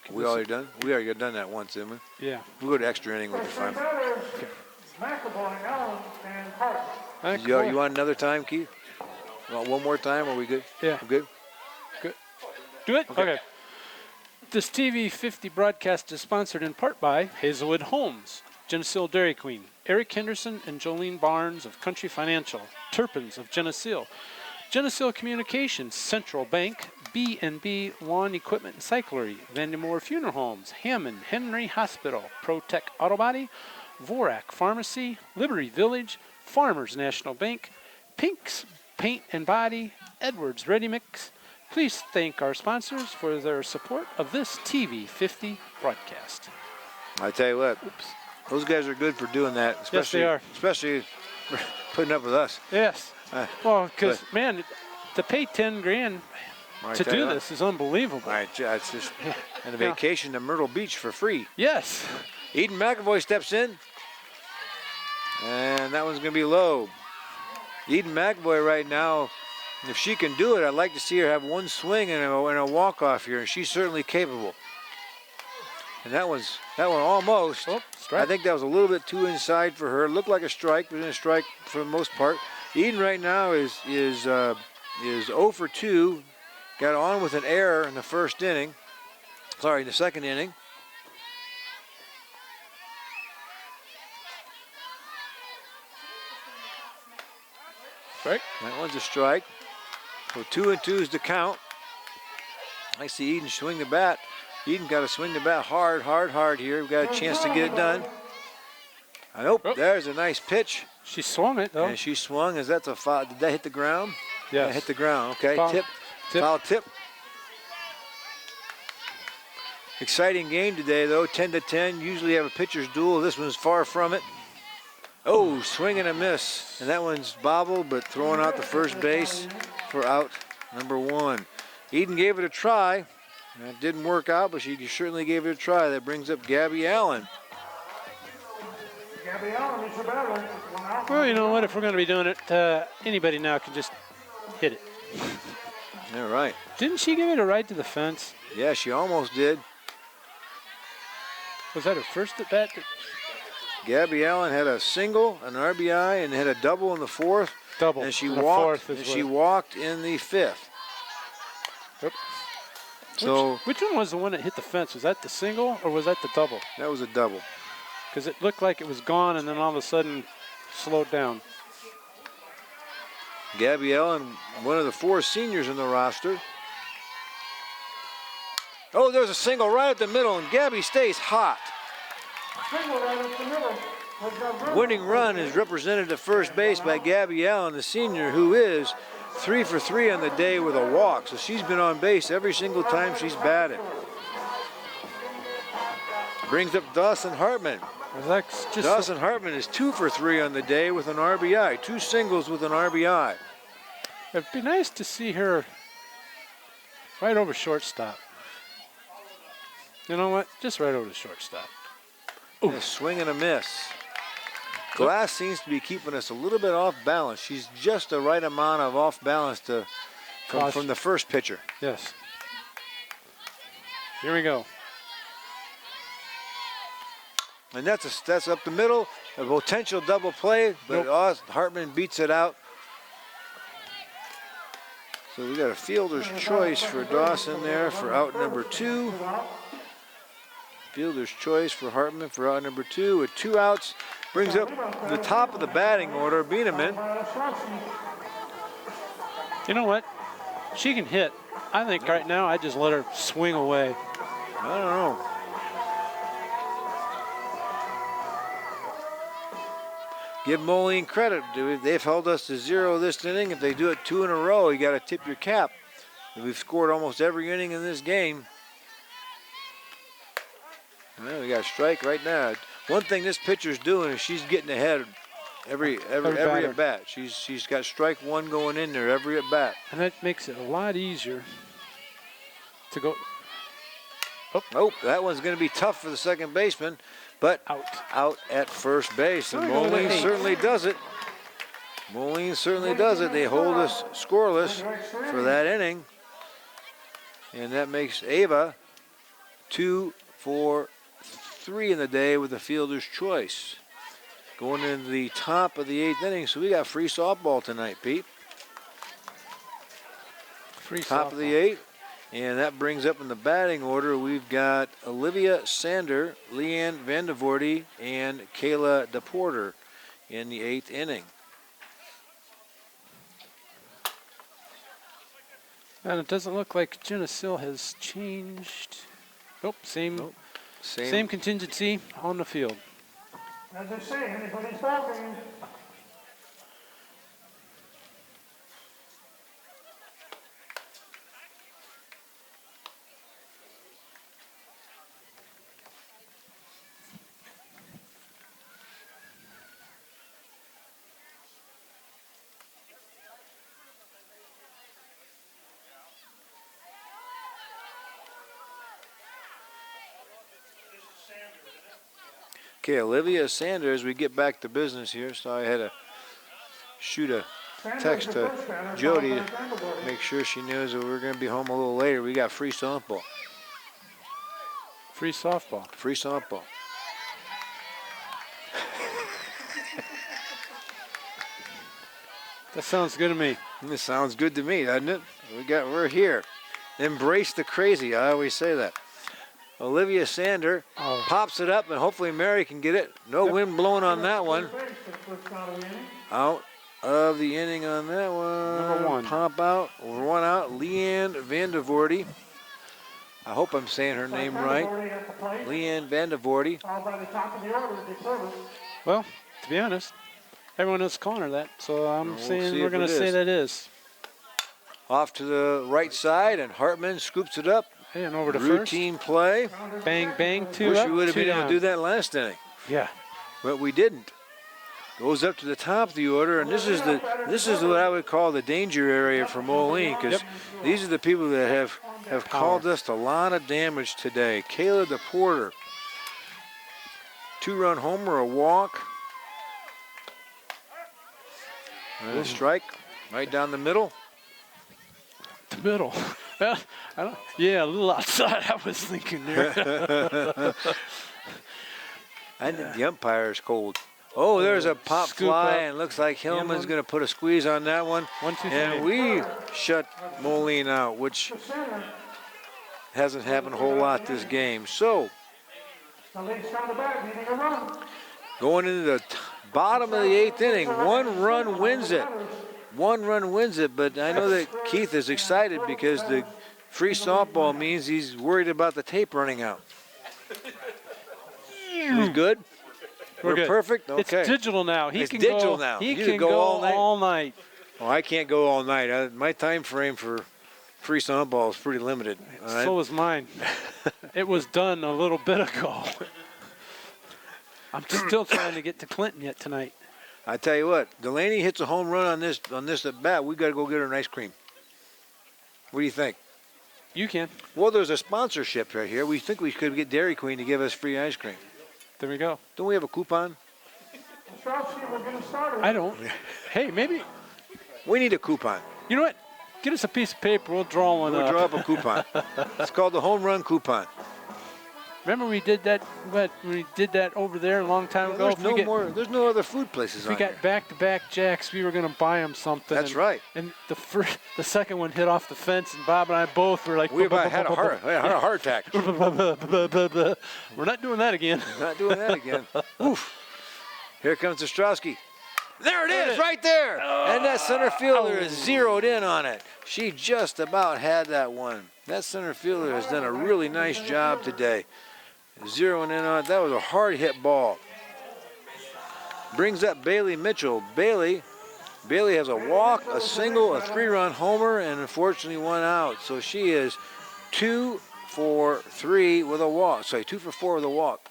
We already done that once, didn't we? Yeah. We'll go to extra inning with the fun. McAvoy, Allen, and Hartman. You want another time, Keith? You want one more time? Are we good? Yeah. We're good? Do it? Okay. This TV 50 broadcast is sponsored in part by Hazelwood Homes, Geneseo Dairy Queen, Eric Henderson and Jolene Barnes of Country Financial, Turpins of Geneseo, Geneseo Communications, Central Bank, B&B Lawn Equipment and Cyclery, Vandemore Funeral Homes, Hammond Henry Hospital, ProTech Auto Body, Vorak Pharmacy, Liberty Village, Farmers National Bank, Pink's Paint and Body, Edwards Ready Mix. Please thank our sponsors for their support of this TV 50 broadcast. I tell you what, those guys are good for doing that. Especially, Yes, they are. Especially putting up with us. Yes. Well, because, man, to pay 10 grand to do this is unbelievable. All right, it's just and a vacation to Myrtle Beach for free. Yes. Eden McAvoy steps in, and that one's going to be low. Eden McAvoy right now, if she can do it, I'd like to see her have one swing and a walk-off here, and she's certainly capable. And that one almost. Oh, strike. I think that was a little bit too inside for her. It looked like a strike, but in a strike for the most part. Eden right now is 0 for 2. Got on with an error in the first inning. Sorry, in the second inning. Strike. That one's a strike. So 2 and 2 is the count. I see Eden swing the bat. Eden got to swing the bat hard here. We've got a chance to get it done. There's a nice pitch. She swung it, though. And she swung. That's a foul. Did that hit the ground? Yes. That hit the ground. Okay. Foul. Tip. Foul tip. Exciting game today, though. 10-10. Usually have a pitcher's duel. This one's far from it. Oh, swing and a miss. And that one's bobbled, but throwing out the first base for out number 1. Eden gave it a try. That didn't work out, but she certainly gave it a try. That brings up Gabby Allen. Gabby Allen is the batter. Well, you know what? If we're going to be doing it, anybody now can just hit it. All right. Didn't she give it a right to the fence? Yeah, she almost did. Was that her first at bat? Gabby Allen had a single, an RBI, and had a double in the 4th. Double. And she in the walked. fourth And she walked in the 5th. Yep. So which one was the one that hit the fence? Was that the single or was that the double? that was a double. Because it looked like it was gone and then all of a sudden slowed down. Gabby Allen, one of the 4 seniors in the roster. Oh, there's a single right at the middle, and Gabby stays hot. Single right up the middle. Winning run is represented at first base by Gabby Allen, the senior, who is 3 for 3 on the day with a walk. So she's been on base every single time she's batted. Brings up Dawson Hartman. Dawson Hartman is 2 for 3 on the day with an RBI. 2 singles with an RBI. It'd be nice to see her right over shortstop. You know what? Just right over the shortstop. A swing and a miss. Glass seems to be keeping us a little bit off balance. She's just the right amount of off balance from the first pitcher. Yes. Here we go. And that's up the middle, a potential double play, but Hartman beats it out. So we got a fielder's choice for Dawson there for out number 2. Fielder's choice for Hartman for out number 2 with 2 outs. Brings up the top of the batting order, Bieneman. You know what? She can hit. I think right now I just let her swing away. I don't know. Give Moline credit. They've held us to 0 this inning. If they do it 2 in a row, you got to tip your cap. We've scored almost every inning in this game. Well, we got a strike right now. One thing this pitcher's doing is she's getting ahead every batter. at bat. She's got strike one going in there every at bat. And that makes it a lot easier to go Nope, that one's going to be tough for the second baseman, but out at first base. And Moline certainly does it. Moline certainly does it. They hold us scoreless for that inning. And that makes Ava 2 for 3 in the day with the fielder's choice. Going into the top of the 8th inning, so we got free softball tonight, Pete. free Top of the 8th. And that brings up in the batting order, we've got Olivia Sander, Leanne Vandevoorte, and Kayla DePorter in the 8th inning. And it doesn't look like Geneseo has changed. Nope, same contingency on the field. As I say, anybody's ball game. Okay, Olivia Sanders, we get back to business here, so I had to shoot a text to Jody to make sure she knows that we're going to be home a little later. We got free softball. Free softball. Free softball. That sounds good to me. This sounds good to me, doesn't it? We're here. Embrace the crazy. I always say that. Olivia Sander pops it up, and hopefully Mary can get it. No wind blowing on that one. Out of the inning on that one. Number 1. Pop out. One out. Leanne Vandevoorte. I hope I'm saying her name right. Leanne Vandevoorte. Well, to be honest, everyone else calling her that, so I'm saying see we're if going to it say is. that is. Off to the right side, and Hartman scoops it up. Hey, and over to Routine play. first. Bang, bang, 2 Wish up, we would have 2 been able down. to do that last inning, Yeah. but we didn't. Goes up to the top of the order, and this is what I would call the danger area for Moline, because these are the people that have caused us a lot of damage today. Kayla DePorter, 2-run homer, a walk, and a strike right down the middle. The middle. Well, yeah, a little outside, I was thinking there. I think the umpire is cold. Oh, there's a pop Scoop fly, up. and looks like Hillman's going to put a squeeze on that one. 1, 2, 3. And we shut Moline out, which hasn't happened a whole lot this game. So, going into the bottom of the 8th inning, 1 run wins it. 1 run wins it, but I know that Keith is excited because the free softball means he's worried about the tape running out. He's good? We're good. perfect? Okay. It's digital now. He It's can digital go, now. He You can go all night. Oh, I can't go all night. My time frame for free softball is pretty limited. All right? So is mine. It was done a little bit ago. I'm still trying to get to Clinton yet tonight. I tell you what, Delaney hits a home run on this at bat. We got to go get her an ice cream. What do you think? You can. Well, there's a sponsorship right here. We think we could get Dairy Queen to give us free ice cream. There we go. Don't we have a coupon? I don't. Hey, maybe. We need a coupon. You know what? Get us a piece of paper. We'll draw one We'll up. draw up a coupon. It's called the home run coupon. Remember we did that? We did that over there a long time ago. There's no other food places If we on here. got back-to-back jacks, we were going to buy them something. That's and, right. And the second one hit off the fence, and Bob and I both were like, We about had a heart attack. We're not doing that again. Not doing that again. Oof. Here comes Ostrowski. There it is, right there. And that center fielder is zeroed in on it. She just about had that one. That center fielder has done a really nice job today. Zeroing in on it. That was a hard hit ball. Brings up Bailey Mitchell. Bailey has a walk, a single, a 3-run homer, and unfortunately 1 out. So she is 2 for 3 with a walk. Sorry, 2 for 4 with a walk.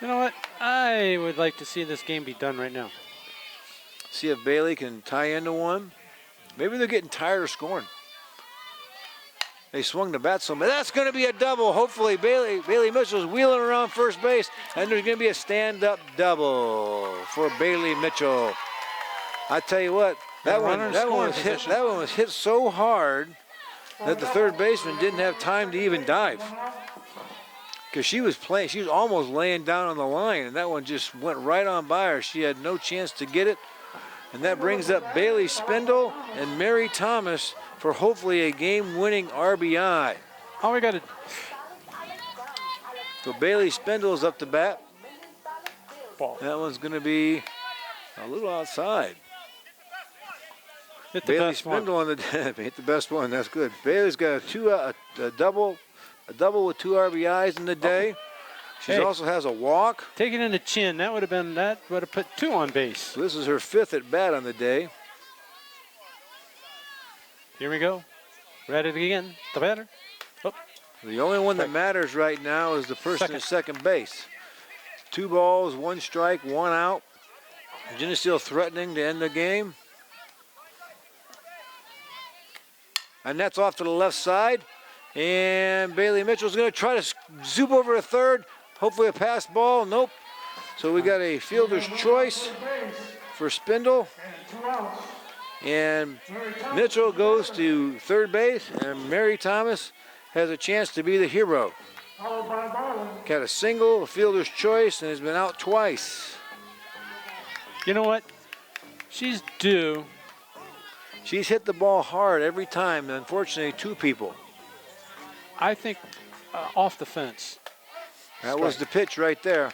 You know what? I would like to see this game be done right now. See if Bailey can tie into one. Maybe they're getting tired of scoring. They swung the bat so much. That's going to be a double. Hopefully, Bailey Mitchell's wheeling around first base, and there's going to be a stand-up double for Bailey Mitchell. I tell you what, that one was hit so hard that the third baseman didn't have time to even dive. Because she was almost laying down on the line, and that one just went right on by her. She had no chance to get it. And that brings up Bailey Spindle and Mary Thomas for hopefully a game-winning RBI. All we got to... So Bailey Spindle's up to bat. Ball. That one's going to be a little outside. Hit the Bailey best one. Spindle on the hit the best one. That's good. Bailey's got a double with 2 RBIs in the day. She also has a walk. Take it in the chin. That would have put 2 on base. So this is her 5th at bat on the day. Here we go. We're at it again. The batter. Oh. The only one that matters right now is the person at second base. 2 balls, 1 strike, 1 out. Geneseo threatening to end the game. And that's off to the left side. And Bailey Mitchell's going to try to zoom over to third. Hopefully a pass ball. Nope. So we got a fielder's choice for Spindle. And Mitchell goes to third base, and Mary Thomas has a chance to be the hero. Got a single, a fielder's choice, and has been out twice. You know what? She's due. She's hit the ball hard every time. Unfortunately, 2 people. I think off the fence. That was the pitch right there.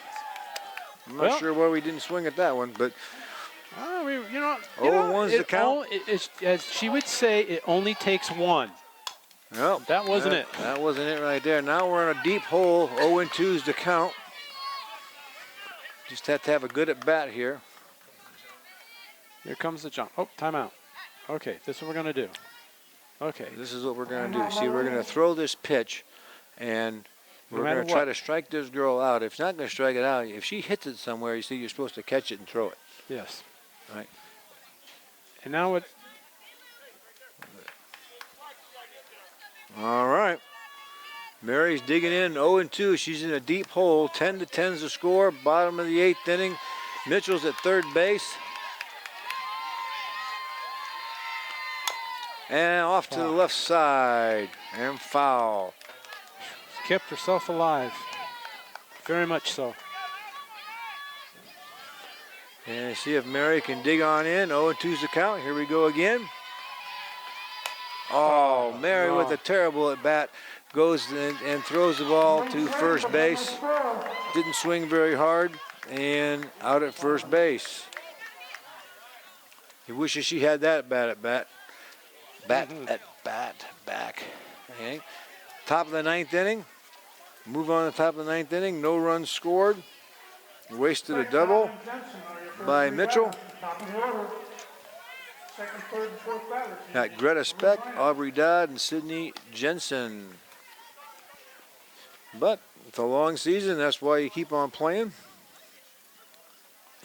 I'm not sure why we didn't swing at that one, but 0-1's the count. As she would say, it only takes 1. Nope. That wasn't it. That wasn't it right there. Now we're in a deep hole. 0-2's the count. Just have to have a good at bat here. Here comes the jump. Oh, timeout. Okay, this is what we're going to do. Okay. This is what we're going to do. See, we're going to throw this pitch, and we're going to try to strike this girl out. If she's not going to strike it out, if she hits it somewhere, you see, you're supposed to catch it and throw it. Yes. All right. And now what? All right. Mary's digging in 0-2. She's in a deep hole. 10-10's the score. Bottom of the 8th inning. Mitchell's at third base. And off to the left side. And foul. Kept herself alive. Very much so. And see if Mary can dig on in. 0-2's the count. Here we go again. Oh, Mary with a terrible at bat goes and throws the ball to first base. Didn't swing very hard and out at first base. He wishes she had that at bat. Back. Okay. Top of the 9th inning. Move on to the top of the 9th inning. No runs scored. Wasted a double by Mitchell. Second, third, and fourth batters. Got Greta Speck, Aubrey Dodd, and Sydney Jensen. But it's a long season. That's why you keep on playing.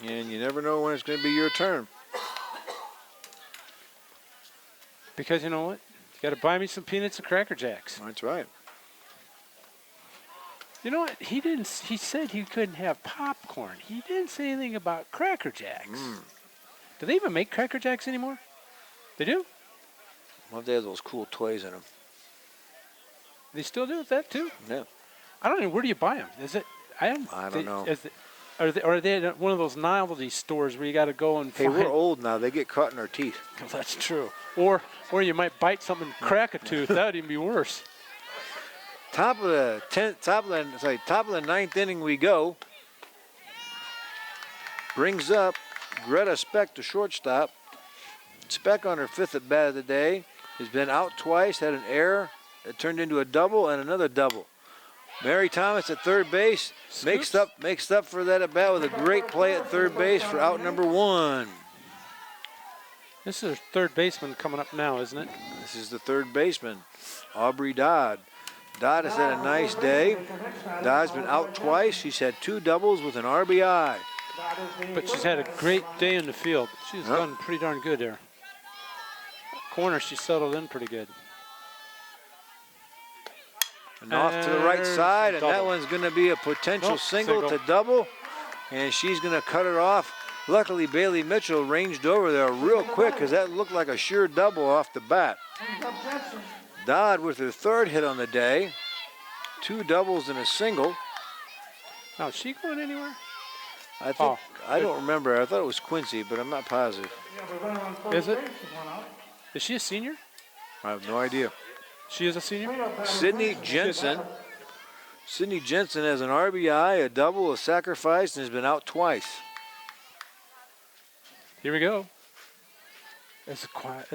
And you never know when it's going to be your turn. Because you know what? You got to buy me some peanuts and Cracker Jacks. That's right. You know what? He said he couldn't have popcorn. He didn't say anything about Cracker Jacks. Do they even make Cracker Jacks anymore? They do? Well, they have those cool toys in them. They still do that too? Yeah. I don't know. Where do you buy them? Is it? I don't know. Are they at one of those novelty stores where you got to go and Hey, find? we're old now. They get caught in our teeth. Well, that's true. Or you might bite something and crack a tooth. That would even be worse. Top of the 9th inning we go. Brings up Greta Speck to shortstop. Speck on her 5th at bat of the day. Has been out twice, had an error. It turned into a double and another double. Mary Thomas at third base makes up for that at bat with a great play at third base for out number 1. This is third baseman coming up now, isn't it? This is the third baseman, Aubrey Dodd. Dot has had a nice day. Dot's been out twice. She's had 2 doubles with an RBI. But she's had a great day in the field. She's done pretty darn good there. Corner, she settled in pretty good. And off to the right side, and that double. one's going to be a potential Nope, single single. to double. And she's going to cut it off. Luckily, Bailey Mitchell ranged over there real quick because that looked like a sure double off the bat. Dodd with her 3rd hit on the day. 2 doubles and a single. Now, is she going anywhere? I think I don't remember. I thought it was Quincy, but I'm not positive. Is it? Is she a senior? I have no idea. She is a senior? Sydney Jensen. Sydney Jensen has an RBI, a double, a sacrifice, and has been out twice. Here we go. Is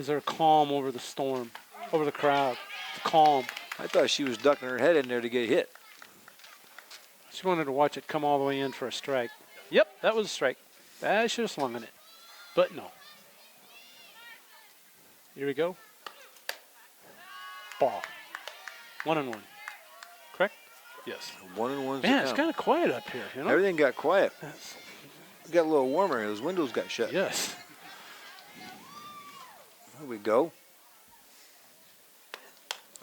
there a calm over the storm, over the crowd? It's calm. I thought she was ducking her head in there to get hit. She wanted to watch it come all the way in for a strike. Yep, that was a strike. I should have swung on it, but no. Here we go. Ball. 1-1. Correct? Yes. 1-1's Man, the it's count. kind of quiet up here, you know? Everything got quiet. Yes. It got a little warmer. Those windows got shut. Yes. There we go.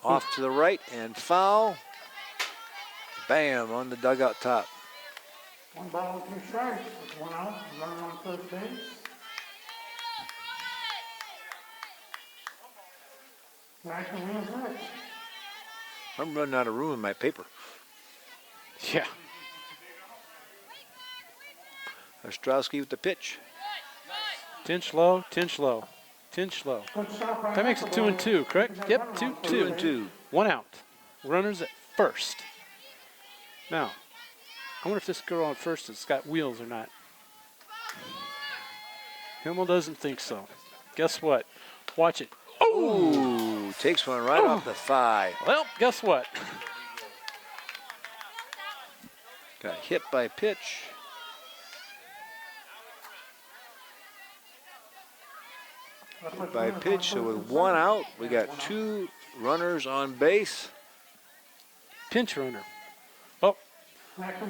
Off to the right and foul. Bam, on the dugout top. 1 ball, 2 strikes, with 1 out, runner on first base. National wins next. I'm running out of room in my paper. Yeah. Ostrowski with the pitch. Tinch low, tinch low, tinch low. Good stop right That makes it 2-2, correct? Yep, 2-2. 2-2. 1 out. Runners at first. Now, I wonder if this girl on first has got wheels or not. Himmel doesn't think so. Guess what? Watch it. Ooh, takes one right off the thigh. Well, guess what? Got hit by pitch. Hit by pitch, so with 1 out, we got 2 runners on base. Pinch runner. Oh,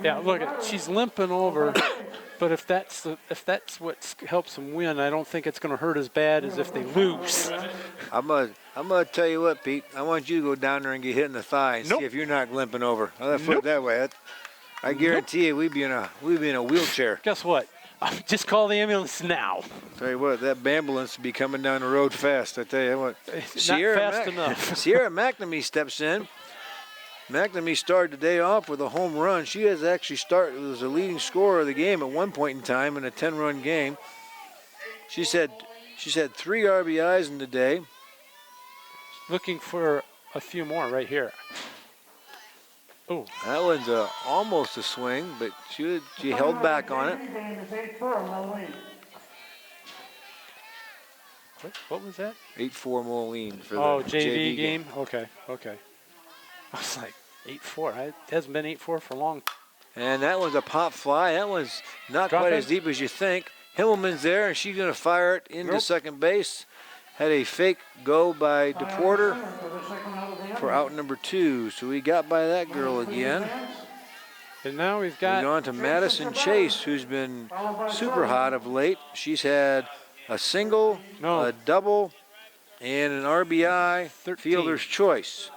yeah. Look at she's limping over, but if that's what helps them win, I don't think it's going to hurt as bad as if they lose. I'm gonna tell you what, Pete. I want you to go down there and get hit in the thigh and Nope. see if you're not limping over. I'll put it Nope. that way. I guarantee you, we'd be in a wheelchair. Guess what? Just call the ambulance now. Tell you what, that ambulance will be coming down the road fast. I tell you what. Not fast enough. Sierra McNamee steps in. McNamee started the day off with a home run. She has actually was the leading scorer of the game at one point in time in a 10-run game. She's had 3 RBIs in the day. Looking for a few more right here. Oh, That one's almost a swing, but she held back on it. Game is 8-4, Moline. what was that? 8-4 Moline for the JV game. Okay. I was like 8-4. It hasn't been 8-4 for long. And that one's a pop fly. That one's not Drop quite it. as deep as you think. Himmelman's there, and she's going to fire it into Nope. second base. Had a fake go by DePorter For the second out of the for out number 2. So we got by that girl again. And now we've We're got on to Madison Chase, who's been super hot of late. She's had a single, No. a double, and an RBI, 13. fielder's choice.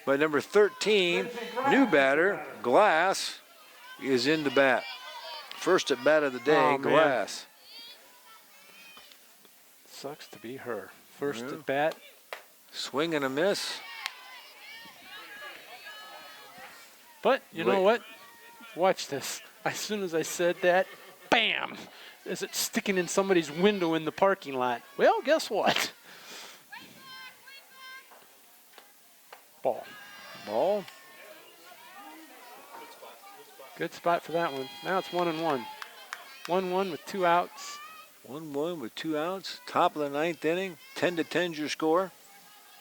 But number 13, new batter, Glass, is in the bat. First at bat of the day, Oh, man. Glass. sucks to be her. First Yeah. at bat. Swing and a miss. But you know Wait. what? Watch this. As soon as I said that, bam! Is it sticking in somebody's window in the parking lot? Well, guess what? Ball. Ball. Good spot for that one. Now it's 1-1. 1-1 with 2 outs. 1-1 with 2 outs. Top of the 9th inning. 10-10's your score.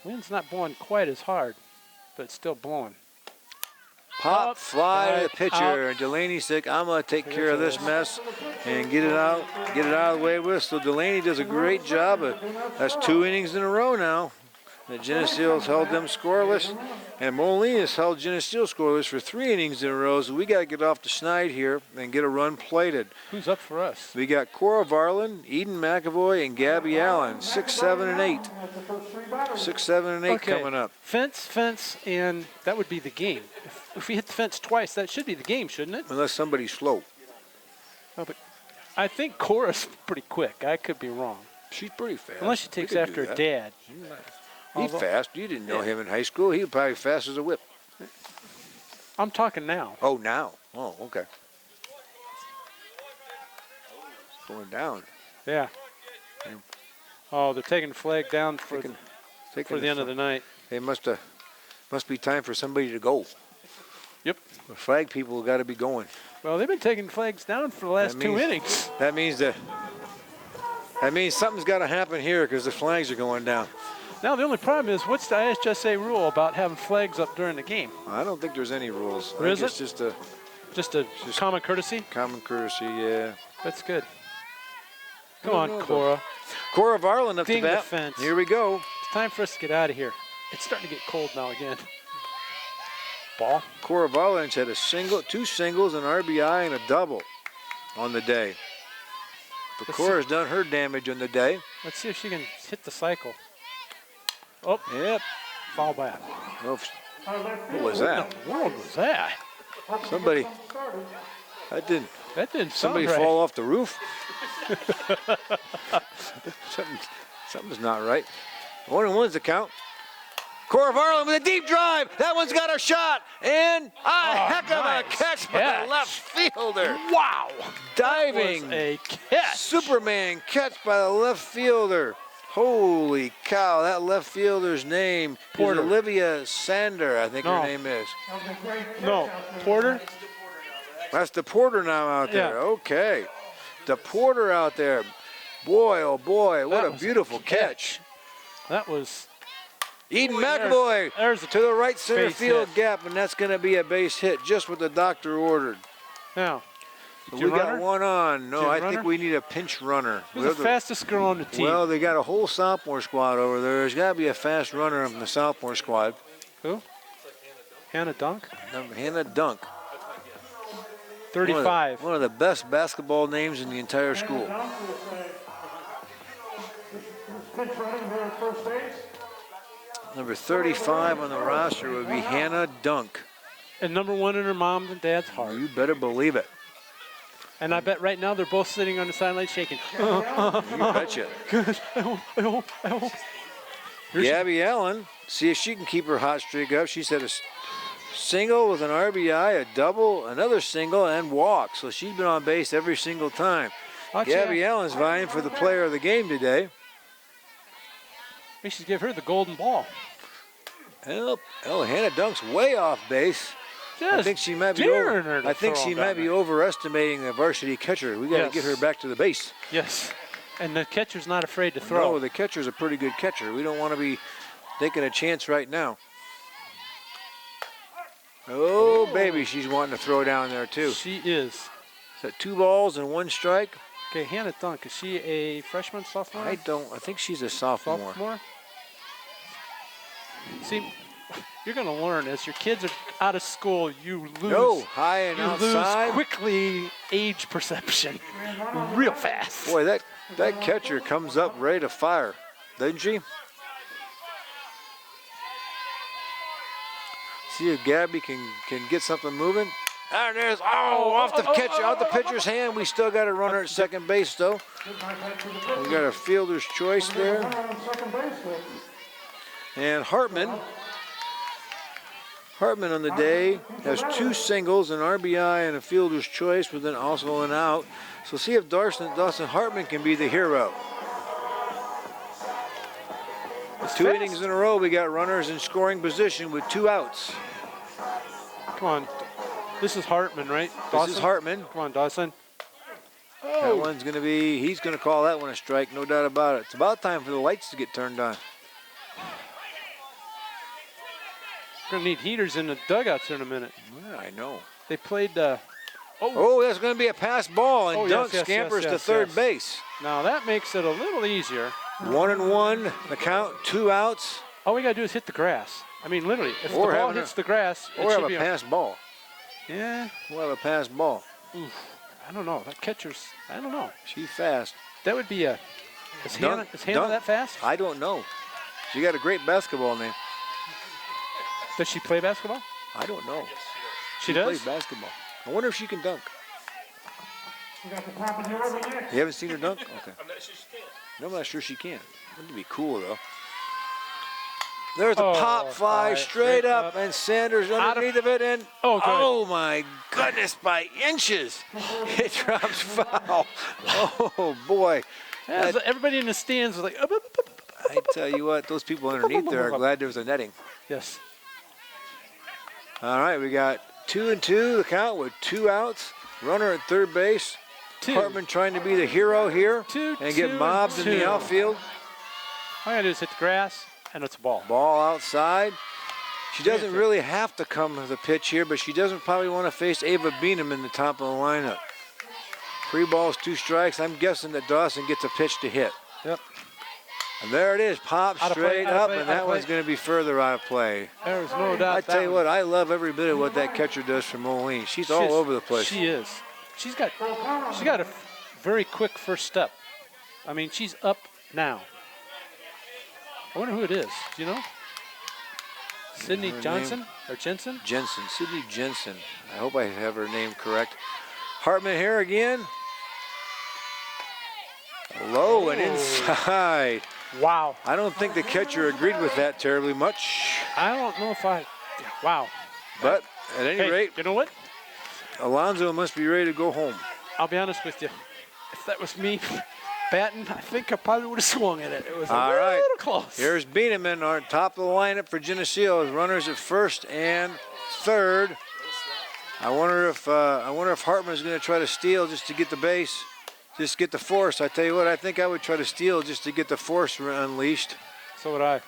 Wind's not blowing quite as hard, but it's still blowing. Pop Up, fly to the right, pitcher. And Delaney's like, I'm going to take care of this mess and get it out of the way with. So Delaney does a great job. That's 2 innings in a row now. Geneseo has held them scoreless, and Moline has held Geneseo scoreless for 3 innings in a row, so we got to get off the schneid here and get a run plated. Who's up for us? We got Cora Varlin, Eden McAvoy, and Gabby Allen, 6, 7, and 8. 6, 7, and 8 coming up. Fence, and that would be the game. If we hit the fence twice, that should be the game, shouldn't it? Unless somebody's slow. Oh, but I think Cora's pretty quick. I could be wrong. She's pretty fast. Unless she We takes could do after her that. dad. He's fast. You didn't know him in high school. He was probably fast as a whip. I'm talking now. Oh, now. Oh, okay. It's going down. Yeah. Yeah. Oh, they're taking the flag down for Taking the end of the night. It must be time for somebody to go. Yep. The flag people got to be going. Well, they've been taking flags down for the last That 2 means- innings. That means something's got to happen here because the flags are going down. Now, the only problem is, what's the ISJSA rule about having flags up during the game? I don't think there's any rules. There I think isn't? it's just a Just a common courtesy? common courtesy, yeah. That's good. Come don't on, know about- Cora. Cora Varlin up to Ding the bat. fence. Here we go. It's time for us to get out of here. It's starting to get cold now again. Ball. Cora Varlin had 2 singles, an RBI, and a double on the day. But Let's Cora's done her damage on the day. Let's see if she can hit the cycle. Oh, Yep. foul back. Oh, what was that? What was that? Somebody. That didn't. That didn't Somebody sound right. fall off the roof? Something's not right. 1-1's the count. Cora Varlin with a deep drive. That one's got a shot. And heck of nice a catch by catch. the left fielder. Wow. Diving. Was a catch. Superman catch by the left fielder. Holy cow, that left fielder's name Porter. is Olivia Sander, I think No. her name is. No, Porter. That's the Porter now out there. Yeah. Okay. The Porter out there. Boy, oh boy, what That a was beautiful catch. That was Eden Boy, McAvoy there's a to the right center base field hit. gap, and that's going to be a base hit, just what the doctor ordered. now. So Did you we got run her? one on. Did No, you I run think her? we need a pinch runner. Who's the fastest girl on the team? Well, they got a whole sophomore squad over there. There's got to be a fast runner from the sophomore squad. Who? Hannah Dunk. Hannah Dunk. 35. One of the best basketball names in the entire school. Pitch running here at first base. Number 35 on the roster would be Hannah Dunk. And number 1 in her mom and dad's heart. You better believe it. And I bet right now they're both sitting on the sideline shaking. You betcha. Gabby Allen, see if she can keep her hot streak up. She's had a single with an RBI, a double, another single, and walk. So she's been on base every single time. Gabby Allen's vying for the player of the game today. We should give her the golden ball. Oh, Hannah Dunk's way off base. I think she might be daring her to I think throw she down might be there. overestimating the varsity catcher. We got to Yes. get her back to the base. Yes. And the catcher's not afraid to throw. No, the catcher's a pretty good catcher. We don't want to be taking a chance right now. Oh, baby, she's wanting to throw down there too. She is. Is that 2 balls and 1 strike? Okay, Hannah Dunk, is she a freshman, sophomore? I think she's a sophomore. Sophomore? See, you're going to learn as your kids are out of school, you lose. No, high and you outside. lose quickly age perception, real fast. Boy, that catcher comes up ready to fire, doesn't she? See if Gabby can get something moving. And there's off the catcher, out the pitcher's hand. We still got a runner at second base though. We got a fielder's choice there. On second base there. And Hartman on the day has 2 singles, an RBI, and a fielder's choice, with also an out. So see if Dawson Hartman can be the hero. 2 innings in a row, we got runners in scoring position with 2 outs. Come on. This is Hartman, right? This is Hartman. Come on, Dawson. That one's going to be, he's going to call that one a strike, no doubt about it. It's about time for the lights to get turned on. We're going to need heaters in the dugouts here in a minute. Yeah, I know. They played, Oh, that's going to be a pass ball, and Oh, Dunk yes, scampers to yes, third yes. base. now that makes it a little easier. 1-1, the count, 2 outs. All we got to do is hit the grass. I mean, literally, if Or the ball have hits the grass, it Or should have be a pass ball. Yeah, We'll have a pass ball. I don't know. That catcher's, I don't know. She's fast. That would be a, is Hannah Dunk. that fast? I don't know. She got a great basketball name. Does she play basketball? I don't know. She Plays does? basketball. I wonder if she can dunk. We got the top of the order next. You haven't seen her dunk? Okay. No, I'm not sure she can. Wouldn't it be cool, though? There's a pop fly straight up, and Sanders underneath of it, and good. My goodness, by inches, it drops foul. Oh boy! Yeah, everybody in the stands was like, I tell you what, those people underneath there are glad there was a netting. yes. All right, we got 2-2 the count with 2 outs. Runner at third base. Hartman trying to be the hero here and get mobbed in the outfield. All I gotta do is hit the grass, and it's a ball. Ball outside. She doesn't really have to come to the pitch here, but she doesn't probably want to face Ava Beenham in the top of the lineup. 3 balls, 2 strikes. I'm guessing that Dawson gets a pitch to hit. Yep. And there it is, popped Out of straight play, out of up, play, and out that of one's play. going to be further out of play. There's no doubt. I tell you what, I love every bit of what that catcher does for Moline. She's all over the place. She is. She got a very quick first step. I mean, she's up now. I wonder who it is. Do you know? Sydney Her Johnson or Jensen? Jensen, Sydney Jensen. I hope I have her name correct. Hartman here again. Low and inside. Wow. I don't think the catcher agreed with that terribly much. I don't know if I. Wow. But at any rate, you know what? Alonzo must be ready to go home. I'll be honest with you. If that was me batting, I think I probably would have swung at it. It was a All little right. close. Here's Beeneman on top of the lineup for Geneseo. Runners at first and third. I wonder if Hartman's going to try to steal just to get the base, just get the force. I tell you what, I think I would try to steal just to get the force unleashed. So would I.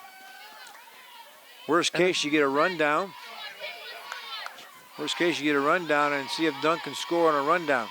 Worst case, you get a rundown. Worst case, you get a rundown and see if Dunk can score on a rundown.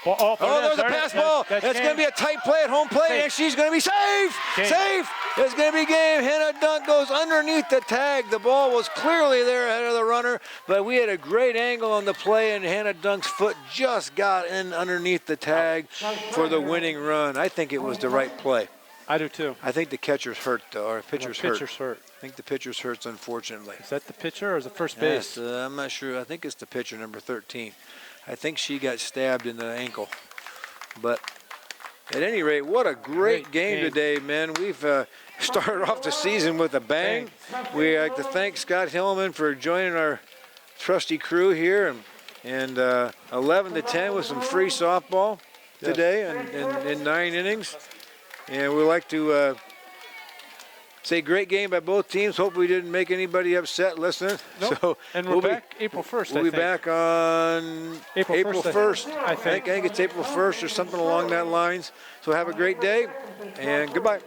Oh, there's a pass ball. It's going to be a tight play at home plate, and she's going to be safe. Safe. It's going to be game. Hannah Dunk goes underneath the tag. The ball was clearly there ahead of the runner, but we had a great angle on the play, and Hannah Dunk's foot just got in underneath the tag for the winning run. I think it was the right play. I do too. I think the catcher's hurt, though, or pitcher's hurt. Pitcher's hurt. I think the pitcher's hurts, unfortunately. Is that the pitcher or is it first base? Yes, I'm not sure. I think it's the pitcher, number 13. I think she got stabbed in the ankle. But at any rate, what a great game today, man. We've started off the season with a bang. We like to thank Scott Hillman for joining our trusty crew here. And 11-10 with some free softball today in 9 innings. And we'd like to say great game by both teams. Hope we didn't make anybody upset listening. Nope. So And we're back April 1st, We'll be back on April 1st. I think. I think it's April 1st or something along that lines. So have a great day, and goodbye.